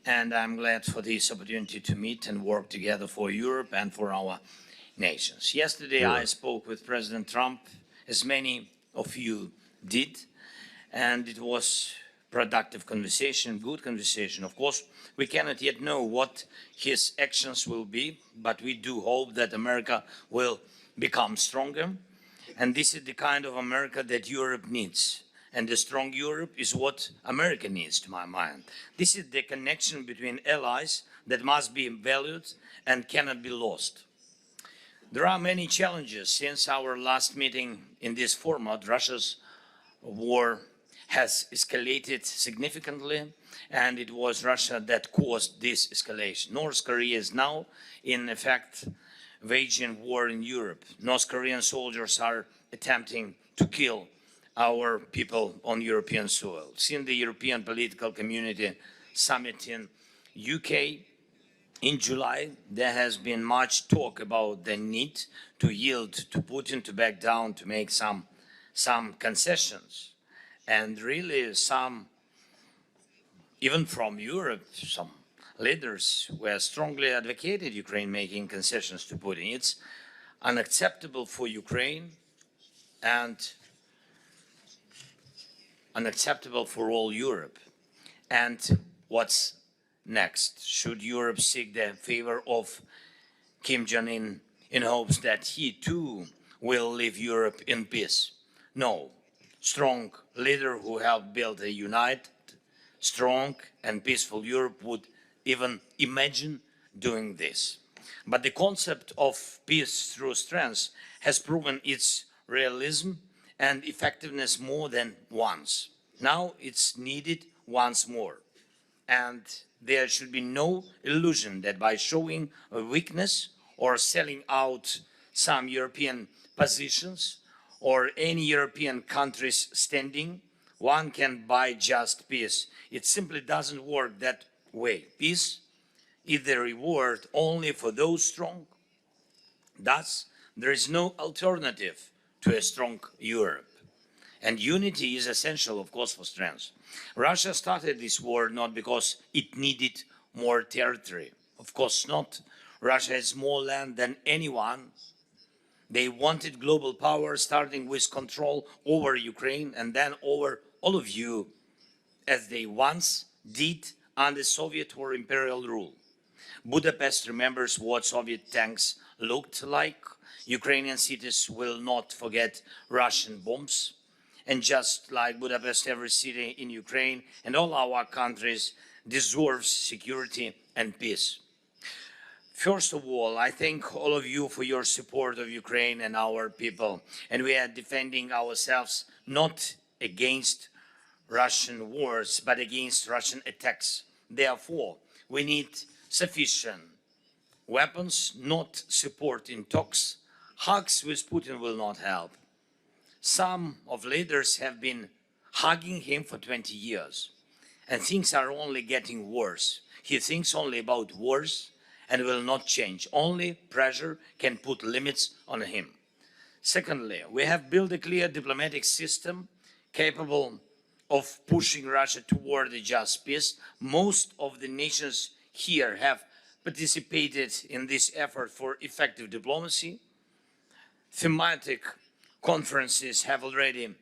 And I'm glad for this opportunity to meet and work together for Europe and for our nations. Yesterday, I spoke with President Trump, as many of you did, and it was productive conversation, good conversation. Of course, we cannot yet know what his actions will be, but we do hope that America will become stronger. And this is the kind of America that Europe needs. And a strong Europe is what America needs, to my mind. This is the connection between allies that must be valued and cannot be lost. There are many challenges since our last meeting in this format. Russia's war has escalated significantly. and it was Russia that caused this escalation. North Korea is now, in effect, waging war in Europe. North Korean soldiers are attempting to kill our people on European soil. Since the European Political Community Summit in UK in July, there has been much talk about the need to yield to Putin, to back down, to make some concessions. And really some, even from Europe, some leaders were strongly advocated Ukraine making concessions to Putin. It's unacceptable for Ukraine and unacceptable for all Europe. And what's next? Should Europe seek the favor of Kim Jong-un in hopes that he too will leave Europe in peace? No. Strong leader who helped build a united, strong and peaceful Europe would even imagine doing this. But the concept of peace through strength has proven its realism and effectiveness more than once. Now it's needed once more. And there should be no illusion that by showing a weakness or selling out some European positions or any European country's standing, one can buy just peace. It simply doesn't work that way. Peace is the reward only for those strong. Thus, there is no alternative to a strong Europe. And unity is essential, of course, for strength. Russia started this war not because it needed more territory. Of course not. Russia has more land than anyone. They wanted global power, starting with control over Ukraine and then over all of you, as they once did under Soviet or imperial rule. Budapest remembers what Soviet tanks looked like. Ukrainian cities will not forget Russian bombs. And just like Budapest, every city in Ukraine and all our countries deserves security and peace. First of all, I thank all of you for your support of Ukraine and our people. And we are defending ourselves not against Russian wars, but against Russian attacks. Therefore, we need sufficient weapons, not support in talks. Hugs with Putin will not help. Some of leaders have been hugging him for 20 years, and things are only getting worse. He thinks only about wars and will not change. Only pressure can put limits on him. Secondly, we have built a clear diplomatic system capable of pushing Russia toward a just peace. Most of the nations here have participated in this effort for effective diplomacy. Thematic conferences have already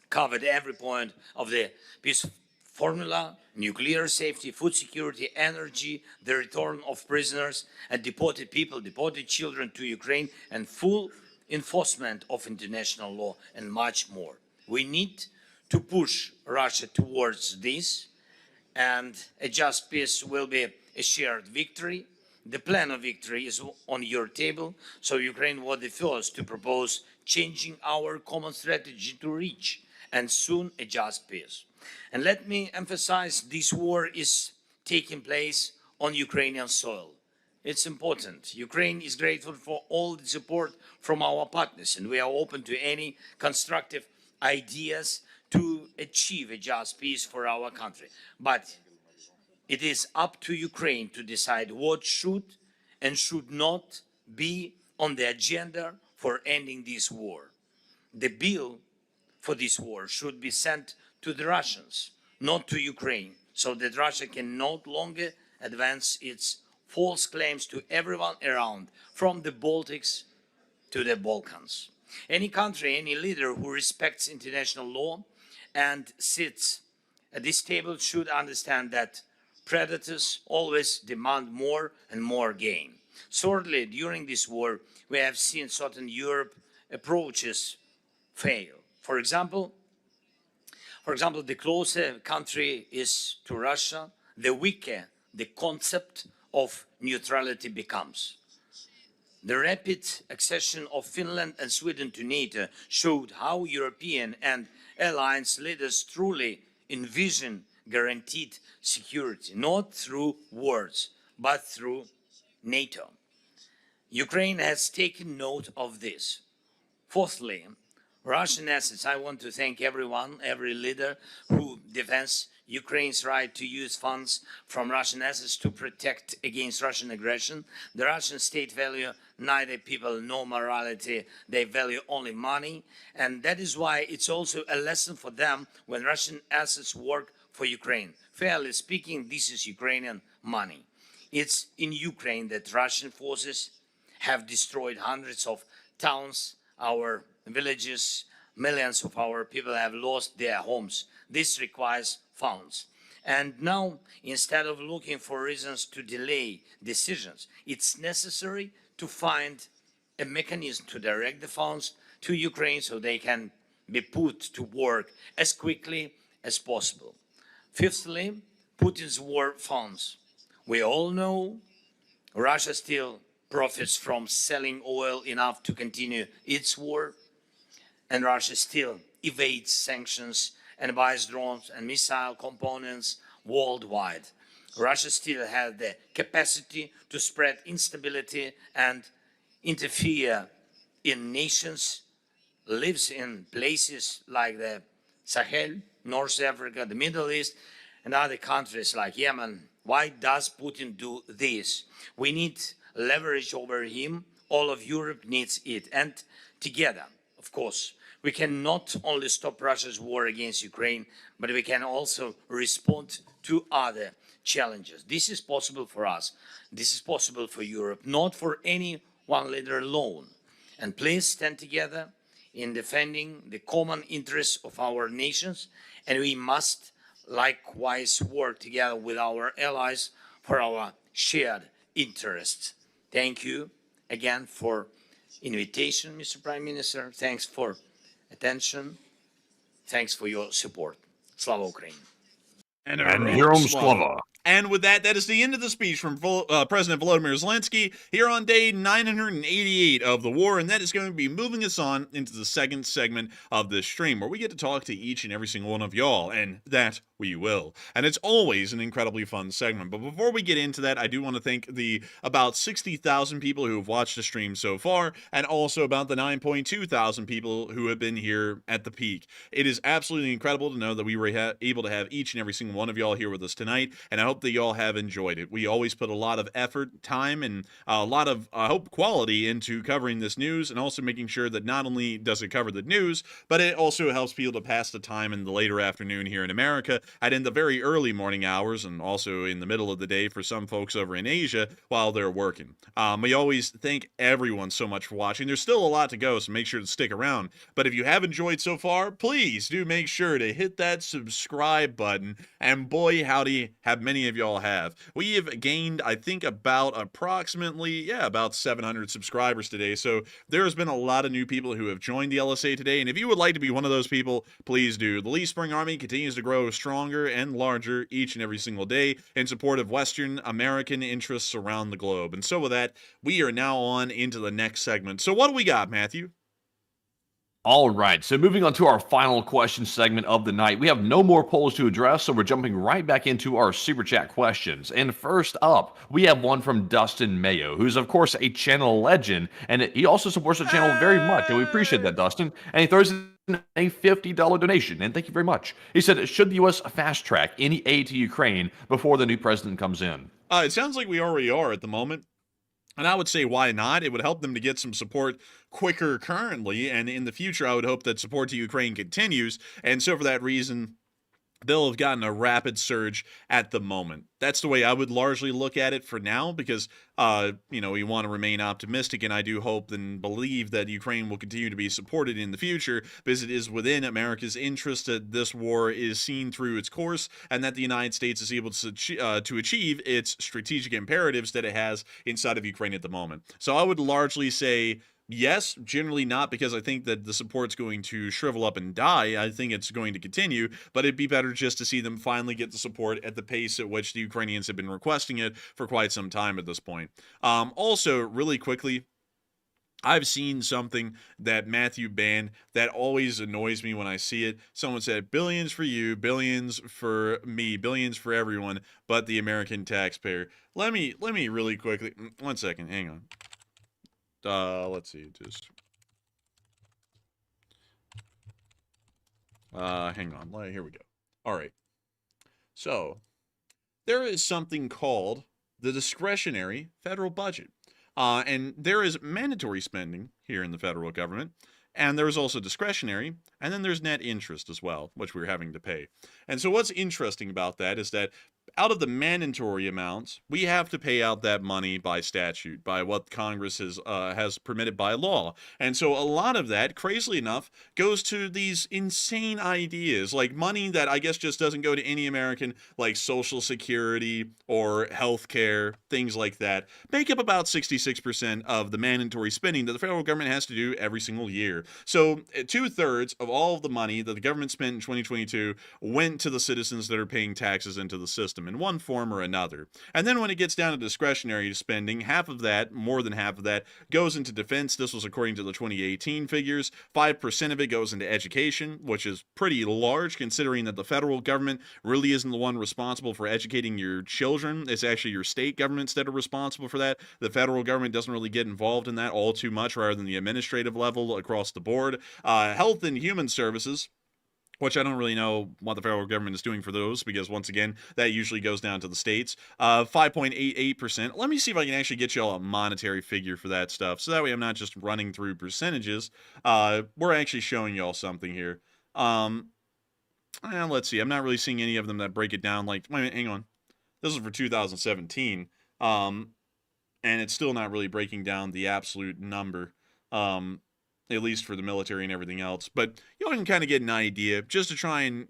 covered every point of the peace formula: nuclear safety, food security, energy, the return of prisoners and deported people, deported children to Ukraine, and full enforcement of international law, and much more. We need to push Russia towards this, and a just peace will be a shared victory. The plan of victory is on your table, so Ukraine was the first to propose changing our common strategy to reach, and soon, a just peace. And let me emphasize, this war is taking place on Ukrainian soil. It's important. Ukraine is grateful for all the support from our partners, and we are open to any constructive ideas to achieve a just peace for our country. But it is up to Ukraine to decide what should and should not be on the agenda for ending this war. The bill for this war should be sent to the Russians, not to Ukraine, so that Russia can no longer advance its false claims to everyone around, from the Baltics to the Balkans. Any country, any leader who respects international law and sits at this table should understand that predators always demand more and more gain. Thirdly, during this war, we have seen certain Europe approaches fail. For example, the closer a country is to Russia, the weaker the concept of neutrality becomes. The rapid accession of Finland and Sweden to NATO showed how European and alliance leaders truly envision guaranteed security, not through words, but through NATO. Ukraine has taken note of this. Fourthly, Russian assets. I want to thank everyone, every leader who defends Ukraine's right to use funds from Russian assets to protect against Russian aggression. The Russian state value neither people nor morality. They value only money. And that is why it's also a lesson for them when Russian assets work for Ukraine. Fairly speaking, this is Ukrainian money. It's in Ukraine that Russian forces have destroyed hundreds of towns, our villages, millions of our people have lost their homes. This requires funds. And now, instead of looking for reasons to delay decisions, it's necessary to find a mechanism to direct the funds to Ukraine so they can be put to work as quickly as possible. Fifthly, Putin's war funds. We all know Russia still profits from selling oil enough to continue its war, and Russia still evades sanctions and buys drones and missile components worldwide. Russia still has the capacity to spread instability and interfere in nations, lives in places like the Sahel, North Africa, the Middle East, and other countries like Yemen. Why does Putin do this? We need leverage over him. All of Europe needs it. And together, of course, we can not only stop Russia's war against Ukraine, but we can also respond to other challenges. This is possible for us. This is possible for Europe, not for any one leader alone. And please stand together in defending the common interests of our nations, and we must likewise work together with our allies for our shared interests. Thank you again for invitation, Mr. Prime Minister. Thanks for attention. Thanks for your support. Slava Ukraine. And Herom Slava. And with that, that is the end of the speech from President Volodymyr Zelenskyy here on day 988 of the war, and that is going to be moving us on into the second segment of this stream, where we get to talk to each and every single one of y'all, and that we will. And it's always an incredibly fun segment. But before we get into that, I do want to thank the about 60,000 people who have watched the stream so far, and also about the 9.2 thousand people who have been here at the peak. It is absolutely incredible to know that we were able to have each and every single one of y'all here with us tonight, and I hope that y'all have enjoyed it. We always put a lot of effort, time, and a lot of, I hope, quality into covering this news, and also making sure that not only does it cover the news, but it also helps people to pass the time in the later afternoon here in America, and in the very early morning hours, and also in the middle of the day for some folks over in Asia while they're working. We always thank everyone so much for watching. There's still a lot to go, so make sure to stick around. But if you have enjoyed so far, please do make sure to hit that subscribe button, and boy howdy, have many of y'all have. We have gained, I think, about 700 subscribers today, so there has been a lot of new people who have joined the LSA today, and if you would like to be one of those people, please do. The Lee Spring Army continues to grow stronger and larger each and every single day in support of Western American interests around the globe. And so with that, we are now on into the next segment. So what do we got, Matthew? All right, so moving on to our final question segment of the night. We have no more polls to address, so we're jumping right back into our Super Chat questions. And first up, we have one from Dustin Mayo, who's, of course, a channel legend, and he also supports the channel very much, and we appreciate that, Dustin. And he throws in a $50 donation, and thank you very much. He said, should the U.S. fast-track any aid to Ukraine before the new president comes in? It sounds like we already are at the moment. And I would say, why not? It would help them to get some support quicker currently, and in the future, I would hope that support to Ukraine continues. And so for that reason, they'll have gotten a rapid surge at the moment. That's the way I would largely look at it for now, because, we want to remain optimistic, and I do hope and believe that Ukraine will continue to be supported in the future, because it is within America's interest that this war is seen through its course, and that the United States is able to achieve its strategic imperatives that it has inside of Ukraine at the moment. So I would largely say, yes, generally not, because I think that the support's going to shrivel up and die. I think it's going to continue, but it'd be better just to see them finally get the support at the pace at which the Ukrainians have been requesting it for quite some time at this point. Also, really quickly, I've seen something that Matthew banned that always annoys me when I see it. Someone said, billions for you, billions for me, billions for everyone, but the American taxpayer. Let me really quickly, 1 second, hang on. Let's see, hang on, here we go. All right. So, there is something called the discretionary federal budget. And there is mandatory spending here in the federal government, and there's also discretionary, and then there's net interest as well, which we're having to pay. And so what's interesting about that is that out of the mandatory amounts, we have to pay out that money by statute, by what Congress has permitted by law. And so a lot of that, crazily enough, goes to these insane ideas, like money that I guess just doesn't go to any American, like Social Security or health care, things like that, make up about 66% of the mandatory spending that the federal government has to do every single year. So 2/3 of all of the money that the government spent in 2022 went to the citizens that are paying taxes into the system in one form or another. And then when it gets down to discretionary spending, half of that, more than half of that, goes into defense. This was according to the 2018 figures. 5% of it goes into education, which is pretty large considering that the federal government really isn't the one responsible for educating your children. It's actually your state governments that are responsible for that. The federal government doesn't really get involved in that all too much, rather than the administrative level across the board. Health and human services, which I don't really know what the federal government is doing for those, because once again, that usually goes down to the states. 5.88%. Let me see if I can actually get you all a monetary figure for that stuff, so that way I'm not just running through percentages. We're actually showing y'all something here. Let's see. I'm not really seeing any of them that break it down. Like, wait a minute, hang on. This is for 2017, and it's still not really breaking down the absolute number. At least for the military and everything else. But you can kind of get an idea just to try and,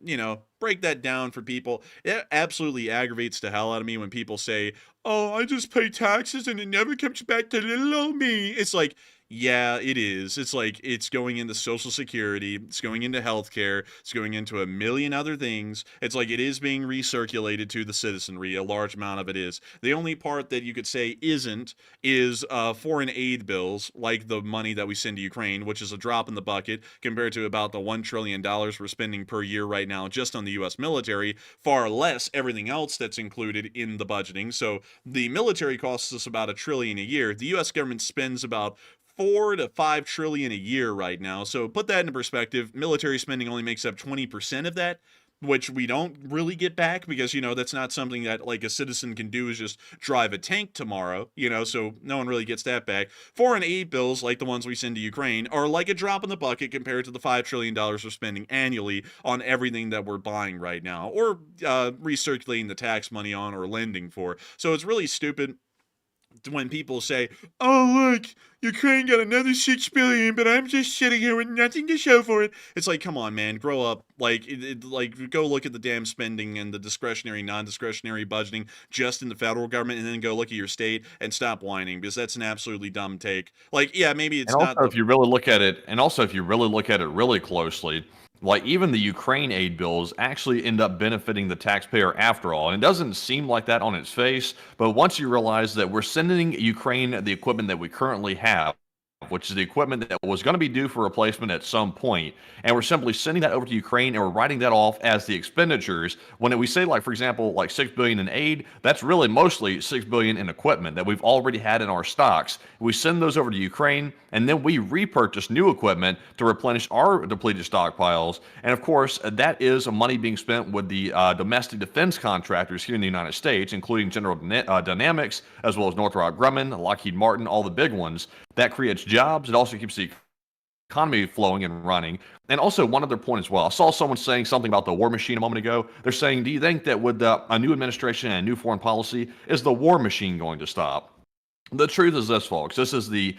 break that down for people. It absolutely aggravates the hell out of me when people say, oh, I just pay taxes and it never comes back to little old me. It's like, yeah, it is. It's like it's going into Social Security, it's going into healthcare, it's going into a million other things. It's like it is being recirculated to the citizenry. A large amount of it is. The only part that you could say isn't is foreign aid bills, like the money that we send to Ukraine, which is a drop in the bucket compared to about the $1 trillion we're spending per year right now just on the U.S. military, far less everything else that's included in the budgeting. So the military costs us about $1 trillion a year. The U.S. government spends about 4 to 5 trillion a year right now. So put that into perspective. Military spending only makes up 20% of that, which we don't really get back because, that's not something that like a citizen can do, is just drive a tank tomorrow, so no one really gets that back. Foreign aid bills like the ones we send to Ukraine are like a drop in the bucket compared to the $5 trillion we're spending annually on everything that we're buying right now, or recirculating the tax money on or lending for. So it's really stupid when people say, oh, look, Ukraine got another $6 billion, but I'm just sitting here with nothing to show for it. It's like, come on, man, grow up. Like, go look at the damn spending and the discretionary, non-discretionary budgeting just in the federal government, and then go look at your state and stop whining, because that's an absolutely dumb take. Like, yeah, maybe it's not. If you really look at it, really closely, like even the Ukraine aid bills actually end up benefiting the taxpayer after all. And it doesn't seem like that on its face, but once you realize that we're sending Ukraine the equipment that we currently have, which is the equipment that was going to be due for replacement at some point, and we're simply sending that over to Ukraine, and we're writing that off as the expenditures. When we say, like, for example, like $6 billion in aid, that's really mostly $6 billion in equipment that we've already had in our stocks. We send those over to Ukraine, and then we repurchase new equipment to replenish our depleted stockpiles. And of course, that is money being spent with the domestic defense contractors here in the United States, including General Dynamics, as well as Northrop Grumman, Lockheed Martin, all the big ones. That creates jobs. It also keeps the economy flowing and running. And also, one other point as well. I saw someone saying something about the war machine a moment ago. They're saying, do you think that with a new administration and a new foreign policy, is the war machine going to stop? The truth is this, folks. This is the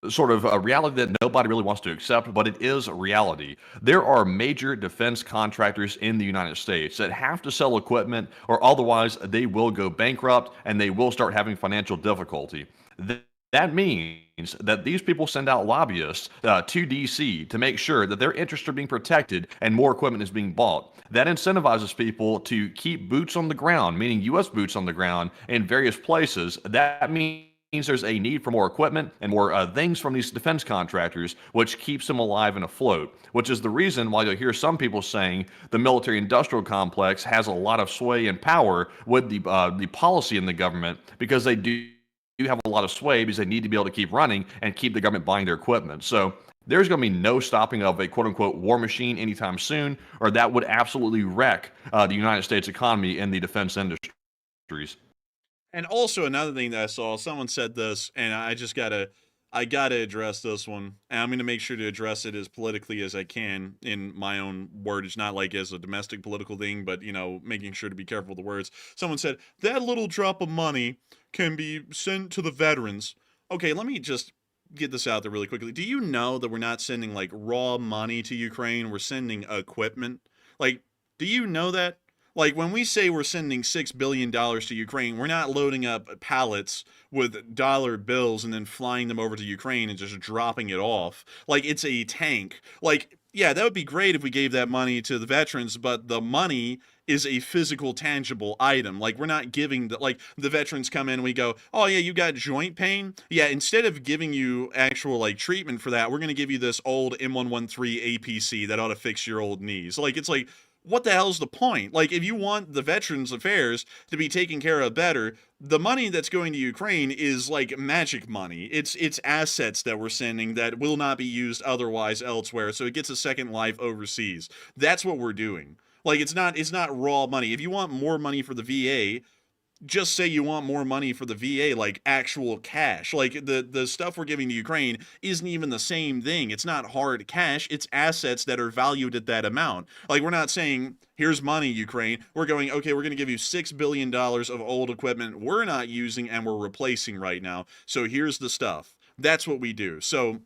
sort of a reality that nobody really wants to accept, but it is a reality. There are major defense contractors in the United States that have to sell equipment, or otherwise they will go bankrupt and they will start having financial difficulty. That means that these people send out lobbyists to D.C. to make sure that their interests are being protected and more equipment is being bought. That incentivizes people to keep boots on the ground, meaning U.S. boots on the ground in various places. That means there's a need for more equipment and more things from these defense contractors, which keeps them alive and afloat, which is the reason why you'll hear some people saying the military-industrial complex has a lot of sway and power with the policy in the government, because they do have a lot of sway because they need to be able to keep running and keep the government buying their equipment. So there's going to be no stopping of a quote-unquote war machine anytime soon, or that would absolutely wreck the United States economy and the defense industries. And also another thing that I saw, someone said this, and I gotta address this one, and I'm gonna make sure to address it as politically as I can in my own wordage, not like as a domestic political thing, but making sure to be careful with the words. Someone said that little drop of money can be sent to the veterans. Okay, let me just get this out there really quickly. Do you know that we're not sending like raw money to Ukraine? We're sending equipment. Like, do you know that? Like, when we say we're sending $6 billion to Ukraine, we're not loading up pallets with dollar bills and then flying them over to Ukraine and just dropping it off. Like, it's a tank. Like, yeah, that would be great if we gave that money to the veterans, but the money is a physical, tangible item. Like, we're not giving the veterans come in and we go, oh yeah, you got joint pain? Yeah, instead of giving you actual like treatment for that, we're going to give you this old M113 APC that ought to fix your old knees. Like, it's like, what the hell's the point? Like, if you want the Veterans Affairs to be taken care of better, the money that's going to Ukraine is like magic money. It's assets that we're sending that will not be used otherwise elsewhere, so it gets a second life overseas. That's what we're doing. Like, it's not raw money. If you want more money for the VA, just say you want more money for the VA, like actual cash. Like, the stuff we're giving to Ukraine isn't even the same thing. It's not hard cash. It's assets that are valued at that amount. Like, we're not saying, here's money, Ukraine. We're going, okay, we're going to give you $6 billion of old equipment we're not using and we're replacing right now. So here's the stuff. That's what we do. So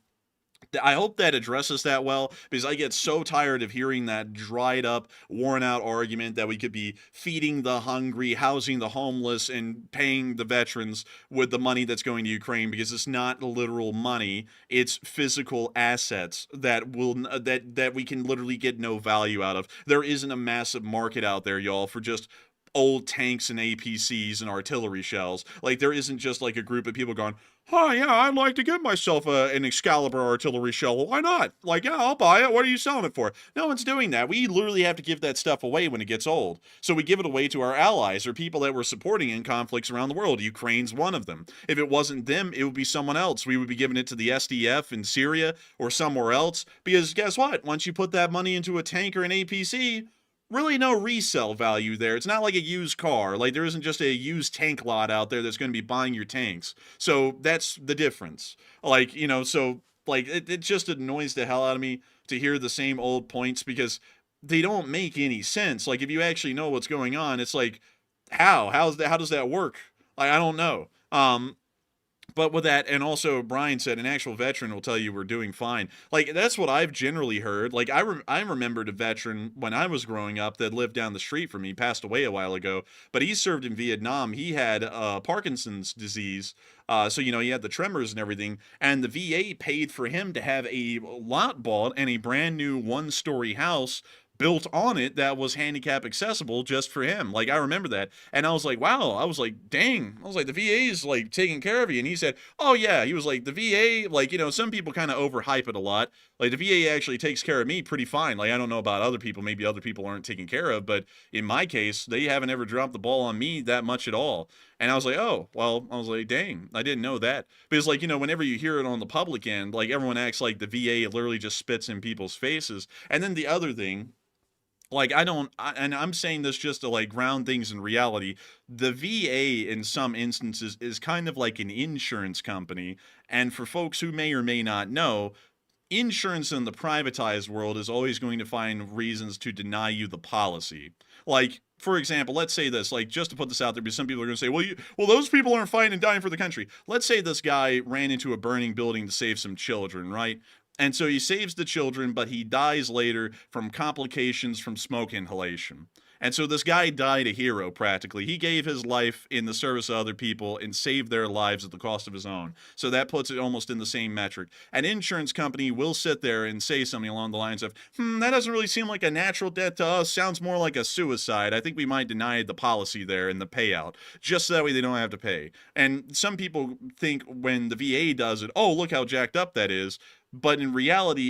I hope that addresses that well, because I get so tired of hearing that dried up, worn out argument that we could be feeding the hungry, housing the homeless, and paying the veterans with the money that's going to Ukraine, because it's not literal money. It's physical assets that we can literally get no value out of. There isn't a massive market out there, y'all, for just old tanks and APCs and artillery shells. Like, there isn't just like a group of people going, oh yeah, I'd like to get myself an Excalibur artillery shell. Well, why not? Like, yeah, I'll buy it. What are you selling it for? No one's doing that. We literally have to give that stuff away when it gets old. So we give it away to our allies or people that we're supporting in conflicts around the world. Ukraine's one of them. If it wasn't them, it would be someone else. We would be giving it to the SDF in Syria or somewhere else, because guess what? Once you put that money into a tank or an APC, really no resale value there. It's not like a used car. Like, there isn't just a used tank lot out there that's going to be buying your tanks. So that's the difference. Like, so like it just annoys the hell out of me to hear the same old points, because they don't make any sense. Like, if you actually know what's going on, it's like, how does that work? Like, I don't know. But with that, and also Brian said an actual veteran will tell you we're doing fine. Like, that's what I've generally heard. Like, I remembered a veteran when I was growing up that lived down the street from me, passed away a while ago, but he served in Vietnam. He had Parkinson's disease, so he had the tremors and everything, and the VA paid for him to have a lot bought and a brand new one-story house built on it that was handicap accessible just for him. Like, I remember that. And I was like, wow. I was like, dang. I was like, the VA is like taking care of you. And he said, oh yeah. He was like, the VA, like, some people kind of overhype it a lot. Like, the VA actually takes care of me pretty fine. Like, I don't know about other people. Maybe other people aren't taken care of. But in my case, they haven't ever dropped the ball on me that much at all. And I was like, oh, well, I was like, dang, I didn't know that. Because, like, whenever you hear it on the public end, like, everyone acts like the VA literally just spits in people's faces. And then the other thing, like, and I'm saying this just to like ground things in reality. The VA in some instances is kind of like an insurance company. And for folks who may or may not know, insurance in the privatized world is always going to find reasons to deny you the policy. Like, for example, let's say this, like, just to put this out there, because some people are going to say, well, those people aren't fighting and dying for the country. Let's say this guy ran into a burning building to save some children, right? And so he saves the children, but he dies later from complications from smoke inhalation. And so this guy died a hero practically. He gave his life in the service of other people and saved their lives at the cost of his own. So that puts it almost in the same metric. An insurance company will sit there and say something along the lines of, that doesn't really seem like a natural death to us. Sounds more like a suicide. I think we might deny the policy there and the payout, just so that way they don't have to pay. And some people think when the VA does it, oh, look how jacked up that is. But in reality,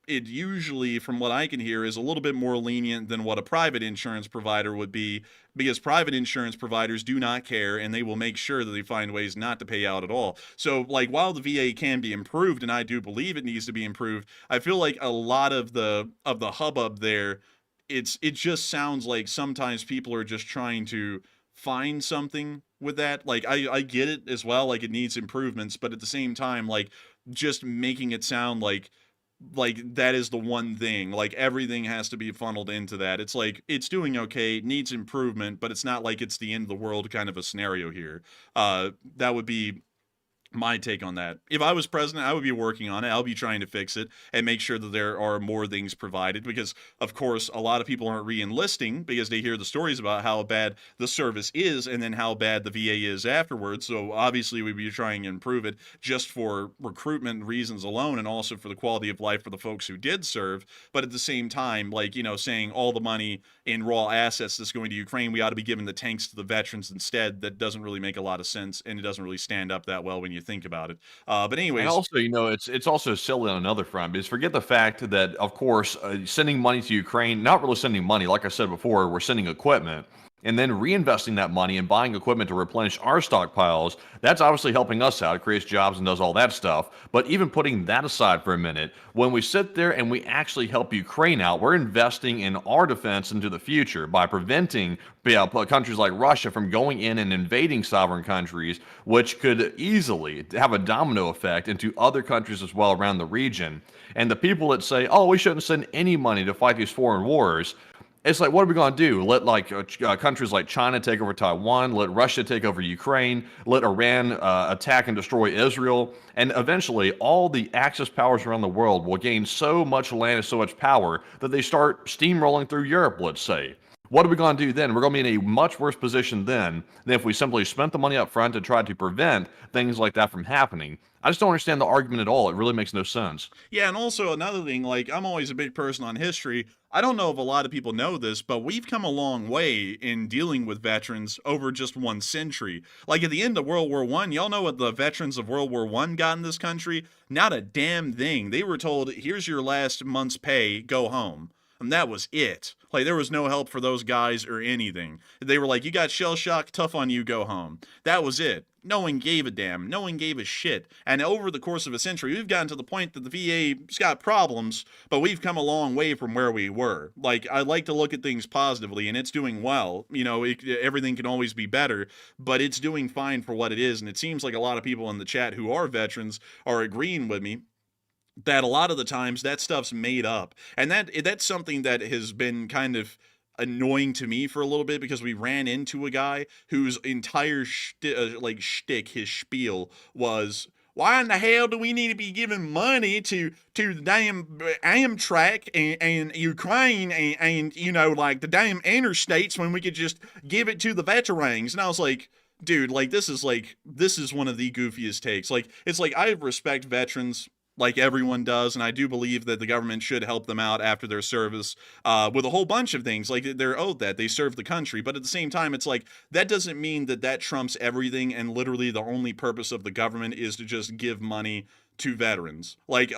it usually, from what I can hear, is a little bit more lenient than what a private insurance provider would be, because private insurance providers do not care, and they will make sure that they find ways not to pay out at all. So, like, while the VA can be improved, and I do believe it needs to be improved, I feel like a lot of the hubbub there, it just sounds like sometimes people are just trying to find something with that. Like, I get it as well, like, it needs improvements, but at the same time, like, just making it sound like that is the one thing, like everything has to be funneled into that. It's like it's doing okay, needs improvement, but it's not like it's the end of the world kind of a scenario here. That would be my take on that. If I was president, I would be working on it. I'll be trying to fix it and make sure that there are more things provided, because of course a lot of people aren't re-enlisting because they hear the stories about how bad the service is and then how bad the VA is afterwards. So obviously we'd be trying to improve it just for recruitment reasons alone, and also for the quality of life for the folks who did serve. But at the same time, like, you know, saying all the money in raw assets that's going to Ukraine, we ought to be giving the tanks to the veterans instead, that doesn't really make a lot of sense, and it doesn't really stand up that well when you think about it. But anyways, And also, you know, it's also silly on another front, because forget the fact that, of course, sending money to Ukraine, not really sending money, like I said before, we're sending equipment, and then reinvesting that money and buying equipment to replenish our stockpiles. That's obviously helping us out. It creates jobs and does all that stuff. But even putting that aside for a minute, when we sit there and we actually help Ukraine out, we're investing in our defense into the future by preventing countries like Russia from going in and invading sovereign countries, which could easily have a domino effect into other countries as well around the region. And the people that say, oh, we shouldn't send any money to fight these foreign wars, it's like, what are we going to do? Let countries like China take over Taiwan, let Russia take over Ukraine, let Iran attack and destroy Israel, and eventually all the Axis powers around the world will gain so much land and so much power that they start steamrolling through Europe, let's say. What are we going to do then? We're going to be in a much worse position then than if we simply spent the money up front to try to prevent things like that from happening. I just don't understand the argument at all. It really makes no sense. yeah, and also another thing, like, I'm always a big person on history. I don't know if a lot of people know this, but we've come a long way in dealing with veterans over just 1 century. Like, at the end of World War I, y'all know what the veterans of World War I got in this country? Not a damn thing. They were told, here's your last month's pay, go home. And that was it. Like, there was no help for those guys or anything. They were like, you got shell shock, tough on you, go home. That was it. No one gave a damn. No one gave a shit. And over the course of a century, we've gotten to the point that the VA's got problems, but we've come a long way from where we were. Like, I like to look at things positively, and it's doing well. You know, everything can always be better, but it's doing fine for what it is. And it seems like a lot of people in the chat who are veterans are agreeing with me that a lot of the times that stuff's made up. And that's something that has been kind of annoying to me for a little bit, because we ran into a guy whose entire shtick, his spiel was, why in the hell do we need to be giving money to the damn Amtrak and Ukraine and you know, like the damn interstates, when we could just give it to the veterans? And I was like, dude, like, this is one of the goofiest takes. Like, it's like, I respect veterans like everyone does, and I do believe that the government should help them out after their service with a whole bunch of things. Like, they're owed that. They serve the country. But at the same time, it's like, that doesn't mean that trumps everything, and literally the only purpose of the government is to just give money to veterans. Like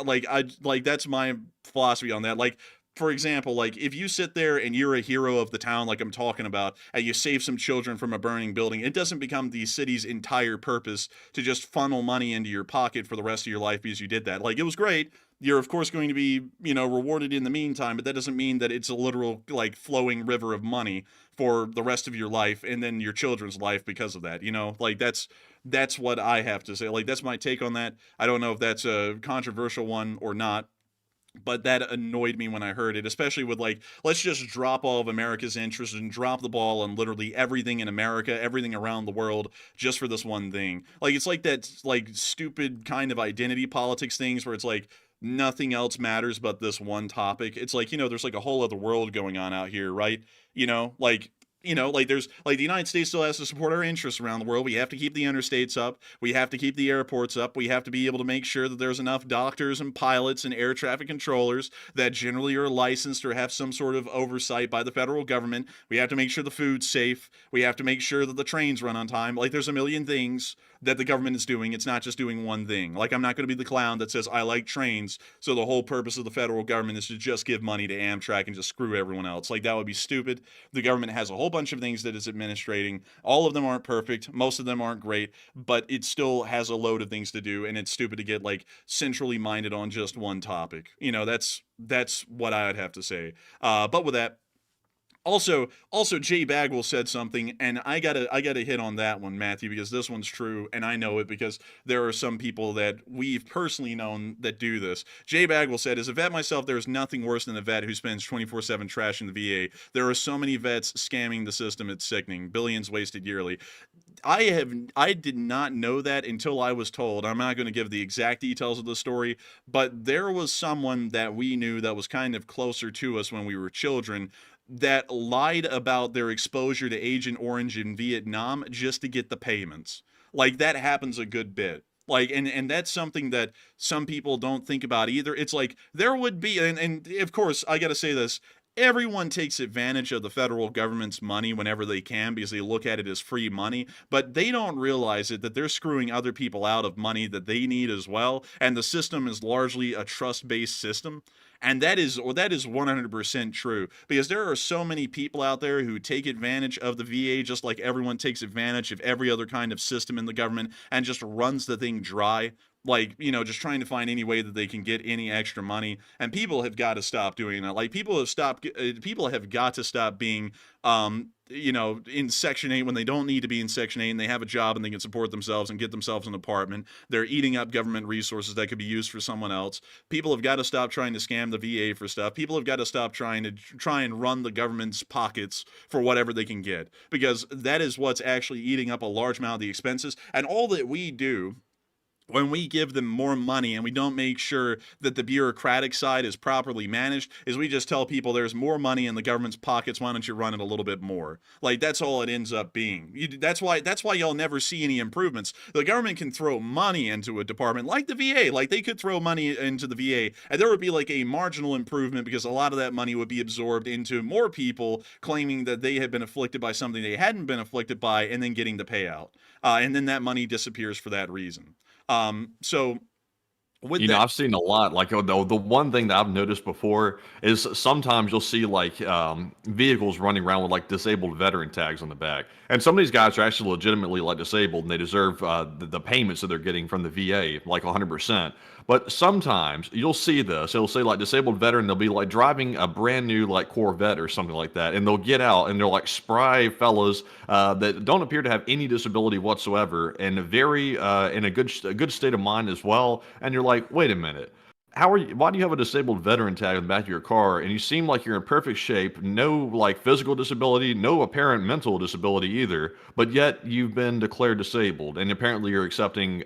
that's my philosophy on that. Like, for example, like, if you sit there and you're a hero of the town, like I'm talking about, and you save some children from a burning building, it doesn't become the city's entire purpose to just funnel money into your pocket for the rest of your life because you did that. Like, it was great. You're, of course, going to be, you know, rewarded in the meantime, but that doesn't mean that it's a literal, like, flowing river of money for the rest of your life and then your children's life because of that. You know, like, that's what I have to say. Like, that's my take on that. I don't know if that's a controversial one or not, but that annoyed me when I heard it, especially with, like, let's just drop all of America's interests and drop the ball on literally everything in America, everything around the world, just for this one thing. Like, it's like that, like, stupid kind of identity politics things where it's like, nothing else matters but this one topic. It's like, there's like a whole other world going on out here, right? There's like the United States still has to support our interests around the world. We have to keep the interstates up. We have to keep the airports up. We have to be able to make sure that there's enough doctors and pilots and air traffic controllers that generally are licensed or have some sort of oversight by the federal government. We have to make sure the food's safe. We have to make sure that the trains run on time. Like, there's a million things that the government is doing. It's not just doing one thing. Like, I'm not going to be the clown that says I like trains, so the whole purpose of the federal government is to just give money to Amtrak and just screw everyone else. Like, that would be stupid. The government has a whole bunch of things that it's administrating. All of them aren't perfect. Most of them aren't great, but it still has a load of things to do, and it's stupid to get like centrally minded on just one topic. That's what I would have to say. But with that, also, Jay Bagwell said something, and I gotta hit on that one, Matthew, because this one's true, and I know it because there are some people that we've personally known that do this. Jay Bagwell said, "As a vet myself, there is nothing worse than a vet who spends 24/7 trashing the VA. There are so many vets scamming the system; it's sickening. Billions wasted yearly." I did not know that until I was told. I'm not going to give the exact details of the story, but there was someone that we knew that was kind of closer to us when we were children that lied about their exposure to Agent Orange in Vietnam just to get the payments. Like, that happens a good bit. Like, and that's something that some people don't think about either. It's like there would be, and of course, I got to say this, everyone takes advantage of the federal government's money whenever they can because they look at it as free money, but they don't realize that they're screwing other people out of money that they need as well. And the system is largely a trust-based system. And that is 100% true, because there are so many people out there who take advantage of the VA just like everyone takes advantage of every other kind of system in the government and just runs the thing dry. Like, just trying to find any way that they can get any extra money. And people have got to stop doing that. Like, people have got to stop being, in Section 8 when they don't need to be in Section 8 and they have a job and they can support themselves and get themselves an apartment. They're eating up government resources that could be used for someone else. People have got to stop trying to scam the VA for stuff. People have got to stop trying and run the government's pockets for whatever they can get, because that is what's actually eating up a large amount of the expenses. And all that we do when we give them more money and we don't make sure that the bureaucratic side is properly managed, is we just tell people there's more money in the government's pockets, why don't you run it a little bit more? Like, that's all it ends up being. That's why y'all never see any improvements. The government can throw money into a department like the VA. Like, they could throw money into the VA and there would be like a marginal improvement because a lot of that money would be absorbed into more people claiming that they had been afflicted by something they hadn't been afflicted by and then getting the payout. And then that money disappears for that reason. So with that, I've seen a lot. Like, the one thing that I've noticed before is sometimes you'll see like vehicles running around with like disabled veteran tags on the back, and some of these guys are actually legitimately like disabled, and they deserve the payments that they're getting from the VA, like 100%. But sometimes you'll see this. It'll say like disabled veteran. They'll be like driving a brand new like Corvette or something like that, and they'll get out and they're like spry fellas that don't appear to have any disability whatsoever, and very in a good state of mind as well. And you're like, wait a minute. Why do you have a disabled veteran tag on the back of your car and you seem like you're in perfect shape, no like physical disability, no apparent mental disability either, but yet you've been declared disabled and apparently you're accepting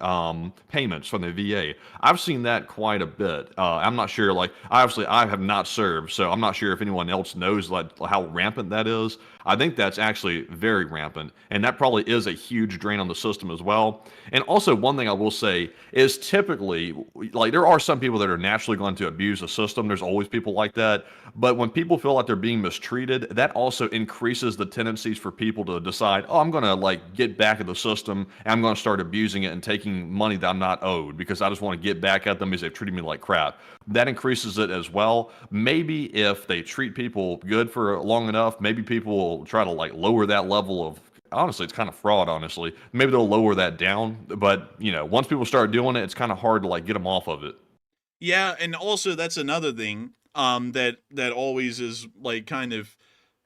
payments from the VA? I've seen that quite a bit. I'm not sure, like, obviously I have not served, so I'm not sure if anyone else knows like how rampant that is. I think that's actually very rampant, and that probably is a huge drain on the system as well. And also, one thing I will say is typically, like, there are some people that are naturally going to abuse the system. There's always people like that. But when people feel like they're being mistreated, that also increases the tendencies for people to decide, oh, I'm going to like get back at the system and I'm going to start abusing it and taking money that I'm not owed because I just want to get back at them because they've treated me like crap. That increases it as well. Maybe if they treat people good for long enough, maybe people will try to like lower that level of, honestly, it's kind of fraud, honestly. Maybe they'll lower that down. But, once people start doing it, it's kind of hard to like get them off of it. yeah, and also that's another thing that always is like kind of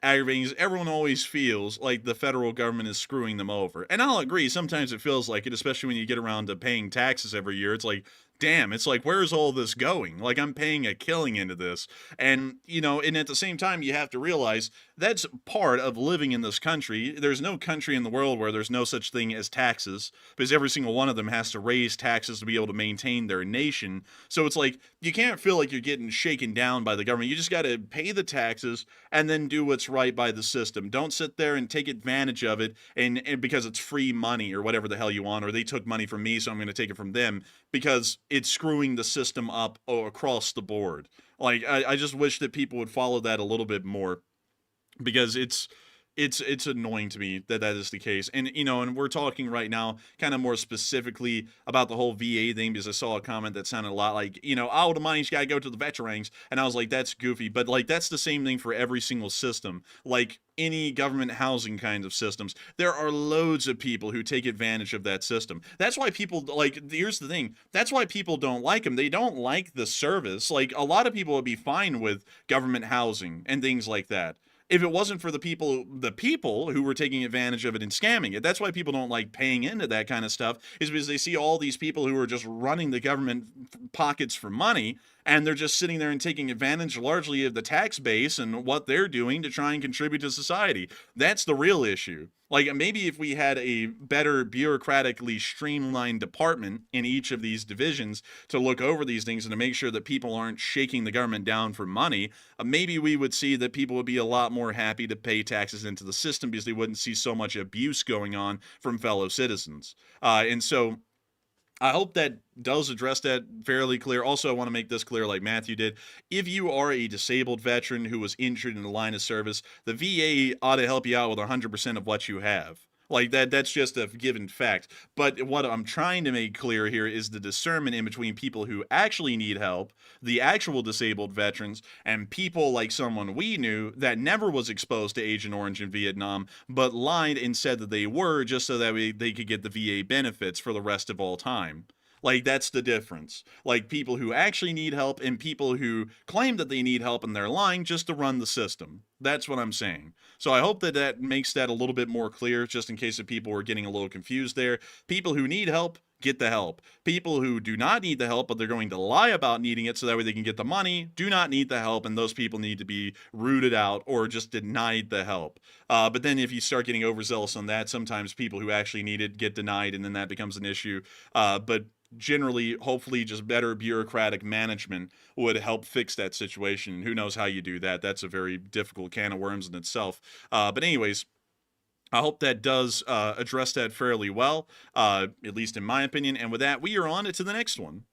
aggravating, is everyone always feels like the federal government is screwing them over. And I'll agree, sometimes it feels like it, especially when you get around to paying taxes every year. It's like damn, it's like, where's all this going? Like, I'm paying a killing into this. And, and at the same time, you have to realize that's part of living in this country. There's no country in the world where there's no such thing as taxes, because every single one of them has to raise taxes to be able to maintain their nation. So it's like, you can't feel like you're getting shaken down by the government. You just got to pay the taxes and then do what's right by the system. Don't sit there and take advantage of it and because it's free money or whatever the hell you want, or they took money from me, so I'm going to take it from them, because it's screwing the system up across the board. Like, I just wish that people would follow that a little bit more, because it's annoying to me that is the case. And, and we're talking right now kind of more specifically about the whole VA thing, because I saw a comment that sounded a lot like, oh, the money's got to go to the veterans. And I was like, that's goofy. But, like, that's the same thing for every single system. Like, any government housing kind of systems, there are loads of people who take advantage of that system. That's why people, like, here's the thing, that's why people don't like them. They don't like the service. Like, a lot of people would be fine with government housing and things like that if it wasn't for the people who were taking advantage of it and scamming it. That's why people don't like paying into that kind of stuff, is because they see all these people who are just running the government pockets for money, and they're just sitting there and taking advantage largely of the tax base and what they're doing to try and contribute to society. That's the real issue. Like, maybe if we had a better bureaucratically streamlined department in each of these divisions to look over these things and to make sure that people aren't shaking the government down for money, maybe we would see that people would be a lot more happy to pay taxes into the system, because they wouldn't see so much abuse going on from fellow citizens. And so I hope that does address that fairly clear. Also, I want to make this clear, like Matthew did. If you are a disabled veteran who was injured in the line of service, the VA ought to help you out with 100% of what you have. Like, that's just a given fact. But what I'm trying to make clear here is the discernment in between people who actually need help, the actual disabled veterans, and people like someone we knew that never was exposed to Agent Orange in Vietnam, but lied and said that they were, just so that they could get the VA benefits for the rest of all time. Like, that's the difference. Like, people who actually need help and people who claim that they need help and they're lying just to run the system. That's what I'm saying. So I hope that makes that a little bit more clear, just in case if people were getting a little confused there. People who need help, get the help. People who do not need the help, but they're going to lie about needing it so that way they can get the money, do not need the help, and those people need to be rooted out or just denied the help. But then if you start getting overzealous on that, sometimes people who actually need it get denied, and then that becomes an issue. But generally, hopefully, just better bureaucratic management would help fix that situation. Who knows how you do that? That's a very difficult can of worms in itself. But anyways, I hope that does address that fairly well, at least in my opinion. And with that, we are on to the next one.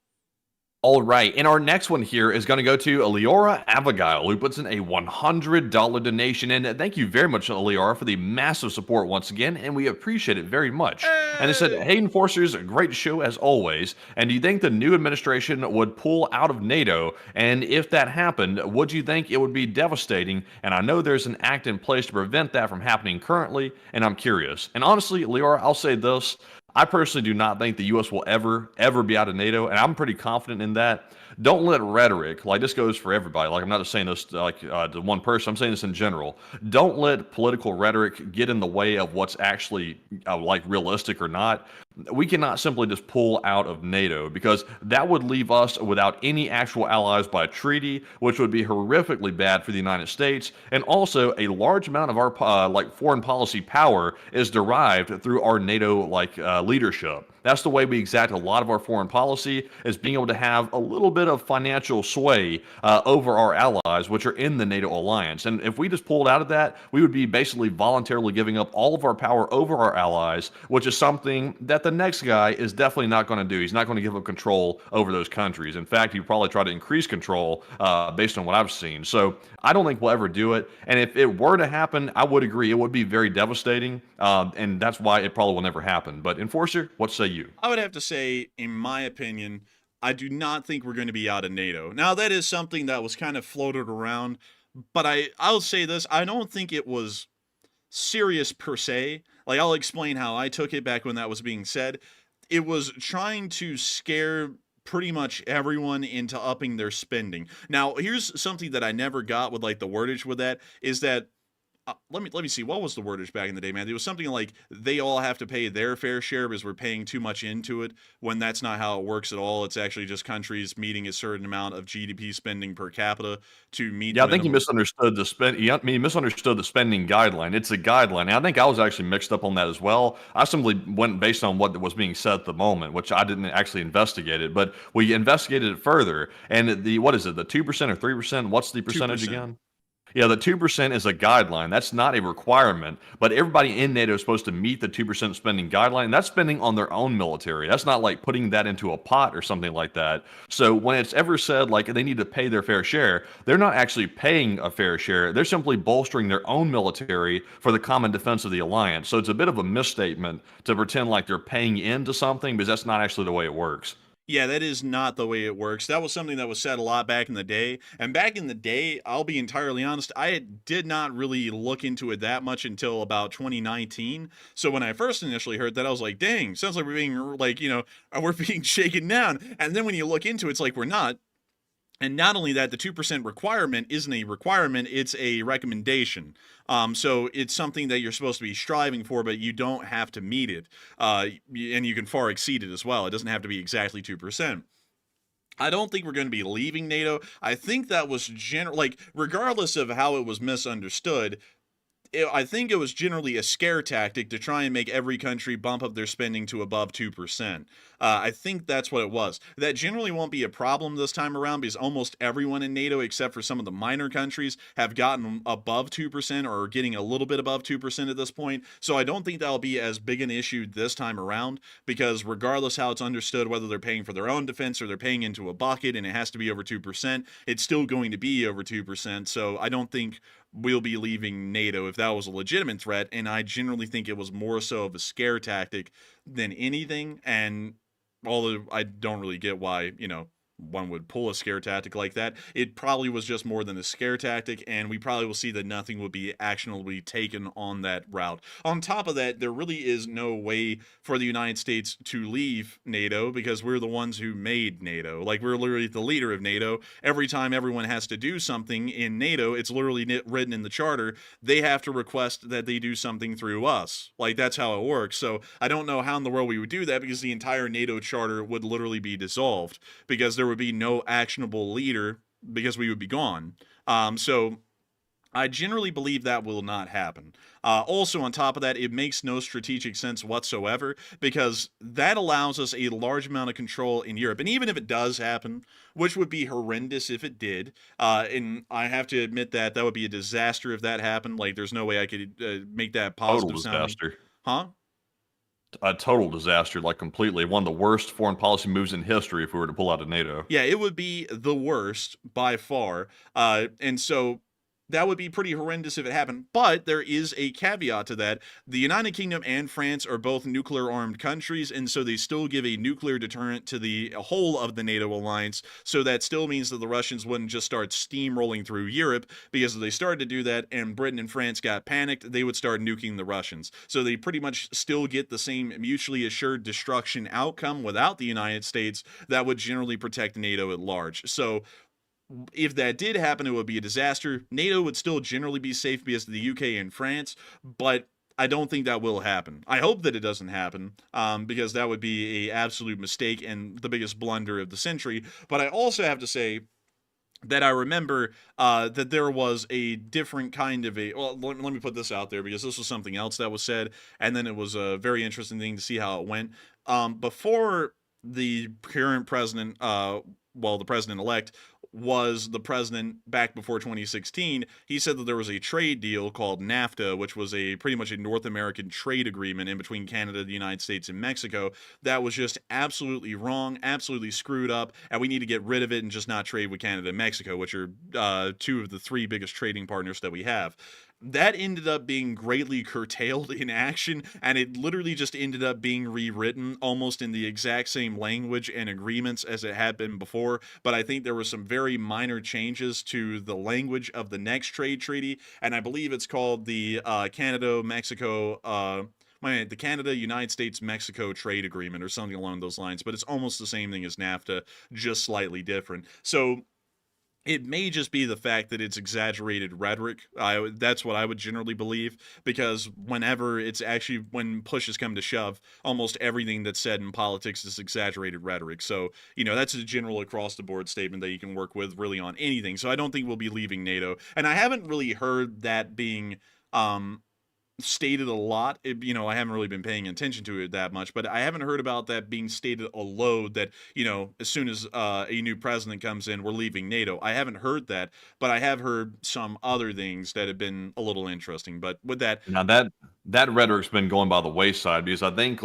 All right, and our next one here is going to go to Eliora Abigail, who puts in a $100 donation. And thank you very much, Eliora, for the massive support once again, and we appreciate it very much. And they said, hey, Enforcers, great show as always. And do you think the new administration would pull out of NATO? And if that happened, would you think it would be devastating? And I know there's an act in place to prevent that from happening currently, and I'm curious. And honestly, Eliora, I'll say this. I personally do not think the U.S. will ever be out of NATO, and I'm pretty confident in that. Don't let rhetoric, like this goes for everybody, like I'm not just saying this like to one person, I'm saying this in general. Don't let political rhetoric get in the way of what's actually like realistic or not. We cannot simply just pull out of NATO, because that would leave us without any actual allies by treaty, which would be horrifically bad for the United States. And also, a large amount of our like foreign policy power is derived through our NATO leadership. That's the way we exact a lot of our foreign policy, is being able to have a little bit of financial sway over our allies, which are in the NATO alliance. And if we just pulled out of that, we would be basically voluntarily giving up all of our power over our allies, which is something that the next guy is definitely not going to do. He's not going to give up control over those countries. In fact, he'd probably try to increase control based on what I've seen. So I don't think we'll ever do it. And if it were to happen, I would agree. It would be very devastating. And that's why it probably will never happen. But Enforcer, what say you? I would have to say, in my opinion, I do not think we're going to be out of NATO. Now, that is something that was kind of floated around, but I'll say this. I don't think it was serious per se. Like, I'll explain how I took it back when that was being said. It was trying to scare pretty much everyone into upping their spending. Now, here's something that I never got with like the wordage with that, is that let me see, what was the wordage back in the day, man? It was something like they all have to pay their fair share because we're paying too much into it, when that's not how it works at all. It's actually just countries meeting a certain amount of GDP spending per capita to meet Yeah, the I think you minimum. misunderstood the spend. Yeah, I mean, you misunderstood the spending guideline. It's a guideline. And I think I was actually mixed up on that as well. I simply went based on what was being said at the moment, which I didn't actually investigate it. But we investigated it further, and what is it? The 2% or 3%? What's the percentage 2%. again? Yeah, the 2% is a guideline. That's not a requirement, but everybody in NATO is supposed to meet the 2% spending guideline. That's spending on their own military. That's not like putting that into a pot or something like that. So when it's ever said like they need to pay their fair share, they're not actually paying a fair share. They're simply bolstering their own military for the common defense of the alliance. So it's a bit of a misstatement to pretend like they're paying into something, because that's not actually the way it works. Yeah, that is not the way it works. That was something that was said a lot back in the day. And back in the day, I'll be entirely honest, I did not really look into it that much until about 2019. So when I first initially heard that, I was like, dang, sounds like we're being, like, we're being shaken down. And then when you look into it, it's like we're not. And not only that, the 2% requirement isn't a requirement, it's a recommendation. So it's something that you're supposed to be striving for, but you don't have to meet it. And you can far exceed it as well. It doesn't have to be exactly 2%. I don't think we're going to be leaving NATO. I think that was regardless of how it was misunderstood, I think it was generally a scare tactic to try and make every country bump up their spending to above 2%. I think that's what it was. That generally won't be a problem this time around, because almost everyone in NATO, except for some of the minor countries, have gotten above 2% or are getting a little bit above 2% at this point. So I don't think that'll be as big an issue this time around, because regardless how it's understood, whether they're paying for their own defense or they're paying into a bucket and it has to be over 2%, it's still going to be over 2%. So I don't think we'll be leaving NATO if that was a legitimate threat, and I generally think it was more so of a scare tactic than anything. And although I don't really get why, one would pull a scare tactic like that, it probably was just more than a scare tactic, and we probably will see that nothing will be actionably taken on that route. On top of that, there really is no way for the United States to leave NATO, because we're the ones who made NATO. Like, we're literally the leader of NATO. Every time everyone has to do something in NATO, it's literally written in the charter, they have to request that they do something through us. Like, that's how it works. So I don't know how in the world we would do that, because the entire NATO charter would literally be dissolved, because there would be no actionable leader, because we would be gone. So I generally believe that will not happen. Also, on top of that, it makes no strategic sense whatsoever, because that allows us a large amount of control in Europe. And even if it does happen, which would be horrendous if it did, and I have to admit that would be a disaster if that happened. Like, there's no way I could make that positive Total sounding. disaster. Huh? A total disaster, like completely. One of the worst foreign policy moves in history if we were to pull out of NATO. Yeah, it would be the worst by far. And so that would be pretty horrendous if it happened. But there is a caveat to that. The United Kingdom and France are both nuclear-armed countries, and so they still give a nuclear deterrent to the whole of the NATO alliance. So that still means that the Russians wouldn't just start steamrolling through Europe, because if they started to do that and Britain and France got panicked, they would start nuking the Russians. So they pretty much still get the same mutually assured destruction outcome without the United States that would generally protect NATO at large. So if that did happen, it would be a disaster. NATO would still generally be safe because of the UK and France, but I don't think that will happen. I hope that it doesn't happen, because that would be an absolute mistake and the biggest blunder of the century. But I also have to say that I remember that there was a different kind of let me put this out there, because this was something else that was said, and then it was a very interesting thing to see how it went. Before the current president, the president-elect, was the president back before 2016, he said that there was a trade deal called NAFTA, which was pretty much a North American trade agreement in between Canada, the United States, and Mexico, that was just absolutely wrong, absolutely screwed up, and we need to get rid of it and just not trade with Canada and Mexico, which are two of the three biggest trading partners that we have. That ended up being greatly curtailed in action, and it literally just ended up being rewritten almost in the exact same language and agreements as it had been before. But I think there were some very minor changes to the language of the next trade treaty, and I believe it's called the the Canada-United States-Mexico Trade Agreement or something along those lines, but it's almost the same thing as NAFTA, just slightly different. So it may just be the fact that it's exaggerated rhetoric. That's what I would generally believe, because whenever it's actually, when push has come to shove, almost everything that's said in politics is exaggerated rhetoric. So, that's a general across the board statement that you can work with really on anything. So I don't think we'll be leaving NATO. And I haven't really heard that being stated a lot. I haven't really been paying attention to it that much, but I haven't heard about that being stated a load that, as soon as a new president comes in, we're leaving NATO. I haven't heard that, but I have heard some other things that have been a little interesting. But with that, Now that rhetoric's been going by the wayside, because I think,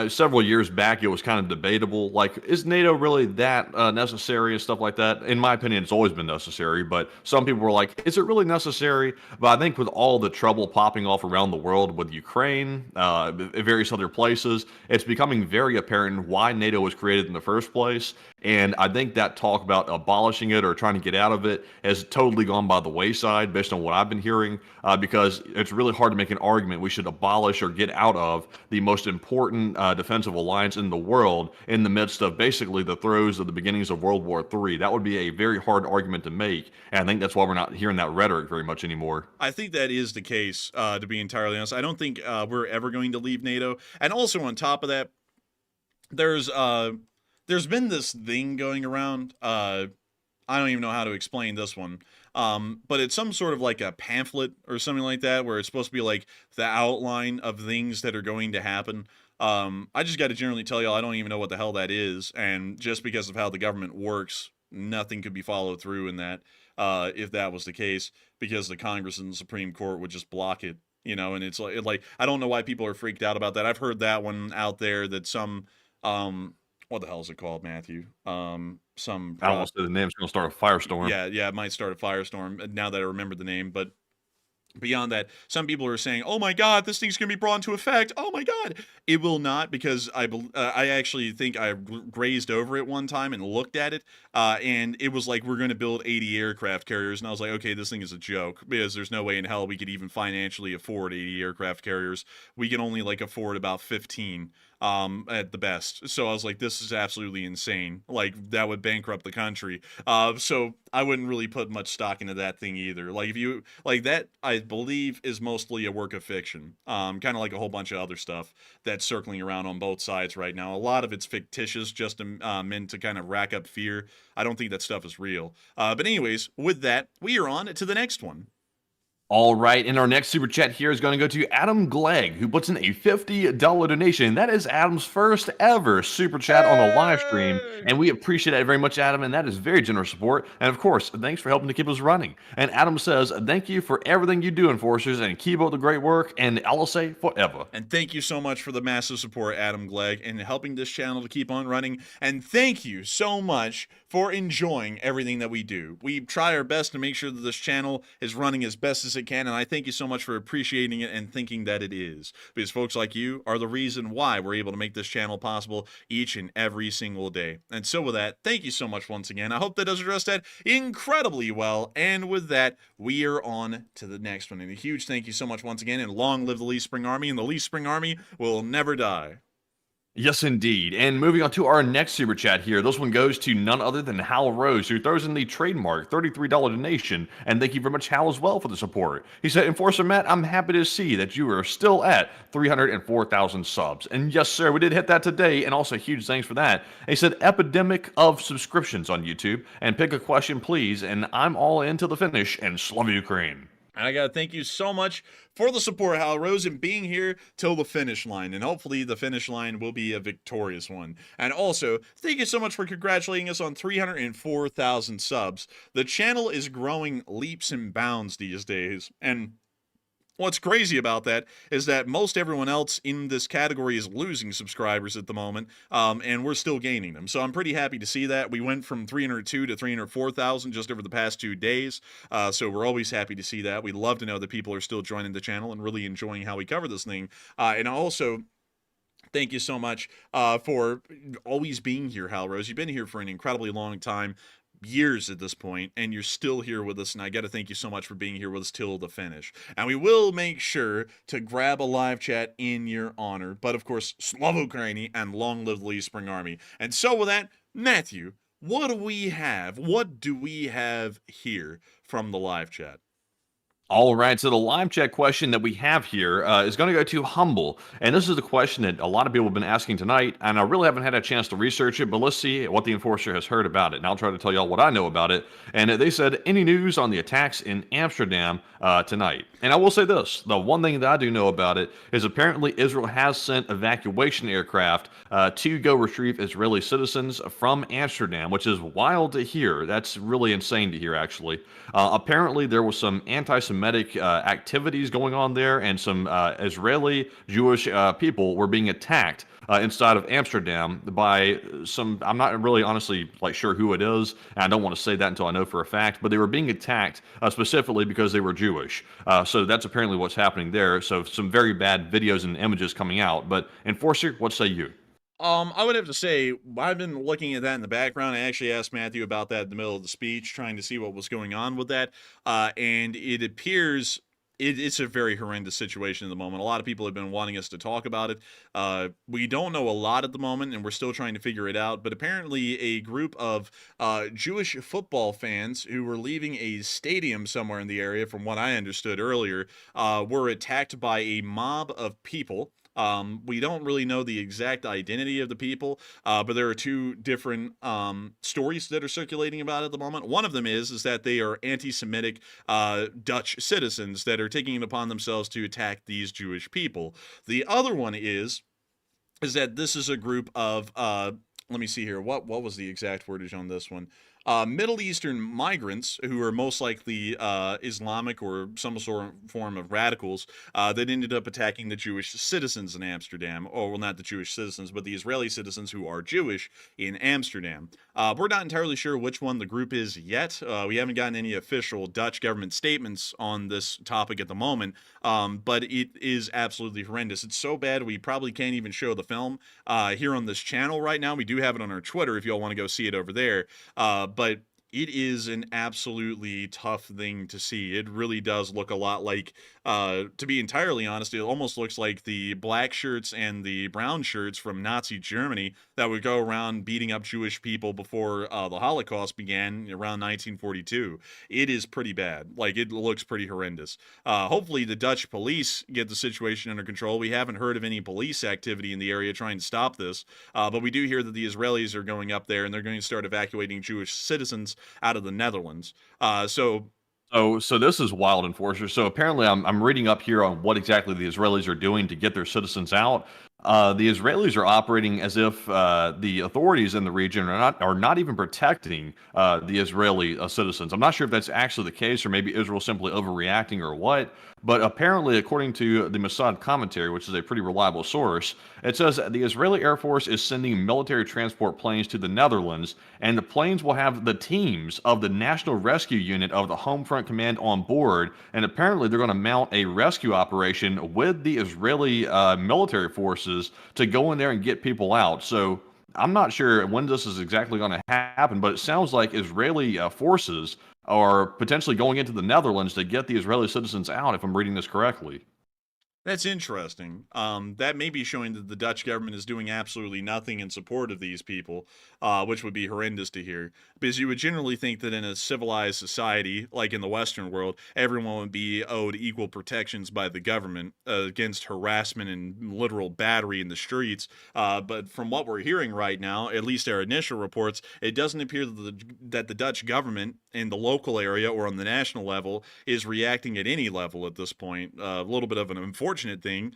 several years back it was kind of debatable. Like, is NATO really that necessary and stuff like that? In my opinion, it's always been necessary, but some people were like, is it really necessary? But I think with all the trouble popping off around the world with Ukraine, various other places, it's becoming very apparent why NATO was created in the first place. And I think that talk about abolishing it or trying to get out of it has totally gone by the wayside based on what I've been hearing, because it's really hard to make an argument we should abolish or get out of the most important defensive alliance in the world in the midst of basically the throes of the beginnings of World War III. That would be a very hard argument to make, and I think that's why we're not hearing that rhetoric very much anymore. I think that is the case, to be entirely honest. I don't think we're ever going to leave NATO. And also on top of that, there's been this thing going around. I don't even know how to explain this one. But it's some sort of like a pamphlet or something like that, where it's supposed to be like the outline of things that are going to happen. I just got to generally tell y'all, I don't even know what the hell that is. And just because of how the government works, nothing could be followed through in that, if that was the case, because the Congress and the Supreme Court would just block it. And it's like I don't know why people are freaked out about that. I've heard that one out there, that some what the hell is it called, Matthew? Some I don't want to say the name's going to start a firestorm. Yeah, it might start a firestorm now that I remember the name. But beyond that, some people are saying, "Oh my God, this thing's going to be brought into effect." Oh my God, it will not, because I actually think I grazed over it one time and looked at it, and it was like, we're going to build 80 aircraft carriers, and I was like, okay, this thing is a joke, because there's no way in hell we could even financially afford 80 aircraft carriers. We can only afford about 15. At the best. So I was like, this is absolutely insane. Like, that would bankrupt the country. So I wouldn't really put much stock into that thing either. Like, if you like that, I believe is mostly a work of fiction. Kind of like a whole bunch of other stuff that's circling around on both sides right now. A lot of it's fictitious, just meant to kind of rack up fear. I don't think that stuff is real. But anyways, with that, we are on to the next one. All right, and our next super chat here is going to go to Adam Glegg, who puts in a $50 donation. That is Adam's first ever super chat on the live stream, and we appreciate that very much, Adam, and that is very generous support. And of course, thanks for helping to keep us running. And Adam says, thank you for everything you do, Enforcers, and keep up the great work, and I'll say forever. And thank you so much for the massive support, Adam Glegg, and helping this channel to keep on running. And thank you so much for enjoying everything that we do. We try our best to make sure that this channel is running as best as it can, and I thank you so much for appreciating it and thinking that it is, because folks like you are the reason why we're able to make this channel possible each and every single day. And so with that, thank you so much once again. I hope that does address that incredibly well, and with that, we are on to the next one. And a huge thank you so much once again, and long live the Lee Spring Army, and the Lee Spring Army will never die. Yes, indeed. And moving on to our next super chat here. This one goes to none other than Hal Rose, who throws in the trademark $33 donation. And thank you very much, Hal, as well, for the support. He said, Enforcer Matt, I'm happy to see that you are still at 304,000 subs. And yes, sir, we did hit that today. And also, huge thanks for that. And he said, epidemic of subscriptions on YouTube. And pick a question, please. And I'm all in till the finish. And slava Ukraine. And I got to thank you so much for the support, Hal Rose, and being here till the finish line. And hopefully the finish line will be a victorious one. And also, thank you so much for congratulating us on 304,000 subs. The channel is growing leaps and bounds these days. And what's crazy about that is that most everyone else in this category is losing subscribers at the moment, and we're still gaining them. So I'm pretty happy to see that. We went from 302 to 304,000 just over the past 2 days, so we're always happy to see that. We love to know that people are still joining the channel and really enjoying how we cover this thing. And also, thank you so much for always being here, Hal Rose. You've been here for an incredibly long time. Years at this point, and you're still here with us, and I got to thank you so much for being here with us till the finish. And we will make sure to grab a live chat in your honor, but of course, slava Ukraini, and long live the Lee Spring Army. And so with that, Matthew, what do we have? What do we have here from the live chat? All right, so the live chat question that we have here is going to go to Humble. And this is the question that a lot of people have been asking tonight, and I really haven't had a chance to research it, but let's see what the Enforcer has heard about it. And I'll try to tell y'all what I know about it. And they said, any news on the attacks in Amsterdam tonight? And I will say this, the one thing that I do know about it is apparently Israel has sent evacuation aircraft to go retrieve Israeli citizens from Amsterdam, which is wild to hear. That's really insane to hear, actually. Apparently, there was some anti-Semitic activities going on there, and some Israeli Jewish people were being attacked inside of Amsterdam by some, I'm not really honestly sure who it is, and I don't want to say that until I know for a fact, but they were being attacked specifically because they were Jewish. So that's apparently what's happening there. So some very bad videos and images coming out. But Enforcer, what say you? I would have to say, I've been looking at that in the background. I actually asked Matthew about that in the middle of the speech, trying to see what was going on with that. And it appears it's a very horrendous situation at the moment. A lot of people have been wanting us to talk about it. We don't know a lot at the moment, and we're still trying to figure it out. But apparently a group of Jewish football fans who were leaving a stadium somewhere in the area, from what I understood earlier, were attacked by a mob of people. We don't really know the exact identity of the people, but there are two different stories that are circulating about it at the moment. One of them is that they are anti-Semitic Dutch citizens that are taking it upon themselves to attack these Jewish people. The other one is that this is a group of let me see here. What was the exact wordage on this one? Middle Eastern migrants who are most likely Islamic or some sort of form of radicals that ended up attacking the Jewish citizens in Amsterdam. Or, well, not the Jewish citizens, but the Israeli citizens who are Jewish in Amsterdam. We're not entirely sure which one the group is yet. We haven't gotten any official Dutch government statements on this topic at the moment, but it is absolutely horrendous. It's so bad we probably can't even show the film here on this channel right now. We do have it on our Twitter if y'all want to go see it over there. But it is an absolutely tough thing to see. It really does look a lot like, to be entirely honest, it almost looks like the black shirts and the brown shirts from Nazi Germany that would go around beating up Jewish people before the Holocaust began around 1942. It is pretty bad. It looks pretty horrendous. Hopefully the Dutch police get the situation under control. We haven't heard of any police activity in the area trying to stop this, but we do hear that the Israelis are going up there and they're going to start evacuating Jewish citizens out of the Netherlands. So this is wild, Enforcer. So apparently I'm reading up here on what exactly the Israelis are doing to get their citizens out. The Israelis are operating as if the authorities in the region are not even protecting the Israeli citizens. I'm not sure if that's actually the case, or maybe Israel simply overreacting or what. But apparently, according to the Mossad commentary, which is a pretty reliable source, it says the Israeli Air Force is sending military transport planes to the Netherlands, and the planes will have the teams of the National Rescue Unit of the Home Front Command on board, and apparently they're going to mount a rescue operation with the Israeli military forces to go in there and get people out. So I'm not sure when this is exactly going to happen, but it sounds like Israeli forces are potentially going into the Netherlands to get the Israeli citizens out, if I'm reading this correctly. that's interesting. That may be showing that the Dutch government is doing absolutely nothing in support of these people, which would be horrendous to hear. Because you would generally think that in a civilized society, like in the Western world, everyone would be owed equal protections by the government against harassment and literal battery in the streets. But from what we're hearing right now, at least our initial reports, it doesn't appear that the Dutch government in the local area or on the national level is reacting at any level at this point. A little bit of an unfortunate thing.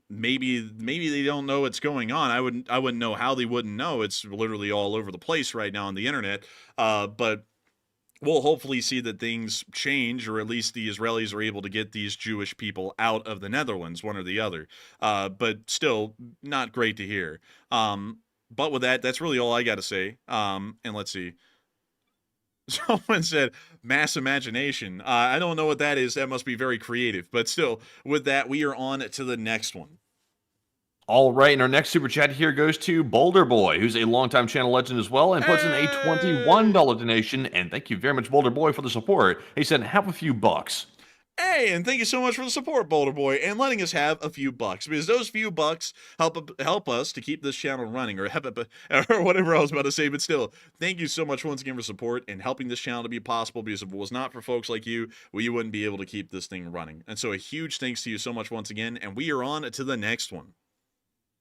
Maybe they don't know what's going on. I wouldn't know how they wouldn't know. It's literally all over the place right now on the internet. But we'll hopefully see that things change, or at least the Israelis are able to get these Jewish people out of the Netherlands, one or the other. But still, not great to hear. But with that, that's really all I got to say. And let's see. Someone said mass imagination. I don't know what that is. That must be very creative. But still, with that, we are on to the next one. All right, and our next super chat here goes to Boulder Boy, who's a longtime channel legend as well, and puts in a $21 donation. And thank you very much, Boulder Boy, for the support. He said, have a few bucks. Hey, and thank you so much for the support, Boulder Boy, and letting us have a few bucks, because those few bucks help us to keep this channel running, or whatever I was about to say. But still, thank you so much once again for support and helping this channel to be possible, because if it was not for folks like you, we wouldn't be able to keep this thing running. And so a huge thanks to you so much once again, and we are on to the next one.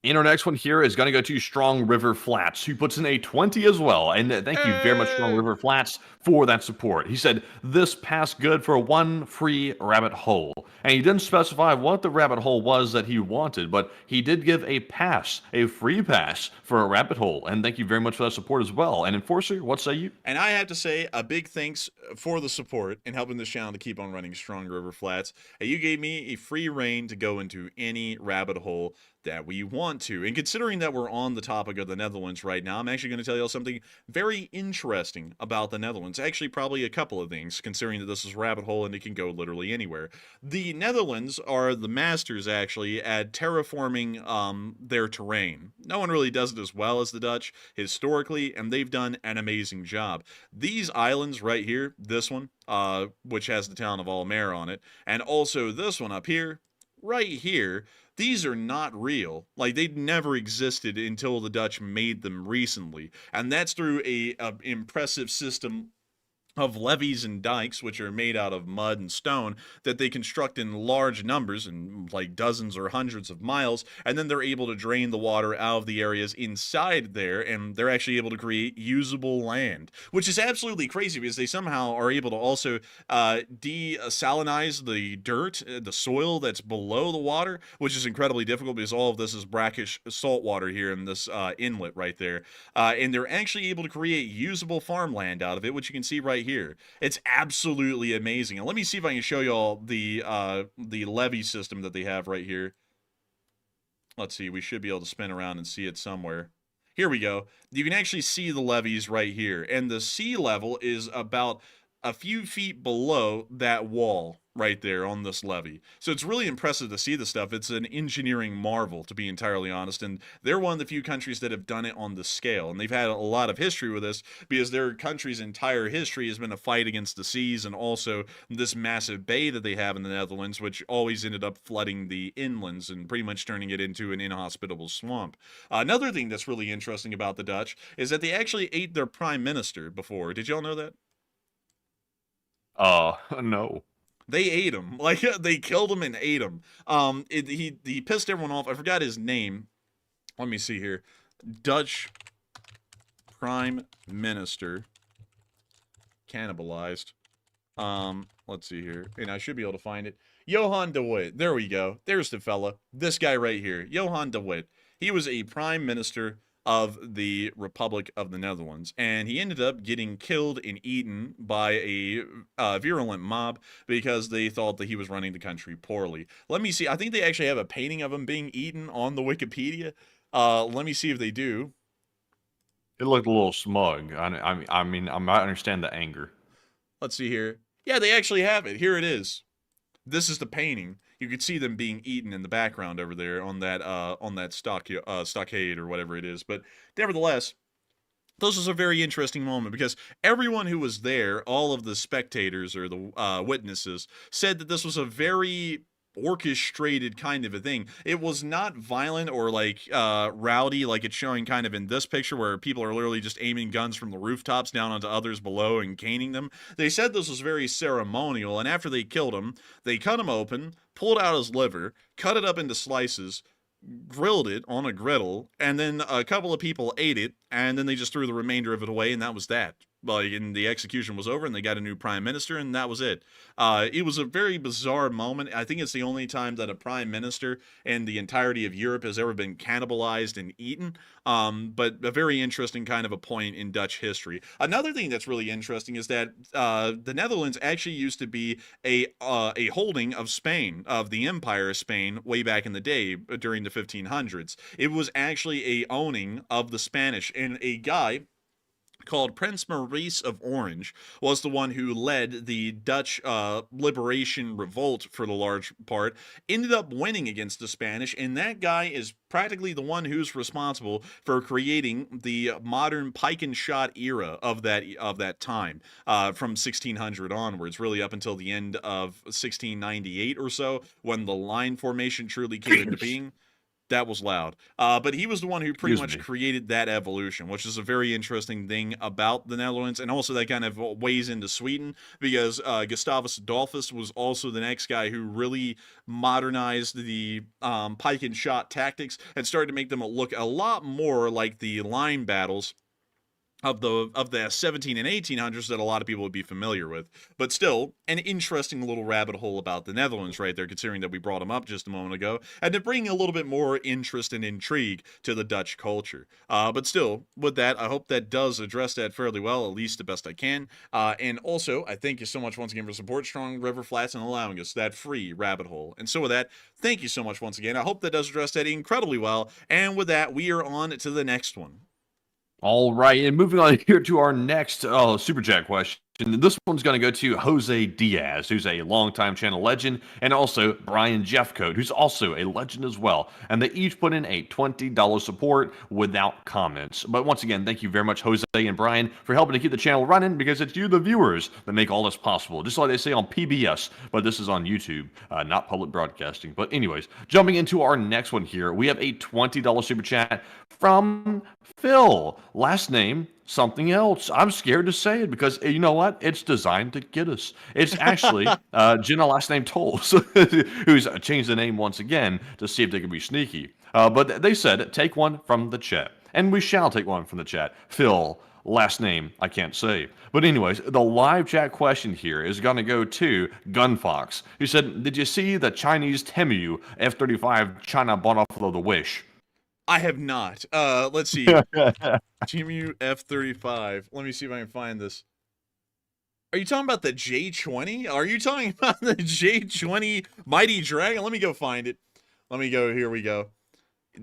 And our next one here is going to go to Strong River Flats, who puts in a 20 as well. And thank you very much, Strong River Flats, for that support. He said, this passed good for one free rabbit hole. And he didn't specify what the rabbit hole was that he wanted, but he did give a pass, a free pass for a rabbit hole. And thank you very much for that support as well. And Enforcer, what say you? And I have to say a big thanks for the support and helping this channel to keep on running Strong River Flats. You gave me a free reign to go into any rabbit hole that we want to. And considering that we're on the topic of the Netherlands right now, I'm actually going to tell you something very interesting about the Netherlands. Actually, probably a couple of things, considering that this is a rabbit hole and it can go literally anywhere. The Netherlands are the masters, actually, at terraforming their terrain. No one really does it as well as the Dutch, historically, and they've done an amazing job. These islands right here, this one, which has the town of Almere on it, and also this one up here, right here, these are not real. Like, they never existed until the Dutch made them recently. And that's through a impressive system of levees and dikes, which are made out of mud and stone, that they construct in large numbers, in like dozens or hundreds of miles, and then they're able to drain the water out of the areas inside there, and they're actually able to create usable land, which is absolutely crazy, because they somehow are able to also desalinize the dirt, the soil that's below the water, which is incredibly difficult, because all of this is brackish salt water here in this inlet right there, and they're actually able to create usable farmland out of it, which you can see right here. It's absolutely amazing. And let me see if I can show you all the levee system that they have right here. Let's see, we should be able to spin around and see it somewhere. Here we go. You can actually see the levees right here, and the sea level is about a few feet below that wall right there on this levee. So it's really impressive to see this stuff. It's an engineering marvel, to be entirely honest, and they're one of the few countries that have done it on the scale, and they've had a lot of history with this, because their country's entire history has been a fight against the seas, and also this massive bay that they have in the Netherlands, which always ended up flooding the inlands and pretty much turning it into an inhospitable swamp. Another thing that's really interesting about the Dutch is that they actually ate their prime minister before. Did y'all know that? No. They ate him. Like, they killed him and ate him. He pissed everyone off. I forgot his name. Let me see here. Dutch Prime Minister cannibalized. Let's see here. And I should be able to find it. Johan de Witt. There we go. There's the fella. This guy right here. Johan de Witt. He was a prime minister of the Republic of the Netherlands, and he ended up getting killed and eaten by a virulent mob because they thought that he was running the country poorly. Let me see. I think they actually have a painting of him being eaten on the Wikipedia. Let me see if they do. It looked a little smug. I mean, I might understand the anger. Let's see here. Yeah, they actually have it. Here it is. This is the painting. You could see them being eaten in the background over there on that stockade or whatever it is. But nevertheless, this was a very interesting moment, because everyone who was there, all of the spectators or the witnesses, said that this was a very orchestrated kind of a thing. It was not violent or like rowdy like it's showing kind of in this picture, where people are literally just aiming guns from the rooftops down onto others below and caning them. They said this was very ceremonial, and after they killed him, they cut him open, pulled out his liver, cut it up into slices, grilled it on a griddle, and then a couple of people ate it, and then they just threw the remainder of it away, and that was that. Like, and the execution was over, and they got a new prime minister, and that was it. It was a very bizarre moment. I think it's the only time that a prime minister in the entirety of Europe has ever been cannibalized and eaten. But a very interesting kind of a point in Dutch history. Another thing that's really interesting is that the Netherlands actually used to be a holding of Spain, of the Empire of Spain, way back in the day during the 1500s. It was actually a owning of the Spanish, and a guy called Prince Maurice of Orange, was the one who led the Dutch liberation revolt for the large part, ended up winning against the Spanish, and that guy is practically the one who's responsible for creating the modern pike and shot era of that time, from 1600 onwards, really up until the end of 1698 or so, when the line formation truly came into being. That was loud. But he was the one who pretty much created that evolution, which is a very interesting thing about the Netherlands. And also that kind of weighs into Sweden, because Gustavus Adolphus was also the next guy who really modernized the pike and shot tactics and started to make them look a lot more like the line battles of the 17 and 1800s that a lot of people would be familiar with. But still, an interesting little rabbit hole about the Netherlands right there, considering that we brought them up just a moment ago, and to bring a little bit more interest and intrigue to the Dutch culture. But still, with that, I hope that does address that fairly well, at least the best I can. And also, I thank you so much once again for support Strong River Flats and allowing us that free rabbit hole. And so with that, thank you so much once again. I hope that does address that incredibly well. And with that, we are on to the next one. All right, and moving on here to our next Super Chat question. This one's going to go to Jose Diaz, who's a longtime channel legend, and also Brian Jeffcoat, who's also a legend as well. And they each put in a $20 support without comments. But once again, thank you very much, Jose and Brian, for helping to keep the channel running, because it's you, the viewers, that make all this possible. Just like they say on PBS, but this is on YouTube, not public broadcasting. But anyways, jumping into our next one here, we have a $20 Super Chat from Phil. Last name, something else. I'm scared to say it because you know what? It's designed to get us. It's actually Jenna, last name Tolls, who's changed the name once again to see if they can be sneaky. But they said, take one from the chat. And we shall take one from the chat. Phil, last name, I can't say. But anyways, the live chat question here is going to go to Gunfox, who said, did you see the Chinese Temu F-35 China bought off of the Wish? I have not. Let's see. Temu F-35. Let me see if I can find this. Are you talking about the J-20? Are you talking about the J-20 Mighty Dragon? Let me go find it. Let me go. Here we go.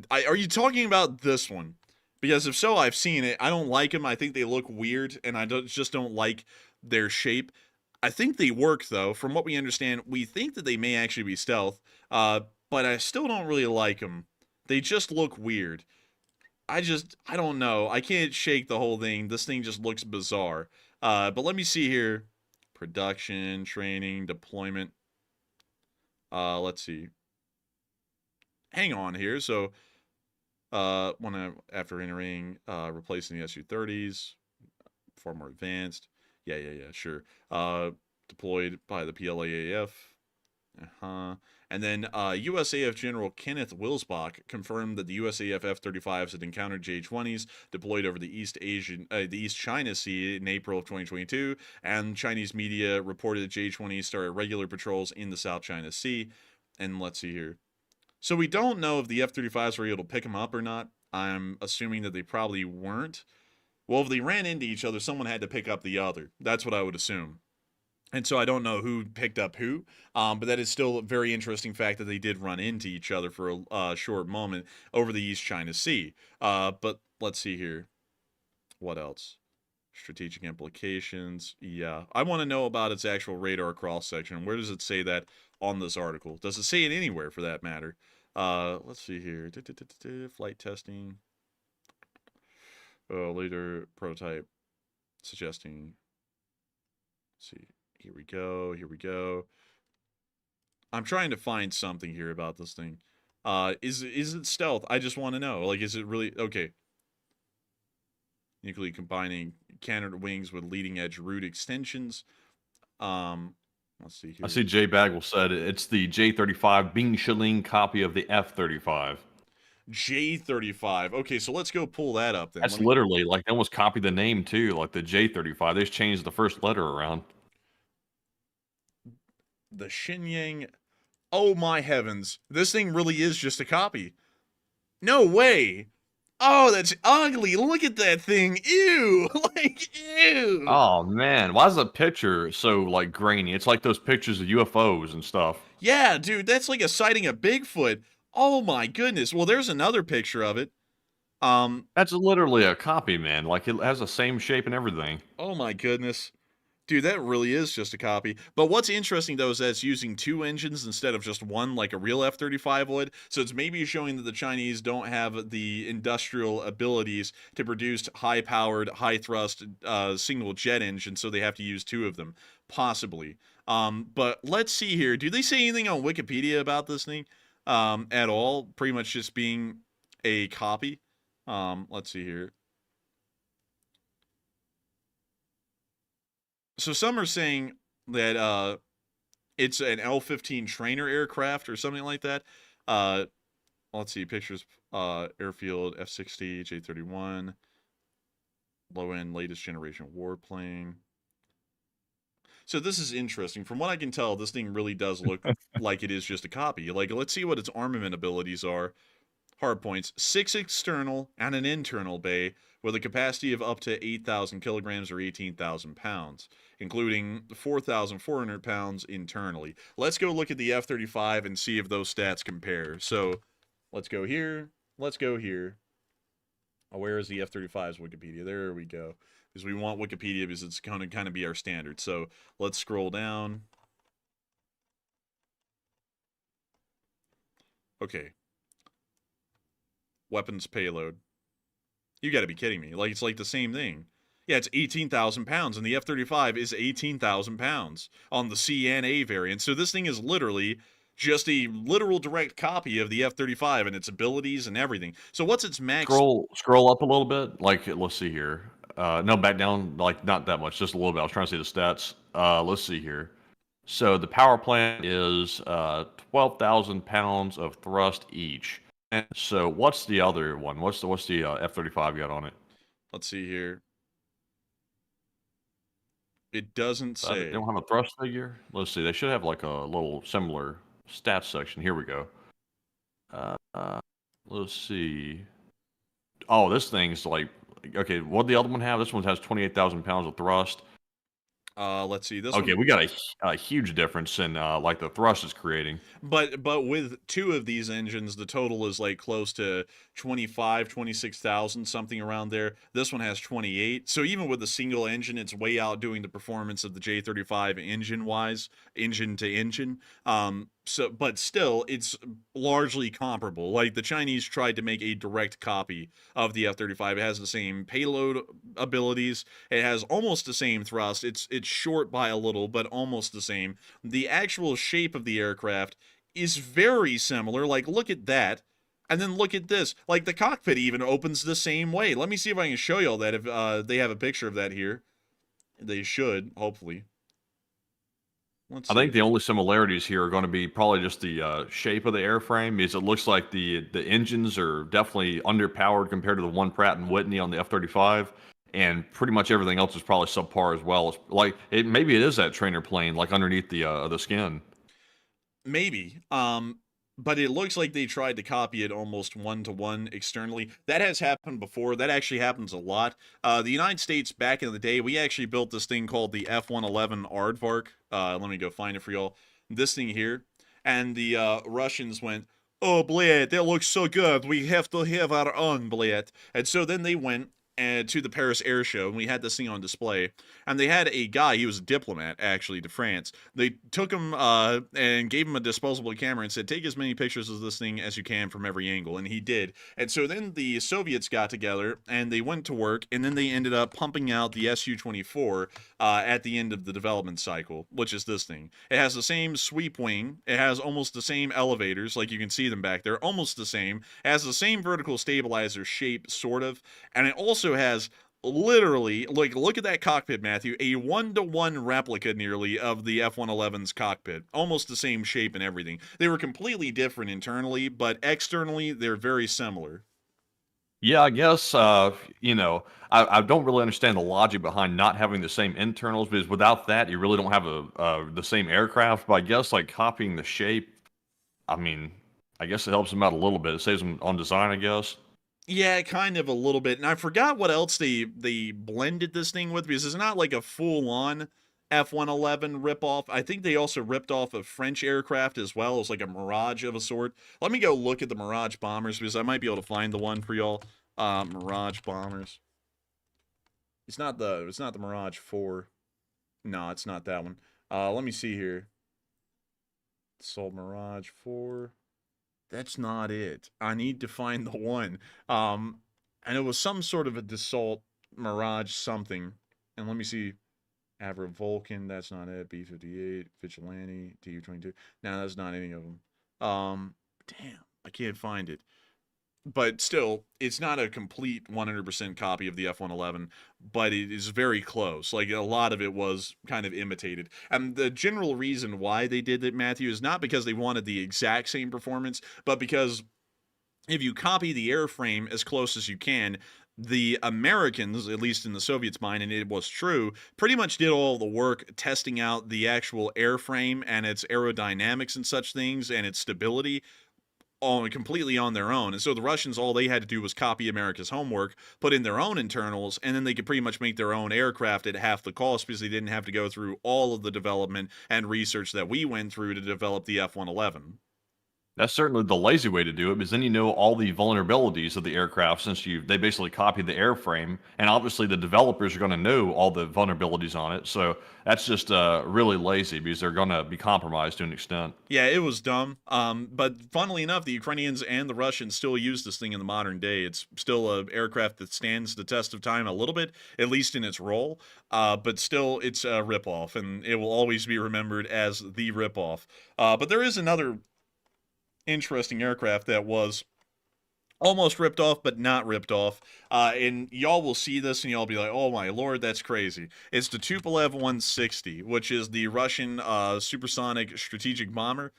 Are you talking about this one? Because if so, I've seen it. I don't like them. I think they look weird, and I just don't like their shape. I think they work, though. From what we understand, we think that they may actually be stealth, but I still don't really like them. They just look weird. I don't know. I can't shake the whole thing. This thing just looks bizarre. But let me see here. Production, training, deployment. Let's see. Hang on here. So, after entering, replacing the Su-30s, far more advanced. Yeah, sure. Deployed by the PLAAF. And then USAF General Kenneth Wilsbach confirmed that the USAF F-35s had encountered J-20s deployed over the East China Sea in April of 2022, and Chinese media reported that J-20s started regular patrols in the South China Sea. And let's see here. So we don't know if the F-35s were able to pick them up or not. I'm assuming that they probably weren't. Well, if they ran into each other, someone had to pick up the other. That's what I would assume. And so I don't know who picked up who, but that is still a very interesting fact that they did run into each other for a short moment over the East China Sea. But let's see here. What else? Strategic implications. Yeah. I want to know about its actual radar cross-section. Where does it say that on this article? Does it say it anywhere, for that matter? Let's see here. Flight testing. Later prototype suggesting. Let's see. Here we go. I'm trying to find something here about this thing. Is it stealth? I just want to know. Like, is it really... Okay. Nuclear combining canted wings with leading edge route extensions. Let's see here. I see Jay Bagwell said it's the J-35 Bing Shilling copy of the F-35. J-35. Okay, so let's go pull that up then. That's literally, like, they almost copied the name too, like the J-35. They just changed the first letter around. The Shenyang. Oh my heavens. This thing really is just a copy. No way. Oh, that's ugly. Look at that thing. Ew. Like, ew. Oh, man. Why is the picture so, like, grainy? It's like those pictures of UFOs and stuff. Yeah, dude. That's like a sighting of Bigfoot. Oh, my goodness. Well, there's another picture of it. That's literally a copy, man. Like, it has the same shape and everything. Oh my goodness. Dude, that really is just a copy. But what's interesting, though, is that it's using 2 engines instead of just one, like a real F-35 would. So it's maybe showing that the Chinese don't have the industrial abilities to produce high-powered, high-thrust single jet engines, so they have to use 2 of them, possibly. But let's see here. Do they say anything on Wikipedia about this thing at all? Pretty much just being a copy. Let's see here. So some are saying that it's an L-15 trainer aircraft or something like that. Let's see, pictures, airfield, F-60, J-31, low-end latest generation warplane. So this is interesting. From what I can tell, this thing really does look like it is just a copy. Like, let's see what its armament abilities are. Hardpoints, 6 external and an internal bay with a capacity of up to 8,000 kilograms or 18,000 pounds, including 4,400 pounds internally. Let's go look at the F-35 and see if those stats compare. So let's go here. Let's go here. Oh, where is the F-35's Wikipedia? There we go. Because we want Wikipedia because it's going to kind of be our standard. So let's scroll down. Okay. Weapons payload. You got to be kidding me. Like, it's like the same thing. Yeah, it's 18,000 pounds, and the F-35 is 18,000 pounds on the C and A variant. So this thing is literally just a literal direct copy of the F-35 and its abilities and everything. So what's its max? Scroll up a little bit. Like, let's see here. No, back down. Like, not that much. Just a little bit. I was trying to see the stats. Let's see here. So the power plant is 12,000 pounds of thrust each. And so what's the other one? What's the F-35 got on it? Let's see here. It doesn't say. They don't have a thrust figure? Let's see. They should have like a little similar stats section. Here we go. Let's see. Oh, this thing's like, okay, what did the other one have? This one has 28,000 pounds of thrust. Let's see. This Okay, one... we got a huge difference in like the thrust is creating. But with 2 of these engines, the total is like close to 26,000, something around there. This one has 28. So even with a single engine, it's way outdoing the performance of the J-35 engine-wise, engine to engine. But still, it's largely comparable. Like, the Chinese tried to make a direct copy of the F-35. It has the same payload abilities. It has almost the same thrust. It's short by a little, but almost the same. The actual shape of the aircraft is very similar. Like, look at that. And then look at this. Like, the cockpit even opens the same way. Let me see if I can show you all that if they have a picture of that here. They should, hopefully. I think the only similarities here are going to be probably just the shape of the airframe, because it looks like the engines are definitely underpowered compared to the one Pratt & Whitney on the F-35, and pretty much everything else is probably subpar as well. Like, maybe it is that trainer plane, like underneath the skin. Maybe. But it looks like they tried to copy it almost one-to-one externally. That has happened before. That actually happens a lot. The United States, back in the day, we actually built this thing called the F-111 Aardvark. Let me go find it for y'all. This thing here. And the Russians went, "Oh, bled, that looks so good. We have to have our own, bled." And so then they went to the Paris Air Show, and we had this thing on display. And they had a guy, he was a diplomat, actually, to France. They took him and gave him a disposable camera and said, take as many pictures of this thing as you can from every angle. And he did. And so then the Soviets got together, and they went to work, and then they ended up pumping out the Su-24 at the end of the development cycle, which is this thing. It has the same sweep wing. It has almost the same elevators, like you can see them back there, almost the same. It has the same vertical stabilizer shape, sort of. And it also has literally, like, look at that cockpit, Matthew, a 1-to-1 replica nearly of the F-111's cockpit. Almost the same shape and everything. They were completely different internally, but externally, they're very similar. Yeah, I guess, you know, I don't really understand the logic behind not having the same internals, because without that, you really don't have the same aircraft. But I guess, like, copying the shape, I mean, I guess it helps them out a little bit. It saves them on design, I guess. Yeah, kind of a little bit. And I forgot what else they blended this thing with, because it's not like a full-on F-111 ripoff. I think they also ripped off a French aircraft as well. It's like a Mirage of a sort. Let me go look at the Mirage bombers, because I might be able to find the one for y'all. Mirage bombers. It's not the Mirage 4. No, it's not that one. Let me see here. Assault Mirage 4. That's not it. I need to find the one. And it was some sort of a Dassault Mirage something. And let me see. Avra Vulcan, that's not it. B-58, Vigilante, Tu-22. No, that's not any of them. Damn, I can't find it. But still, it's not a complete 100% copy of the F-111, but it is very close. Like, a lot of it was kind of imitated. And the general reason why they did it, Matthew, is not because they wanted the exact same performance, but because if you copy the airframe as close as you can, the Americans, at least in the Soviets' mind, and it was true, pretty much did all the work testing out the actual airframe and its aerodynamics and such things and its stability completely on their own. And so the Russians, all they had to do was copy America's homework, put in their own internals, and then they could pretty much make their own aircraft at half the cost because they didn't have to go through all of the development and research that we went through to develop the F-111. That's certainly the lazy way to do it, because then you know all the vulnerabilities of the aircraft since they basically copied the airframe, and obviously the developers are going to know all the vulnerabilities on it. So that's just really lazy because they're going to be compromised to an extent. Yeah, it was dumb. But funnily enough, the Ukrainians and the Russians still use this thing in the modern day. It's still an aircraft that stands the test of time a little bit, at least in its role. But still, it's a ripoff, and it will always be remembered as the ripoff. But there is another interesting aircraft that was almost ripped off, but not ripped off. And y'all will see this and y'all be like, oh my lord, that's crazy. It's the Tupolev 160, which is the Russian supersonic strategic bomber.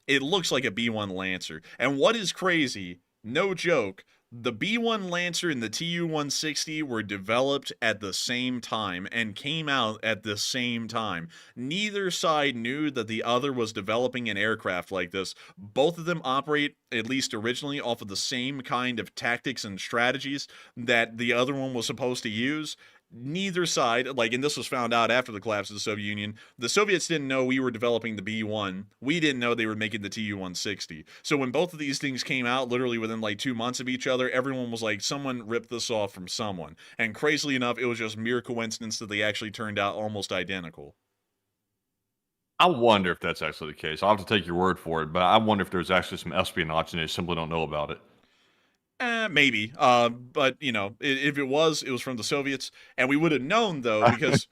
It looks like a B-1 Lancer. And what is crazy, no joke, the B-1 Lancer and the Tu-160 were developed at the same time and came out at the same time. Neither side knew that the other was developing an aircraft like this. Both of them operate, at least originally, off of the same kind of tactics and strategies that the other one was supposed to use. Neither side, and this was found out after the collapse of the Soviet Union, the Soviets didn't know we were developing the B-1. We didn't know they were making the Tu-160. So when both of these things came out, literally within 2 months of each other, everyone was like, someone ripped this off from someone. And crazily enough, it was just mere coincidence that they actually turned out almost identical. I wonder if that's actually the case. I'll have to take your word for it, but I wonder if there's actually some espionage and they simply don't know about it. Maybe. But, if it was from the Soviets. And we would have known, though, because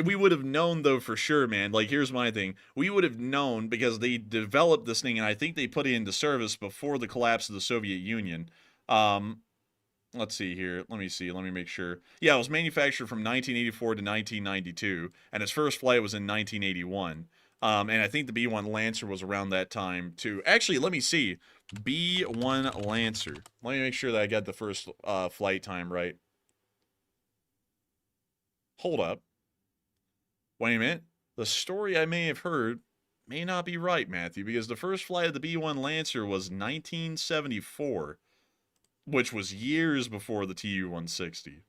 we would have known, though, for sure, man. Here's my thing. We would have known because they developed this thing, and I think they put it into service before the collapse of the Soviet Union. Let's see here. Let me see. Let me make sure. Yeah, it was manufactured from 1984 to 1992, and its first flight was in 1981. And I think the B-1 Lancer was around that time, too. Actually, let me see. B-1 Lancer. Let me make sure that I got the first flight time right. Hold up. Wait a minute. The story I may have heard may not be right, Matthew, because the first flight of the B-1 Lancer was 1974, which was years before the Tu-160.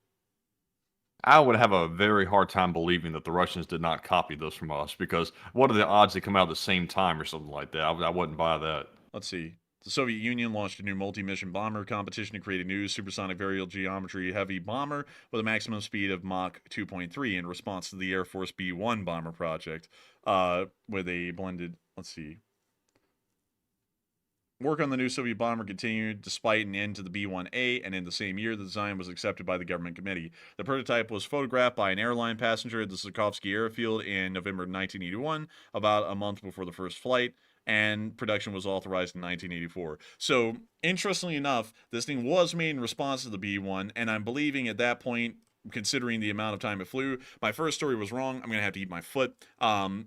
I would have a very hard time believing that the Russians did not copy this from us, because what are the odds they come out at the same time or something like that? I wouldn't buy that. Let's see. The Soviet Union launched a new multi-mission bomber competition to create a new supersonic variable geometry heavy bomber with a maximum speed of Mach 2.3 in response to the Air Force B-1 bomber project with a blended, let's see. Work on the new Soviet bomber continued despite an end to the B-1A, and in the same year, the design was accepted by the government committee. The prototype was photographed by an airline passenger at the Sokhovsky airfield in November 1981, about a month before the first flight, and production was authorized in 1984. So, interestingly enough, this thing was made in response to the B-1, and I'm believing at that point, considering the amount of time it flew, my first story was wrong. I'm going to have to eat my foot.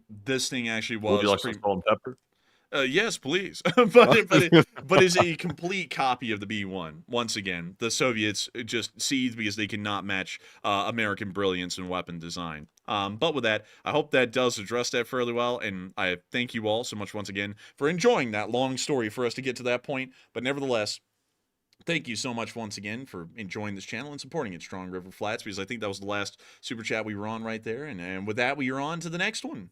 This thing actually was... Would you like some salt and pepper? Yes, please. but it's a complete copy of the B-1. Once again, the Soviets just seethed because they cannot match American brilliance in weapon design. But with that, I hope that does address that fairly well, and I thank you all so much once again for enjoying that long story for us to get to that point. But nevertheless, thank you so much once again for enjoying this channel and supporting it, Strong River Flats, because I think that was the last super chat we were on right there. And with that, we are on to the next one.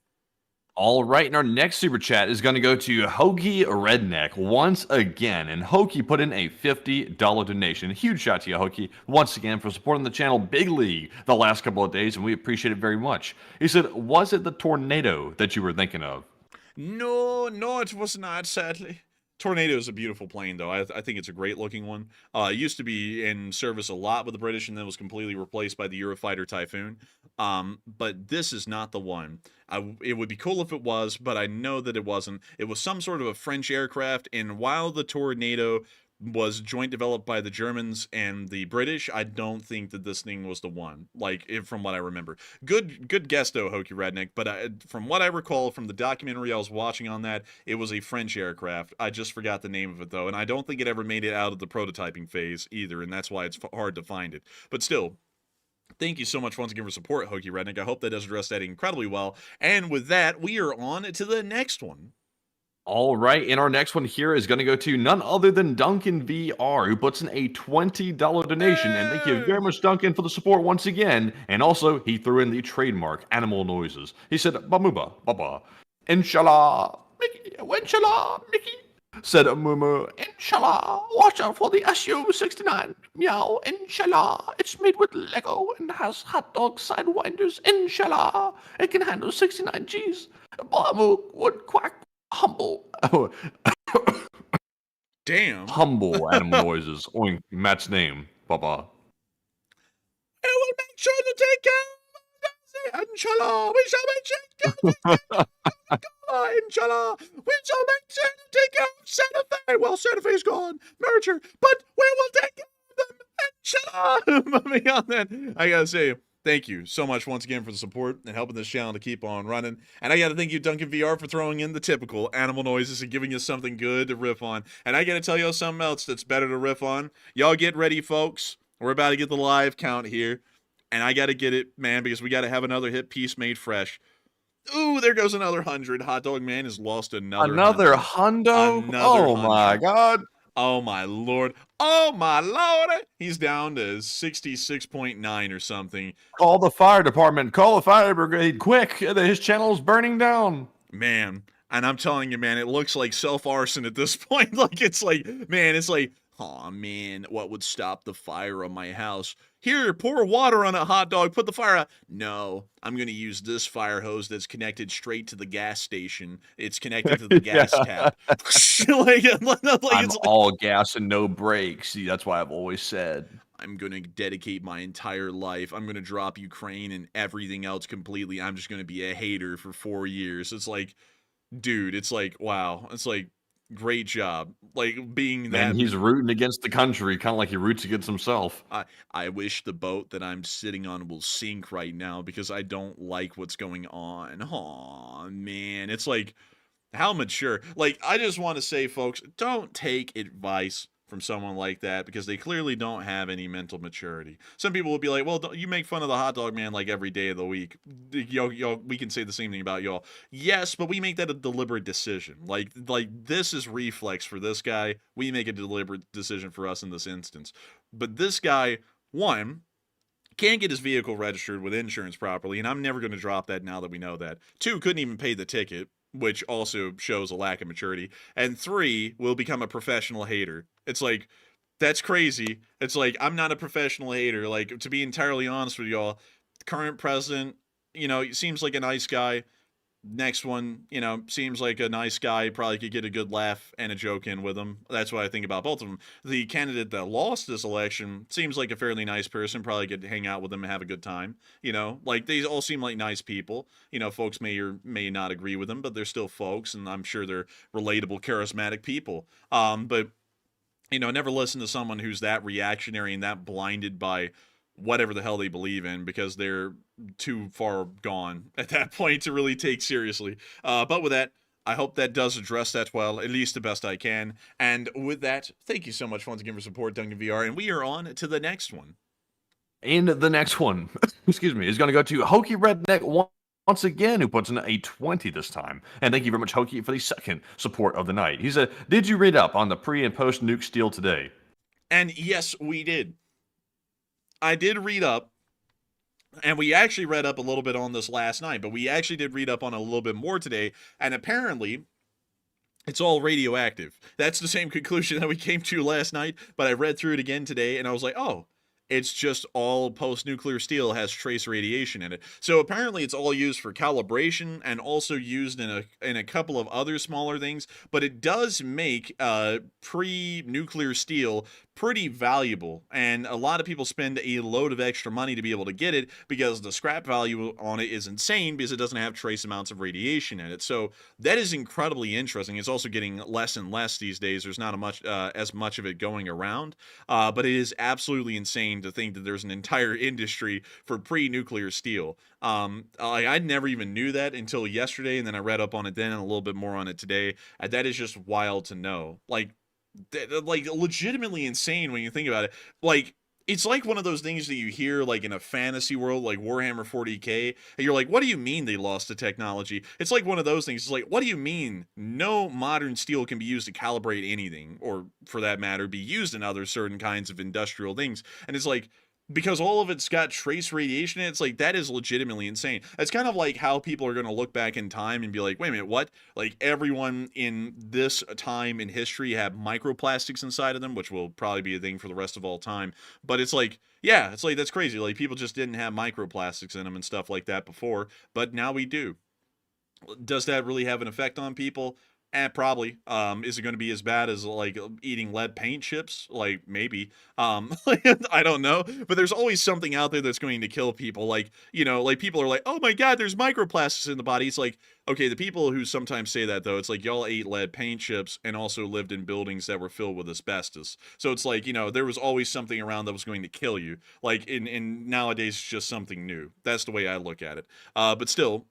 All right, and our next super chat is going to go to Hoagie Redneck once again. And Hoagie put in a $50 donation. Huge shout to you, Hoagie, once again for supporting the channel Big League the last couple of days, and we appreciate it very much. He said, was it the tornado that you were thinking of? No, it was not, sadly. Tornado is a beautiful plane, though. I think it's a great-looking one. It used to be in service a lot with the British, and then was completely replaced by the Eurofighter Typhoon. But this is not the one. It would be cool if it was, but I know that it wasn't. It was some sort of a French aircraft, and while the Tornado was joint developed by the Germans and the British, I don't think that this thing was the one, from what I remember. Good guess, though, Hokie Redneck, but from what I recall from the documentary I was watching on that, it was a French aircraft. I just forgot the name of it, though, and I don't think it ever made it out of the prototyping phase either, and that's why it's hard to find it. But still, thank you so much once again for support, Hokie Redneck. I hope that does address that incredibly well. And with that, we are on to the next one. All right, and our next one here is going to go to none other than Duncan VR, who puts in a $20 donation. And thank you very much, Duncan, for the support once again. And also, he threw in the trademark animal noises. He said, Bamuba, Baba, Inshallah, Mickey, Inshallah, Mickey. Said Mumu, Inshallah, watch out for the SU-69. Meow, Inshallah. It's made with Lego and has hot dog sidewinders. Inshallah. It can handle 69 Gs. Bamu would quack. Humble. Damn. Humble animal noises. Oink. Matt's name. Baba. I will make sure to take care of Inshallah. We shall make sure Inshallah. We shall make sure to take care of Santa Fe. Well, Santa Fe's gone. Merger. But we will take care of them. Inshallah. Moving on then. I gotta say, thank you so much once again for the support and helping this channel to keep on running. And I got to thank you, Duncan VR, for throwing in the typical animal noises and giving us something good to riff on. And I got to tell y'all something else that's better to riff on. Y'all get ready, folks. We're about to get the live count here. And I got to get it, man, because we got to have another hit piece made fresh. Ooh, there goes another 100. Hot Dog Man has lost another hundo? Oh, my God. Oh, my Lord. Oh, my Lord. He's down to 66.9 or something. Call the fire department. Call the fire brigade. Quick. His channel's burning down. Man. And I'm telling you, man, it looks like self-arson at this point. It's like, oh, man, what would stop the fire on my house? Here, pour water on a hot dog, put the fire out. No, I'm going to use this fire hose that's connected straight to the gas station. It's connected to the gas tap. I'm all gas and no brakes. See, that's why I've always said. I'm going to dedicate my entire life. I'm going to drop Ukraine and everything else completely. I'm just going to be a hater for 4 years. It's like, dude, it's like, wow. It's like, great job. Being that. And he's rooting against the country, kind of like he roots against himself. I wish the boat that I'm sitting on will sink right now because I don't like what's going on. Aw, man. It's like, how mature. I just want to say, folks, don't take advice from someone like that because they clearly don't have any mental maturity. Some people will be like, well, you make fun of the hot dog man every day of the week. We can say the same thing about y'all. Yes, but we make that a deliberate decision. This is reflex for this guy. We make a deliberate decision for us in this instance. But this guy, one, can't get his vehicle registered with insurance properly, and I'm never going to drop that now that we know that. Two, couldn't even pay the ticket, which also shows a lack of maturity. And three, will become a professional hater. It's like, that's crazy. It's like, I'm not a professional hater. To be entirely honest with y'all, the current president, seems like a nice guy. Next one, seems like a nice guy. Probably could get a good laugh and a joke in with him. That's what I think about both of them. The candidate that lost this election seems like a fairly nice person. Probably could hang out with them and have a good time. They all seem like nice people. Folks may or may not agree with them, but they're still folks, and I'm sure they're relatable, charismatic people. But never listen to someone who's that reactionary and that blinded by whatever the hell they believe in because they're too far gone at that point to really take seriously. But with that, I hope that does address that well, at least the best I can. And with that, thank you so much once again for support, Duncan VR, and we are on to the next one. And the next one, excuse me, is going to go to Hokie Redneck once again, who puts in a 20 this time. And thank you very much, Hokie, for the second support of the night. He said, did you read up on the pre- and post-nuke steel today? And yes, we did. I did read up And we actually read up a little bit on this last night, but we actually did read up on it a little bit more today. And apparently, it's all radioactive. That's the same conclusion that we came to last night, but I read through it again today, and I was like, oh, it's just all post-nuclear steel has trace radiation in it. So apparently it's all used for calibration and also used in a couple of other smaller things, but it does make pre-nuclear steel pretty valuable, and a lot of people spend a load of extra money to be able to get it because the scrap value on it is insane because it doesn't have trace amounts of radiation in it. So that is incredibly interesting. It's also getting less and less these days. There's not as much of it going around, but it is absolutely insane to think that there's an entire industry for pre-nuclear steel. I never even knew that until yesterday, and then I read up on it then and a little bit more on it today. And that is just wild to know. Like legitimately insane when you think about it. Like, it's like one of those things that you hear like in a fantasy world, like Warhammer 40K, and you're like, what do you mean they lost the technology? It's like one of those things. It's like, what do you mean no modern steel can be used to calibrate anything, or for that matter, be used in other certain kinds of industrial things? And it's like, because all of it's got trace radiation in it, it's like, that is legitimately insane. It's kind of like how people are going to look back in time and be like, wait a minute, what? Like, everyone in this time in history had microplastics inside of them, which will probably be a thing for the rest of all time. But it's like, yeah, it's like, that's crazy. Like, people just didn't have microplastics in them and stuff like that before, but now we do. Does that really have an effect on people? Probably. Is it going to be as bad as like eating lead paint chips? Like, maybe. I don't know. But there's always something out there that's going to kill people. Like, you know, like people are like, oh my God, there's microplastics in the body. It's like, okay, the people who sometimes say that though, it's like y'all ate lead paint chips and also lived in buildings that were filled with asbestos. So it's like, you know, there was always something around that was going to kill you. Like in nowadays, it's just something new. That's the way I look at it. But still,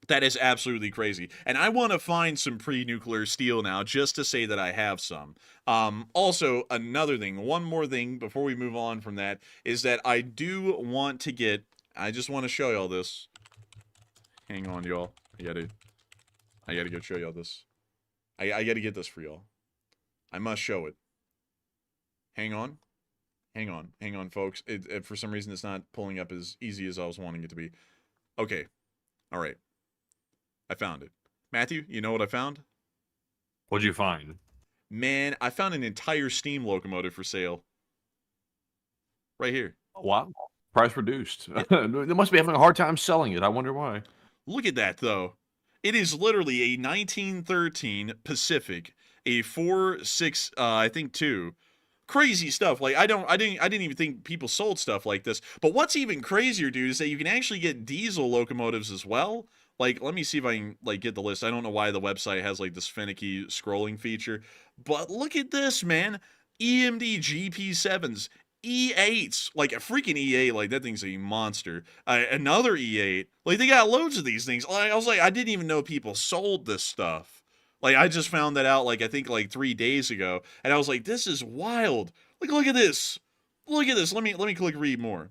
that is absolutely crazy. And I want to find some pre-nuclear steel now just to say that I have some. Also, another thing, one more thing before we move on from that, is that I do want to get, I just want to show y'all this. Hang on, y'all. I gotta go show y'all this. I gotta get this for y'all. I must show it. Hang on. Hang on, folks. For some reason, it's not pulling up as easy as I was wanting it to be. Okay. All right. I found it. Matthew, you know what I found? What'd you find? Man, I found an entire steam locomotive for sale. Right here. Wow. Price reduced. They must be having a hard time selling it. I wonder why. Look at that, though. It is literally a 1913 Pacific, a 4.6, I think 2. Crazy stuff. Like, I didn't even think people sold stuff like this. But what's even crazier, dude, is that you can actually get diesel locomotives as well. Like, let me see if I can, like, get the list. I don't know why the website has, like, this finicky scrolling feature. But look at this, man. EMD GP7s. E8s. Like, a freaking E8. Like, that thing's a monster. Another E8. Like, they got loads of these things. Like, I was like, I didn't even know people sold this stuff. Like, I just found that out, like, I think, like, 3 days ago. And I was like, this is wild. Like, look at this. Look at this. Let me click read more.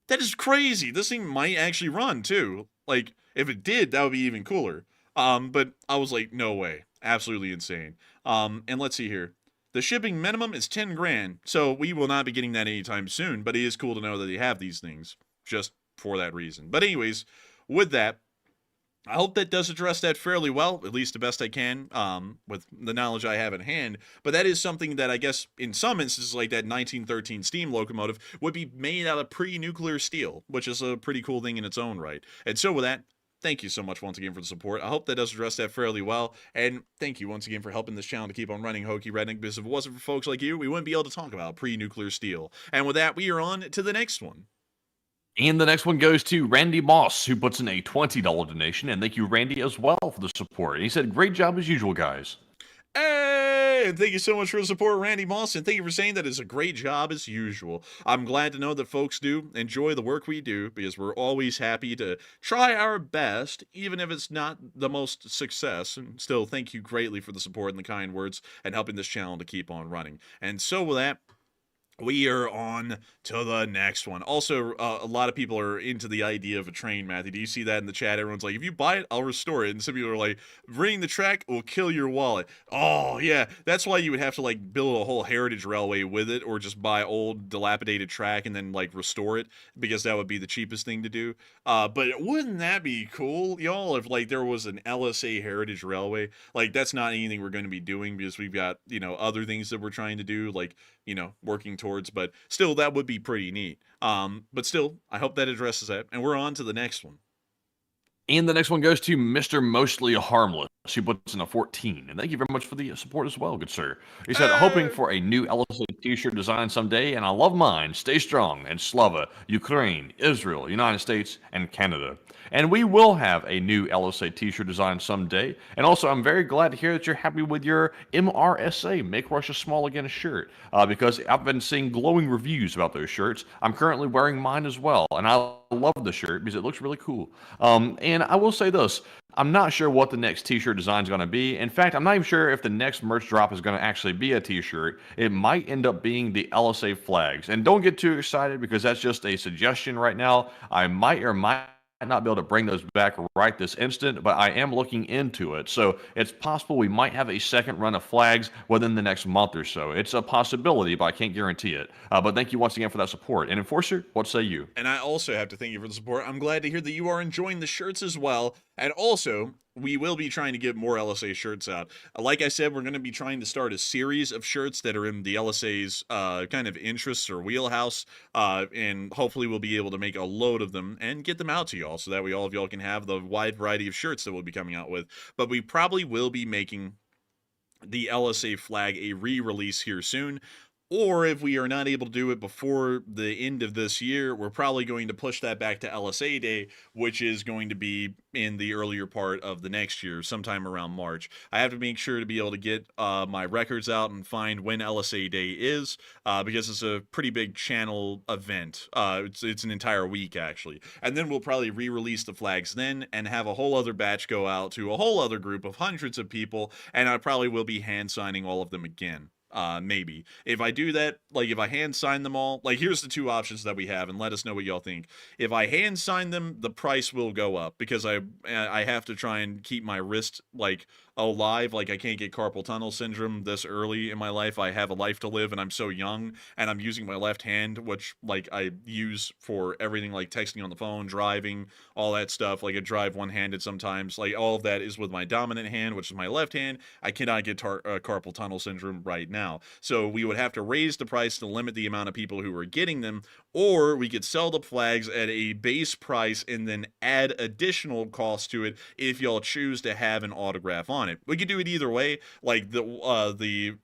That is crazy. This thing might actually run, too. Like, if it did, that would be even cooler. But I was like, no way. Absolutely insane. And let's see here. The shipping minimum is 10 grand. So we will not be getting that anytime soon. But it is cool to know that they have these things. Just for that reason. But anyways, with that, I hope that does address that fairly well, at least the best I can, with the knowledge I have at hand. But that is something that I guess in some instances, like that 1913 steam locomotive, would be made out of pre-nuclear steel, which is a pretty cool thing in its own right. And so with that, thank you so much once again for the support. I hope that does address that fairly well. And thank you once again for helping this channel to keep on running Hokey Redneck, because if it wasn't for folks like you, we wouldn't be able to talk about pre-nuclear steel. And with that, we are on to the next one. And the next one goes to Randy Moss, who puts in a $20 donation. And thank you, Randy, as well for the support. And he said, great job as usual, guys. Hey, and thank you so much for the support, Randy Moss, and thank you for saying that it's a great job as usual. I'm glad to know that folks do enjoy the work we do, because we're always happy to try our best, even if it's not the most success. And still, thank you greatly for the support and the kind words and helping this channel to keep on running. And so with that, we are on to the next one. Also, a lot of people are into the idea of a train, Matthew. Do you see that in the chat? Everyone's like, if you buy it, I'll restore it. And some people are like, bringing the track will kill your wallet. Oh, yeah. That's why you would have to, like, build a whole heritage railway with it, or just buy old, dilapidated track and then, like, restore it, because that would be the cheapest thing to do. But wouldn't that be cool, y'all, if, like, there was an LSA heritage railway? Like, that's not anything we're going to be doing, because we've got, you know, other things that we're trying to do, like, you know, working towards, but still, that would be pretty neat. But still, I hope that addresses that, and we're on to the next one. And the next one goes to Mr. Mostly Harmless. He puts in a 14. And thank you very much for the support as well, good sir. He said, hoping for a new LSA t-shirt design someday, and I love mine. Stay strong. And Slava, Ukraine, Israel, United States, and Canada. And we will have a new LSA t-shirt design someday. And also, I'm very glad to hear that you're happy with your MRSA, Make Russia Small Again shirt, because I've been seeing glowing reviews about those shirts. I'm currently wearing mine as well, and I love the shirt because it looks really cool. And I will say this, I'm not sure what the next t-shirt design is going to be. In fact, I'm not even sure if the next merch drop is going to actually be a t-shirt. It might end up being the LSA flags. And don't get too excited, because that's just a suggestion right now. I might or might not be able to bring those back right this instant, but I am looking into it. So it's possible we might have a second run of flags within the next month or so. It's a possibility, but I can't guarantee it. But thank you once again for that support. And Enforcer, what say you? And I also have to thank you for the support. I'm glad to hear that you are enjoying the shirts as well. And also, we will be trying to get more LSA shirts out. Like I said, we're going to be trying to start a series of shirts that are in the LSA's kind of interests or wheelhouse, and hopefully we'll be able to make a load of them and get them out to y'all, so that way all of y'all can have the wide variety of shirts that we'll be coming out with. But we probably will be making the LSA flag a re-release here soon. Or if we are not able to do it before the end of this year, we're probably going to push that back to LSA Day, which is going to be in the earlier part of the next year, sometime around March. I have to make sure to be able to get my records out and find when LSA Day is, because it's a pretty big channel event. It's an entire week, actually. And then we'll probably re-release the flags then and have a whole other batch go out to a whole other group of hundreds of people, and I probably will be hand signing all of them again. Maybe. If I do that, like if I hand sign them all, like here's the two options that we have, and let us know what y'all think. If I hand sign them, the price will go up, because I have to try and keep my wrist, like, alive. Like, I can't get carpal tunnel syndrome this early in my life. I have a life to live, and I'm so young, and I'm using my left hand, which, like, I use for everything, like texting on the phone, driving, all that stuff. Like, I drive one-handed sometimes. Like, all of that is with my dominant hand, which is my left hand. I cannot get carpal tunnel syndrome right now. So we would have to raise the price to limit the amount of people who are getting them, or we could sell the flags at a base price and then add additional cost to it if y'all choose to have an autograph on it. We could do it either way. Like, the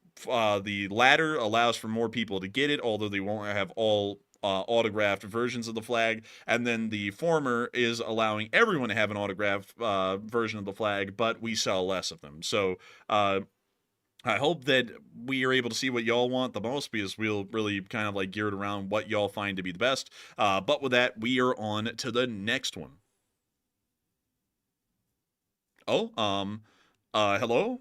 latter allows for more people to get it, although they won't have all autographed versions of the flag, and then the former is allowing everyone to have an autographed version of the flag, but we sell less of them. So I hope that we are able to see what y'all want the most, because we'll really kind of like gear it around what y'all find to be the best. But with that, we are on to the next one. Oh, hello?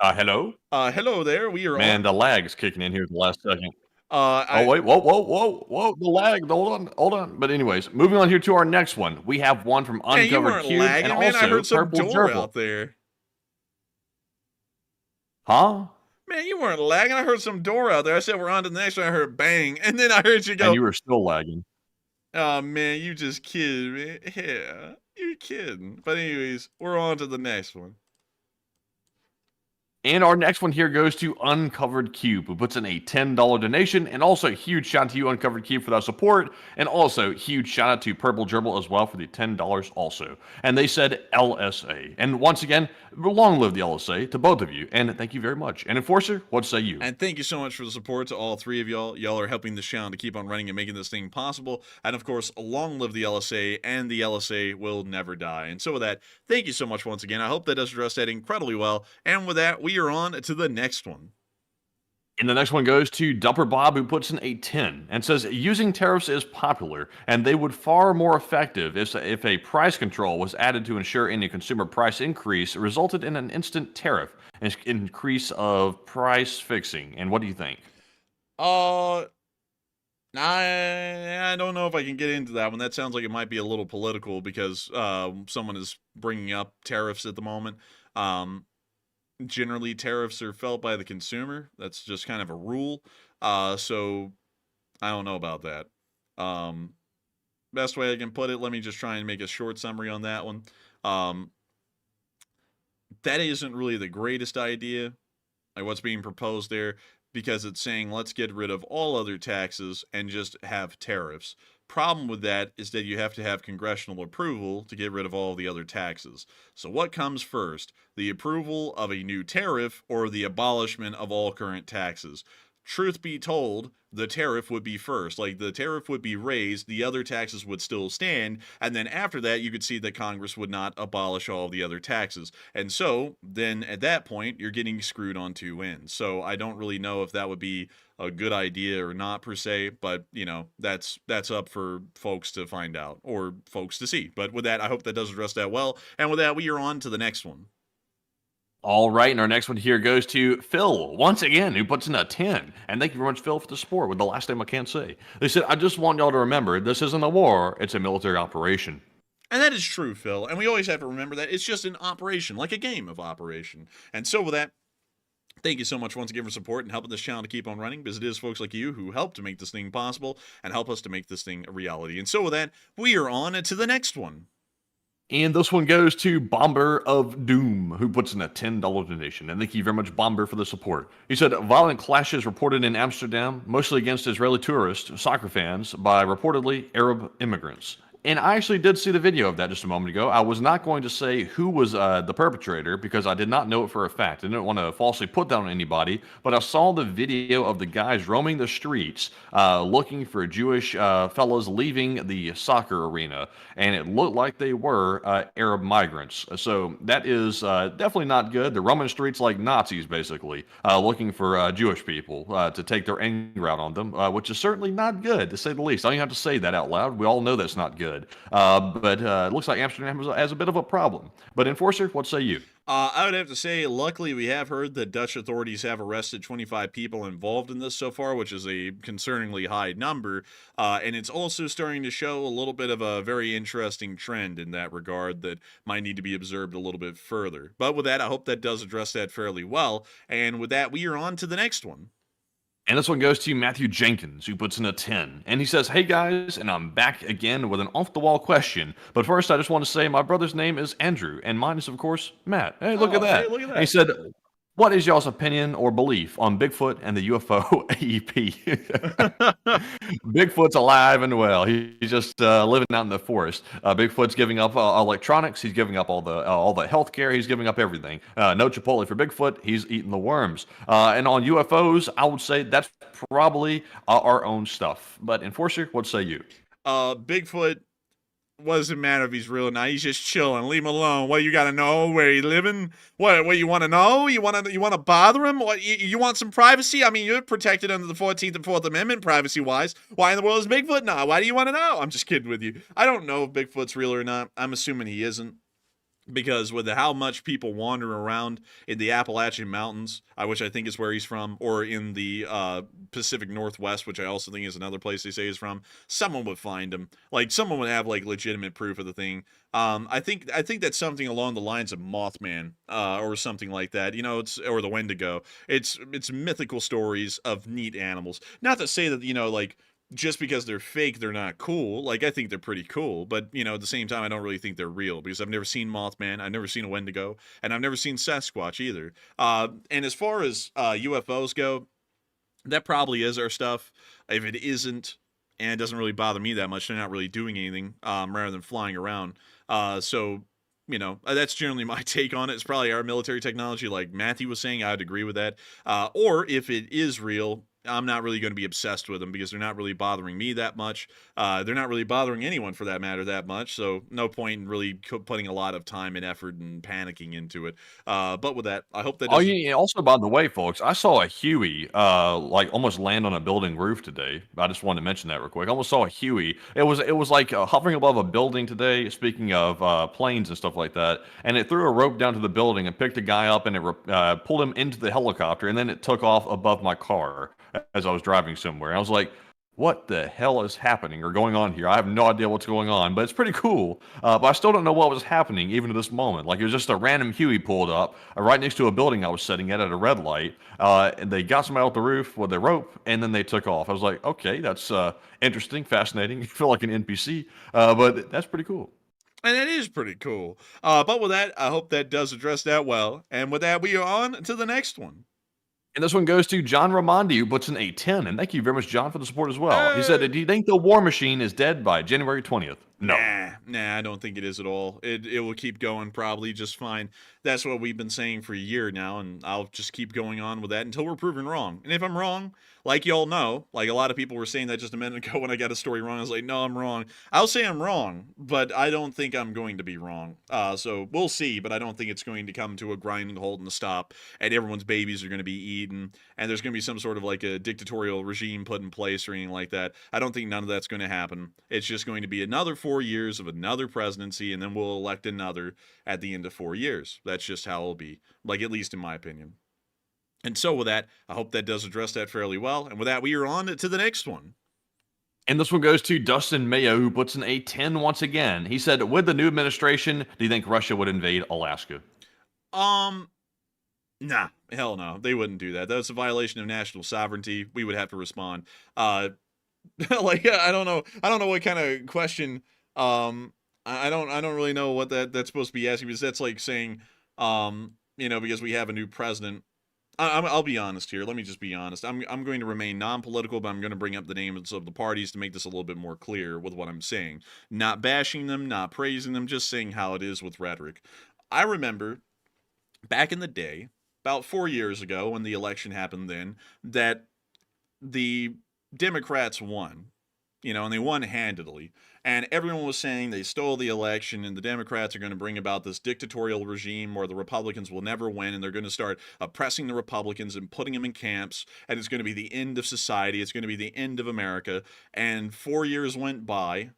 Hello? Hello there. We are Man, on. the lag's kicking in here at the last second. Oh, wait, whoa, the lag, hold on. But anyways, moving on here to our next one. We have one from Man, you Uncovered weren't Cube, lagging, and man. I also heard some Purple door Gerbil. out there. Huh? Man, you weren't lagging. I heard some door out there. I said we're on to the next one. I heard bang, and then I heard you go. And you were still lagging. Oh, man, you just kidding me. Yeah, you're kidding. But anyways, we're on to the next one. And our next one here goes to Uncovered Cube, who puts in a $10 donation. And also, huge shout out to you, Uncovered Cube, for that support. And also, huge shout out to Purple Gerbil as well for the $10 also. And they said LSA. And once again, long live the LSA to both of you. And thank you very much. And Enforcer, what say you? And thank you so much for the support to all three of y'all. Y'all are helping this channel to keep on running and making this thing possible. And of course, long live the LSA, and the LSA will never die. And so with that, thank you so much once again. I hope that does address that incredibly well. And with that, we are on to the next one. And the next one goes to Dumper Bob, who puts in a 10 and says, using tariffs is popular, and they would far more effective if a price control was added to ensure any consumer price increase resulted in an instant tariff and increase of price fixing. And what do you think? I don't know if I can get into that one. That sounds like it might be a little political because someone is bringing up tariffs at the moment. Um, Generally, tariffs are felt by the consumer. That's just kind of a rule. So I don't know about that. Um, Best way I can put it, let me just try and make a short summary on that one. Um, that isn't really the greatest idea, like what's being proposed there, because it's saying let's get rid of all other taxes and just have tariffs. Problem with that is that you have to have congressional approval to get rid of all the other taxes. So what comes first, the approval of a new tariff or the abolishment of all current taxes? Truth be told, the tariff would be first. Like, the tariff would be raised, the other taxes would still stand, and then after that, you could see that Congress would not abolish all the other taxes. And so, then at that point, you're getting screwed on two ends. So, I don't really know if that would be a good idea or not, per se, but, you know, that's up for folks to find out, or folks to see. But with that, I hope that does address that well. And with that, we are on to the next one. All right, and our next one here goes to Phil, once again, who puts in a 10. And thank you very much, Phil, for the support with the last name I can't say. They said, I just want y'all to remember, this isn't a war, it's a military operation. And that is true, Phil. And we always have to remember that it's just an operation, like a game of operation. And so with that, thank you so much once again for support and helping this channel to keep on running, because it is folks like you who help to make this thing possible and help us to make this thing a reality. And so with that, we are on to the next one. And this one goes to Bomber of Doom, who puts in a $10 donation. And thank you very much, Bomber, for the support. He said, violent clashes reported in Amsterdam, mostly against Israeli tourists, soccer fans, by reportedly Arab immigrants. And I actually did see the video of that just a moment ago. I was not going to say who was the perpetrator because I did not know it for a fact. I didn't want to falsely put that on anybody, but I saw the video of the guys roaming the streets looking for Jewish fellows leaving the soccer arena, and it looked like they were Arab migrants. So that is definitely not good. They're roaming streets like Nazis, basically, looking for Jewish people to take their anger out on them, which is certainly not good, to say the least. I don't even have to say that out loud. We all know that's not good. But it looks like Amsterdam has a bit of a problem. But Enforcer, what say you? I would have to say, luckily, we have heard that Dutch authorities have arrested 25 people involved in this so far, which is a concerningly high number. And it's also starting to show a little bit of a very interesting trend in that regard that might need to be observed a little bit further. But with that, I hope that does address that fairly well. And with that, we are on to the next one. And this one goes to Matthew Jenkins, who puts in a 10. And he says, hey guys, and I'm back again with an off-the-wall question. But first, I just want to say my brother's name is Andrew, and mine is, of course, Matt. Hey, look at that. Hey, look at that. And he said, what is y'all's opinion or belief on Bigfoot and the UFO AEP? Bigfoot's alive and well. He's just living out in the forest. Bigfoot's giving up electronics. He's giving up all the health care. He's giving up everything. No Chipotle for Bigfoot. He's eating the worms. And on UFOs, I would say that's probably our own stuff. But Enforcer, what say you? Bigfoot doesn't matter if he's real or not. He's just chilling. Leave him alone. What, you gotta know where he's living? What you want to know? You want to bother him? What, you want some privacy? I mean, you're protected under the 14th and 4th Amendment, privacy-wise. Why in the world is Bigfoot not? Why do you want to know? I'm just kidding with you. I don't know if Bigfoot's real or not. I'm assuming he isn't, because with how much people wander around in the Appalachian Mountains, which I think is where he's from, or in the Pacific Northwest, which I also think is another place they say he's from, someone would find him. Like, someone would have, like, legitimate proof of the thing. I think that's something along the lines of Mothman, or something like that. You know, or the Wendigo. It's mythical stories of neat animals. Not to say that, you know, like, just because they're fake, they're not cool. Like, I think they're pretty cool, but, you know, at the same time, I don't really think they're real, because I've never seen Mothman, I've never seen a Wendigo, and I've never seen Sasquatch either. And as far as UFOs go, that probably is our stuff. If it isn't, and it doesn't really bother me that much, they're not really doing anything, rather than flying around. So, you know, that's generally my take on it. It's probably our military technology, like Matthew was saying. I'd agree with that. Or if it is real, I'm not really going to be obsessed with them, because they're not really bothering me that much. They're not really bothering anyone, for that matter, that much. So no point in really putting a lot of time and effort and panicking into it. But with that, I hope that. Oh, yeah. Also, by the way, folks, I saw a Huey like almost land on a building roof today. I just wanted to mention that real quick. I almost saw a Huey. It was like hovering above a building today. Speaking of planes and stuff like that, and it threw a rope down to the building and picked a guy up, and it pulled him into the helicopter, and then it took off above my car as I was driving somewhere. I was like, what the hell is happening or going on here? I have no idea what's going on, but it's pretty cool. But I still don't know what was happening even to this moment. Like, it was just a random Huey pulled up right next to a building I was sitting at a red light. And they got somebody off the roof with their rope, and then they took off. I was like, okay, that's interesting, fascinating. You feel like an NPC, but that's pretty cool. And it is pretty cool. But with that, I hope that does address that well. And with that, we are on to the next one. And this one goes to John Ramondi, who puts in a 10. And thank you very much, John, for the support as well. He said, do you think the war machine is dead by January 20th? No. Nah, I don't think it is at all. It will keep going probably just fine. That's what we've been saying for a year now, and I'll just keep going on with that until we're proven wrong. And if I'm wrong, like y'all know, like a lot of people were saying that just a minute ago when I got a story wrong, I was like, no, I'm wrong. I'll say I'm wrong, but I don't think I'm going to be wrong. So we'll see, but I don't think it's going to come to a grinding halt and a stop, and everyone's babies are going to be eaten, and there's going to be some sort of like a dictatorial regime put in place or anything like that. I don't think none of that's going to happen. It's just going to be another 4 years of another presidency, and then we'll elect another at the end of 4 years. That's just how it'll be, like, at least in my opinion. And so with that, I hope that does address that fairly well. And with that, we are on to the next one. And this one goes to Dustin Mayo, who puts in a 10 once again. He said, with the new administration, do you think Russia would invade Alaska? Nah, hell no. They wouldn't do that. That's a violation of national sovereignty. We would have to respond. Like, I don't know what kind of question. I don't really know what that's supposed to be asking, because that's like saying, because we have a new president. I'll be honest here. Let me just be honest. I'm going to remain non-political, but I'm going to bring up the names of the parties to make this a little bit more clear with what I'm saying. Not bashing them, not praising them, just saying how it is with rhetoric. I remember back in the day, about 4 years ago when the election happened then, that the Democrats won, and they won handedly. And everyone was saying they stole the election and the Democrats are going to bring about this dictatorial regime where the Republicans will never win, and they're going to start oppressing the Republicans and putting them in camps, and it's going to be the end of society. It's going to be the end of America. And 4 years went by.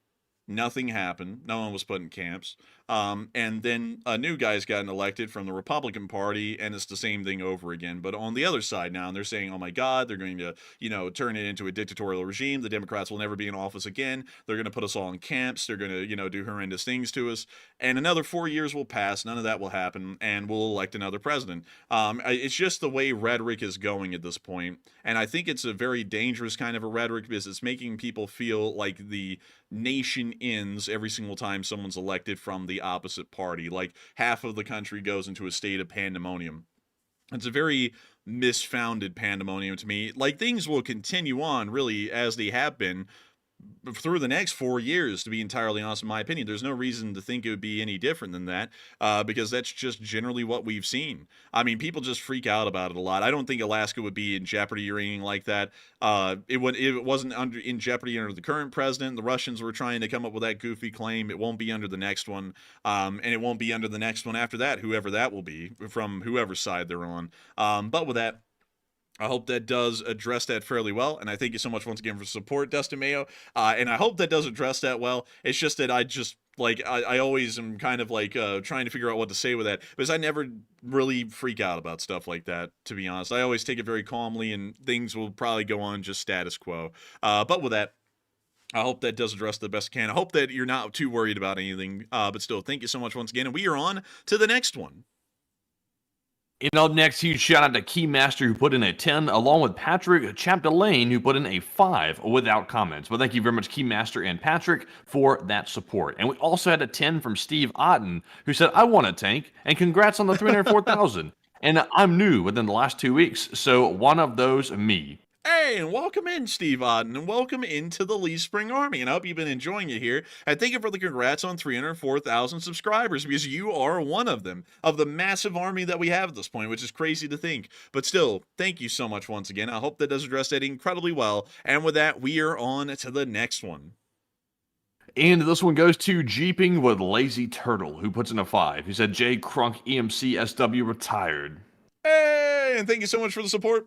Nothing happened. No one was put in camps. And then a new guy's gotten elected from the Republican Party, and it's the same thing over again. But on the other side now, and they're saying, oh my God, they're going to, turn it into a dictatorial regime. The Democrats will never be in office again. They're going to put us all in camps. They're going to, do horrendous things to us. And another 4 years will pass. None of that will happen, and we'll elect another president. It's just the way rhetoric is going at this point. And I think it's a very dangerous kind of a rhetoric, because it's making people feel like the nation ends every single time someone's elected from the opposite party. Like, half of the country goes into a state of pandemonium. It's a very misfounded pandemonium to me. Like, things will continue on really as they have been through the next 4 years, to be entirely honest, in my opinion. There's no reason to think it would be any different than that, because that's just generally what we've seen. I mean, people just freak out about it a lot. I don't think Alaska would be in jeopardy or anything like that. It wasn't in jeopardy under the current president. The Russians were trying to come up with that goofy claim. It won't be under the next one, and it won't be under the next one after that, whoever that will be, from whoever side they're on. But with that, I hope that does address that fairly well, and I thank you so much once again for support, Dustin Mayo, and I hope that does address that well. It's just that I always am kind of like trying to figure out what to say with that, because I never really freak out about stuff like that, to be honest. I always take it very calmly, and things will probably go on just status quo. But with that, I hope that does address the best I can. I hope that you're not too worried about anything, but still, thank you so much once again, and we are on to the next one. And up next, huge shout out to Keymaster, who put in a 10, along with Patrick Chapdelaine, who put in a 5 without comments. But thank you very much, Keymaster and Patrick, for that support. And we also had a 10 from Steve Otten, who said, I want a tank, and congrats on the 304,000. And I'm new within the last 2 weeks, so one of those, me. Hey, and welcome in, Steve Otten, and welcome into the Lee Spring Army, and I hope you've been enjoying it here. And thank you for the congrats on 304,000 subscribers, because you are one of them, of the massive army that we have at this point, which is crazy to think. But still, thank you so much once again. I hope that does address that incredibly well. And with that, we are on to the next one. And this one goes to Jeeping with Lazy Turtle, who puts in a 5. He said, J. Crunk EMC SW retired. Hey, and thank you so much for the support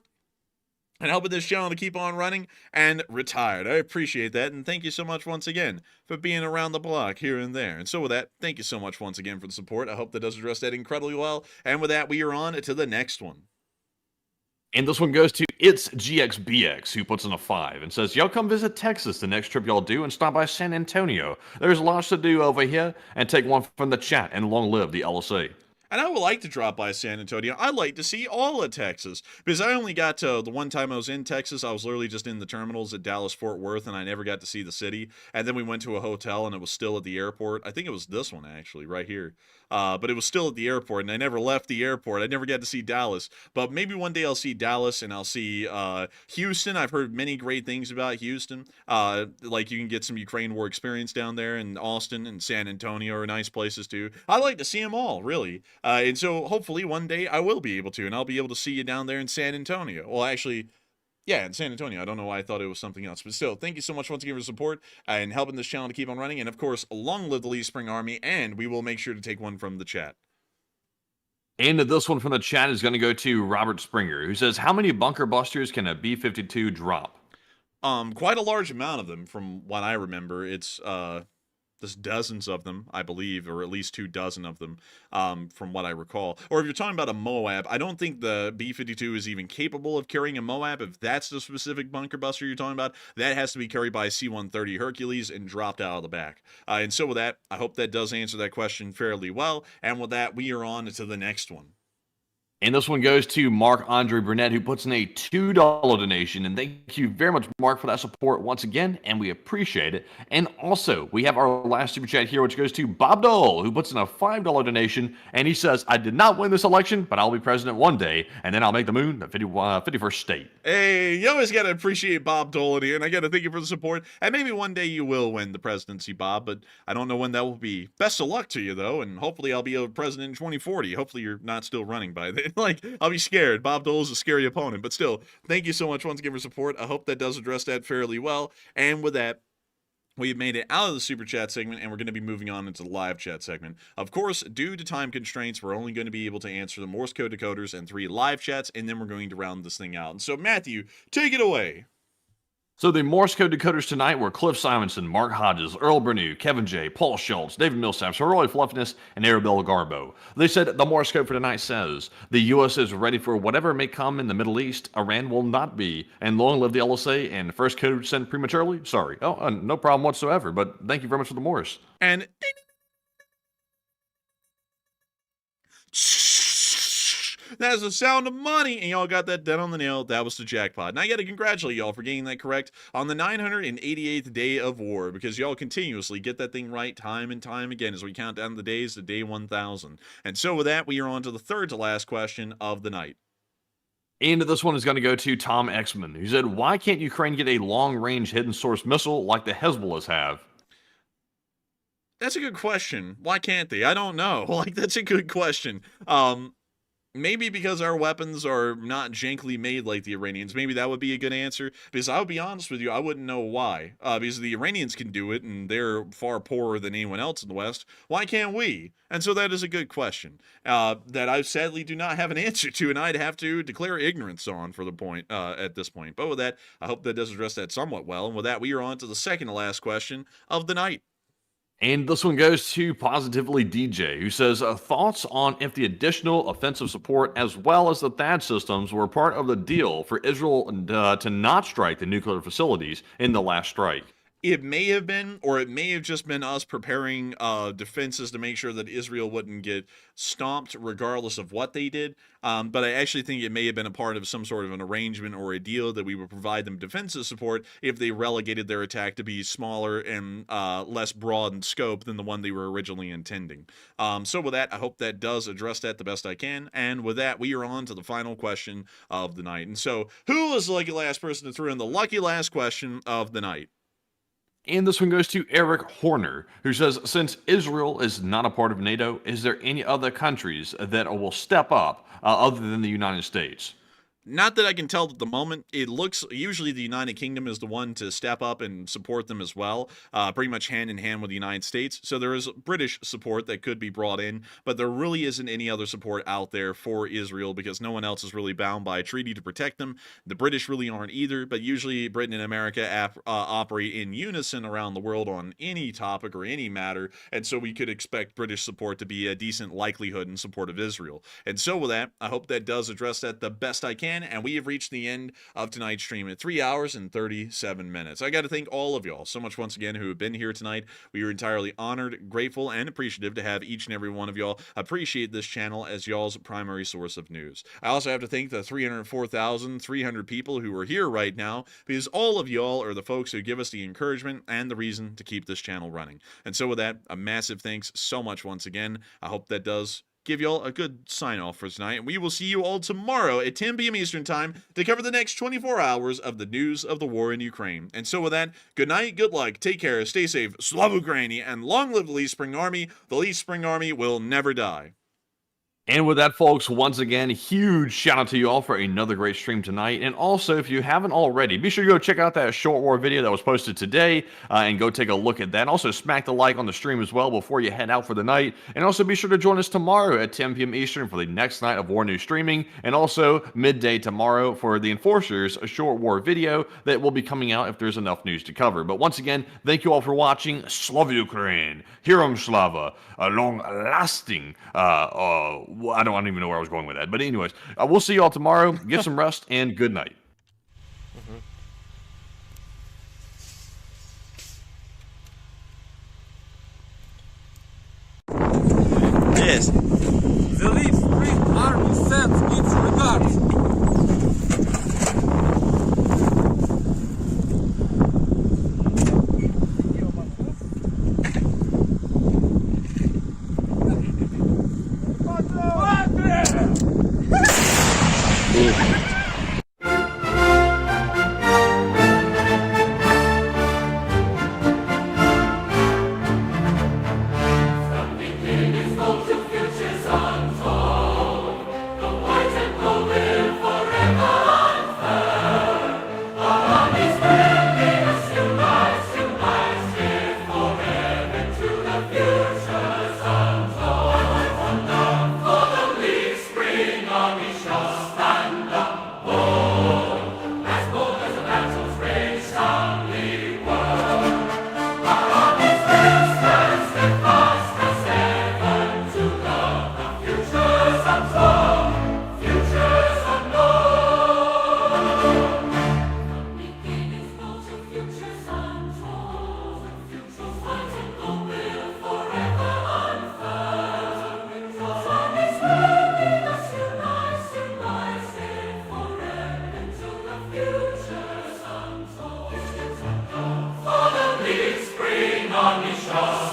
and helping this channel to keep on running and retired. I appreciate that, and thank you so much once again for being around the block here and there. And so with that, thank you so much once again for the support. I hope that does address that incredibly well. And with that, we are on to the next one. And this one goes to It's GXBX, who puts in a 5 and says, y'all come visit Texas the next trip y'all do and stop by San Antonio. There's lots to do over here, and take one from the chat, and long live the LSA. And I would like to drop by San Antonio. I'd like to see all of Texas, because I only got to the one time I was in Texas, I was literally just in the terminals at Dallas-Fort Worth, and I never got to see the city. And then we went to a hotel, and it was still at the airport. I think it was this one, actually, right here. But it was still at the airport, and I never left the airport. I never got to see Dallas. But maybe one day I'll see Dallas, and I'll see Houston. I've heard many great things about Houston. Like you can get some Ukraine war experience down there, and Austin and San Antonio are nice places too. I'd like to see them all, really. And so hopefully one day I will be able to, and I'll be able to see you down there in San Antonio. Well, actually, yeah, in San Antonio. I don't know why I thought it was something else. But still, thank you so much once again for your support and helping this channel to keep on running. And of course, long live the Lee Spring Army, and we will make sure to take one from the chat. And this one from the chat is going to go to Robert Springer, who says, how many bunker busters can a B-52 drop? Quite a large amount of them from what I remember. It's there's dozens of them, I believe, or at least 2 dozen of them, from what I recall. Or if you're talking about a Moab, I don't think the B-52 is even capable of carrying a Moab. If that's the specific bunker buster you're talking about, that has to be carried by a C-130 Hercules and dropped out of the back. And so with that, I hope that does answer that question fairly well. And with that, we are on to the next one. And this one goes to Mark-Andre Burnett, who puts in a $2 donation. And thank you very much, Mark, for that support once again, and we appreciate it. And also, we have our last super chat here, which goes to Bob Dole, who puts in a $5 donation. And he says, I did not win this election, but I'll be president one day, and then I'll make the moon the 51st state. Hey, you always got to appreciate Bob Dole here, and I got to thank you for the support. And maybe one day you will win the presidency, Bob, but I don't know when that will be. Best of luck to you, though, and hopefully I'll be a president in 2040. Hopefully you're not still running by then. Like, I'll be scared. Bob Dole is a scary opponent, but still, thank you so much once again for support. I hope that does address that fairly well. And with that, we've made it out of the super chat segment, and we're going to be moving on into the live chat segment. Of course, due to time constraints, we're only going to be able to answer the Morse code decoders and 3 live chats, and then we're going to round this thing out. And so, Matthew, take it away. So the Morse code decoders tonight were Cliff Simonson, Mark Hodges, Earl Bernew, Kevin J, Paul Schultz, David Millsap, Roy Fluffiness, and Arabella Garbo. They said the Morse code for tonight says, the U.S. is ready for whatever may come in the Middle East. Iran will not be. And long live the LSA, and first code sent prematurely? Sorry. Oh, no problem whatsoever, but thank you very much for the Morse. And that's the sound of money, and y'all got that dead on the nail. That was the jackpot. And I got to congratulate y'all for getting that correct on the 988th day of war, because y'all continuously get that thing right time and time again as we count down the days to day 1000. And so with that, we are on to the third to last question of the night. And this one is going to go to Tom Exman, who said, why can't Ukraine get a long-range hidden source missile like the Hezbollahs have? That's a good question. Why can't they? I don't know. Like, that's a good question. Maybe because our weapons are not jankily made like the Iranians. Maybe that would be a good answer. Because I would be honest with you, I wouldn't know why. Because the Iranians can do it, and they're far poorer than anyone else in the West. Why can't we? And so that is a good question that I sadly do not have an answer to, and I'd have to declare ignorance on for the point at this point. But with that, I hope that does address that somewhat well. And with that, we are on to the second to last question of the night. And this one goes to Positively DJ, who says, thoughts on if the additional offensive support as well as the THAAD systems were part of the deal for Israel to not strike the nuclear facilities in the last strike. It may have been, or it may have just been us preparing defenses to make sure that Israel wouldn't get stomped regardless of what they did. But I actually think it may have been a part of some sort of an arrangement or a deal that we would provide them defensive support if they relegated their attack to be smaller and less broad in scope than the one they were originally intending. So with that, I hope that does address that the best I can. And with that, we are on to the final question of the night. And so, who was the lucky last person to throw in the lucky last question of the night? And this one goes to Eric Horner, who says, since Israel is not a part of NATO, is there any other countries that will step up other than the United States? Not that I can tell at the moment. It looks usually the United Kingdom is the one to step up and support them as well, pretty much hand in hand with the United States. So there is British support that could be brought in, but there really isn't any other support out there for Israel because no one else is really bound by a treaty to protect them. The British really aren't either, but usually Britain and America operate in unison around the world on any topic or any matter, and so we could expect British support to be a decent likelihood in support of Israel. And so with that, I hope that does address that the best I can. again, and we have reached the end of tonight's stream at 3 hours and 37 minutes. I got to thank all of y'all so much once again who have been here tonight. We are entirely honored, grateful, and appreciative to have each and every one of y'all appreciate this channel as y'all's primary source of news. I also have to thank the 304,300 people who are here right now, because all of y'all are the folks who give us the encouragement and the reason to keep this channel running. And so with that, a massive thanks so much once again. I hope that does give y'all a good sign off for tonight. We will see you all tomorrow at 10 p.m. Eastern time to cover the next 24 hours of the news of the war in Ukraine. And so with that, good night, good luck, take care, stay safe, Slava Ukraini, and long live the Lee Spring Army. The Lee Spring Army will never die. And with that, folks, once again, huge shout out to you all for another great stream tonight. And also, if you haven't already, be sure to go check out that short war video that was posted today and go take a look at that. Also, smack the like on the stream as well before you head out for the night. And also, be sure to join us tomorrow at 10 p.m. Eastern for the next night of War News streaming. And also, midday tomorrow for the Enforcers, a short war video that will be coming out if there's enough news to cover. But once again, thank you all for watching. Slava Ukraine, Herom Slava, a long-lasting, I don't even know where I was going with that. But anyways, we'll see you all tomorrow. Get some rest and good night. Yes. The Lee Spring Army sends its regards. Army shall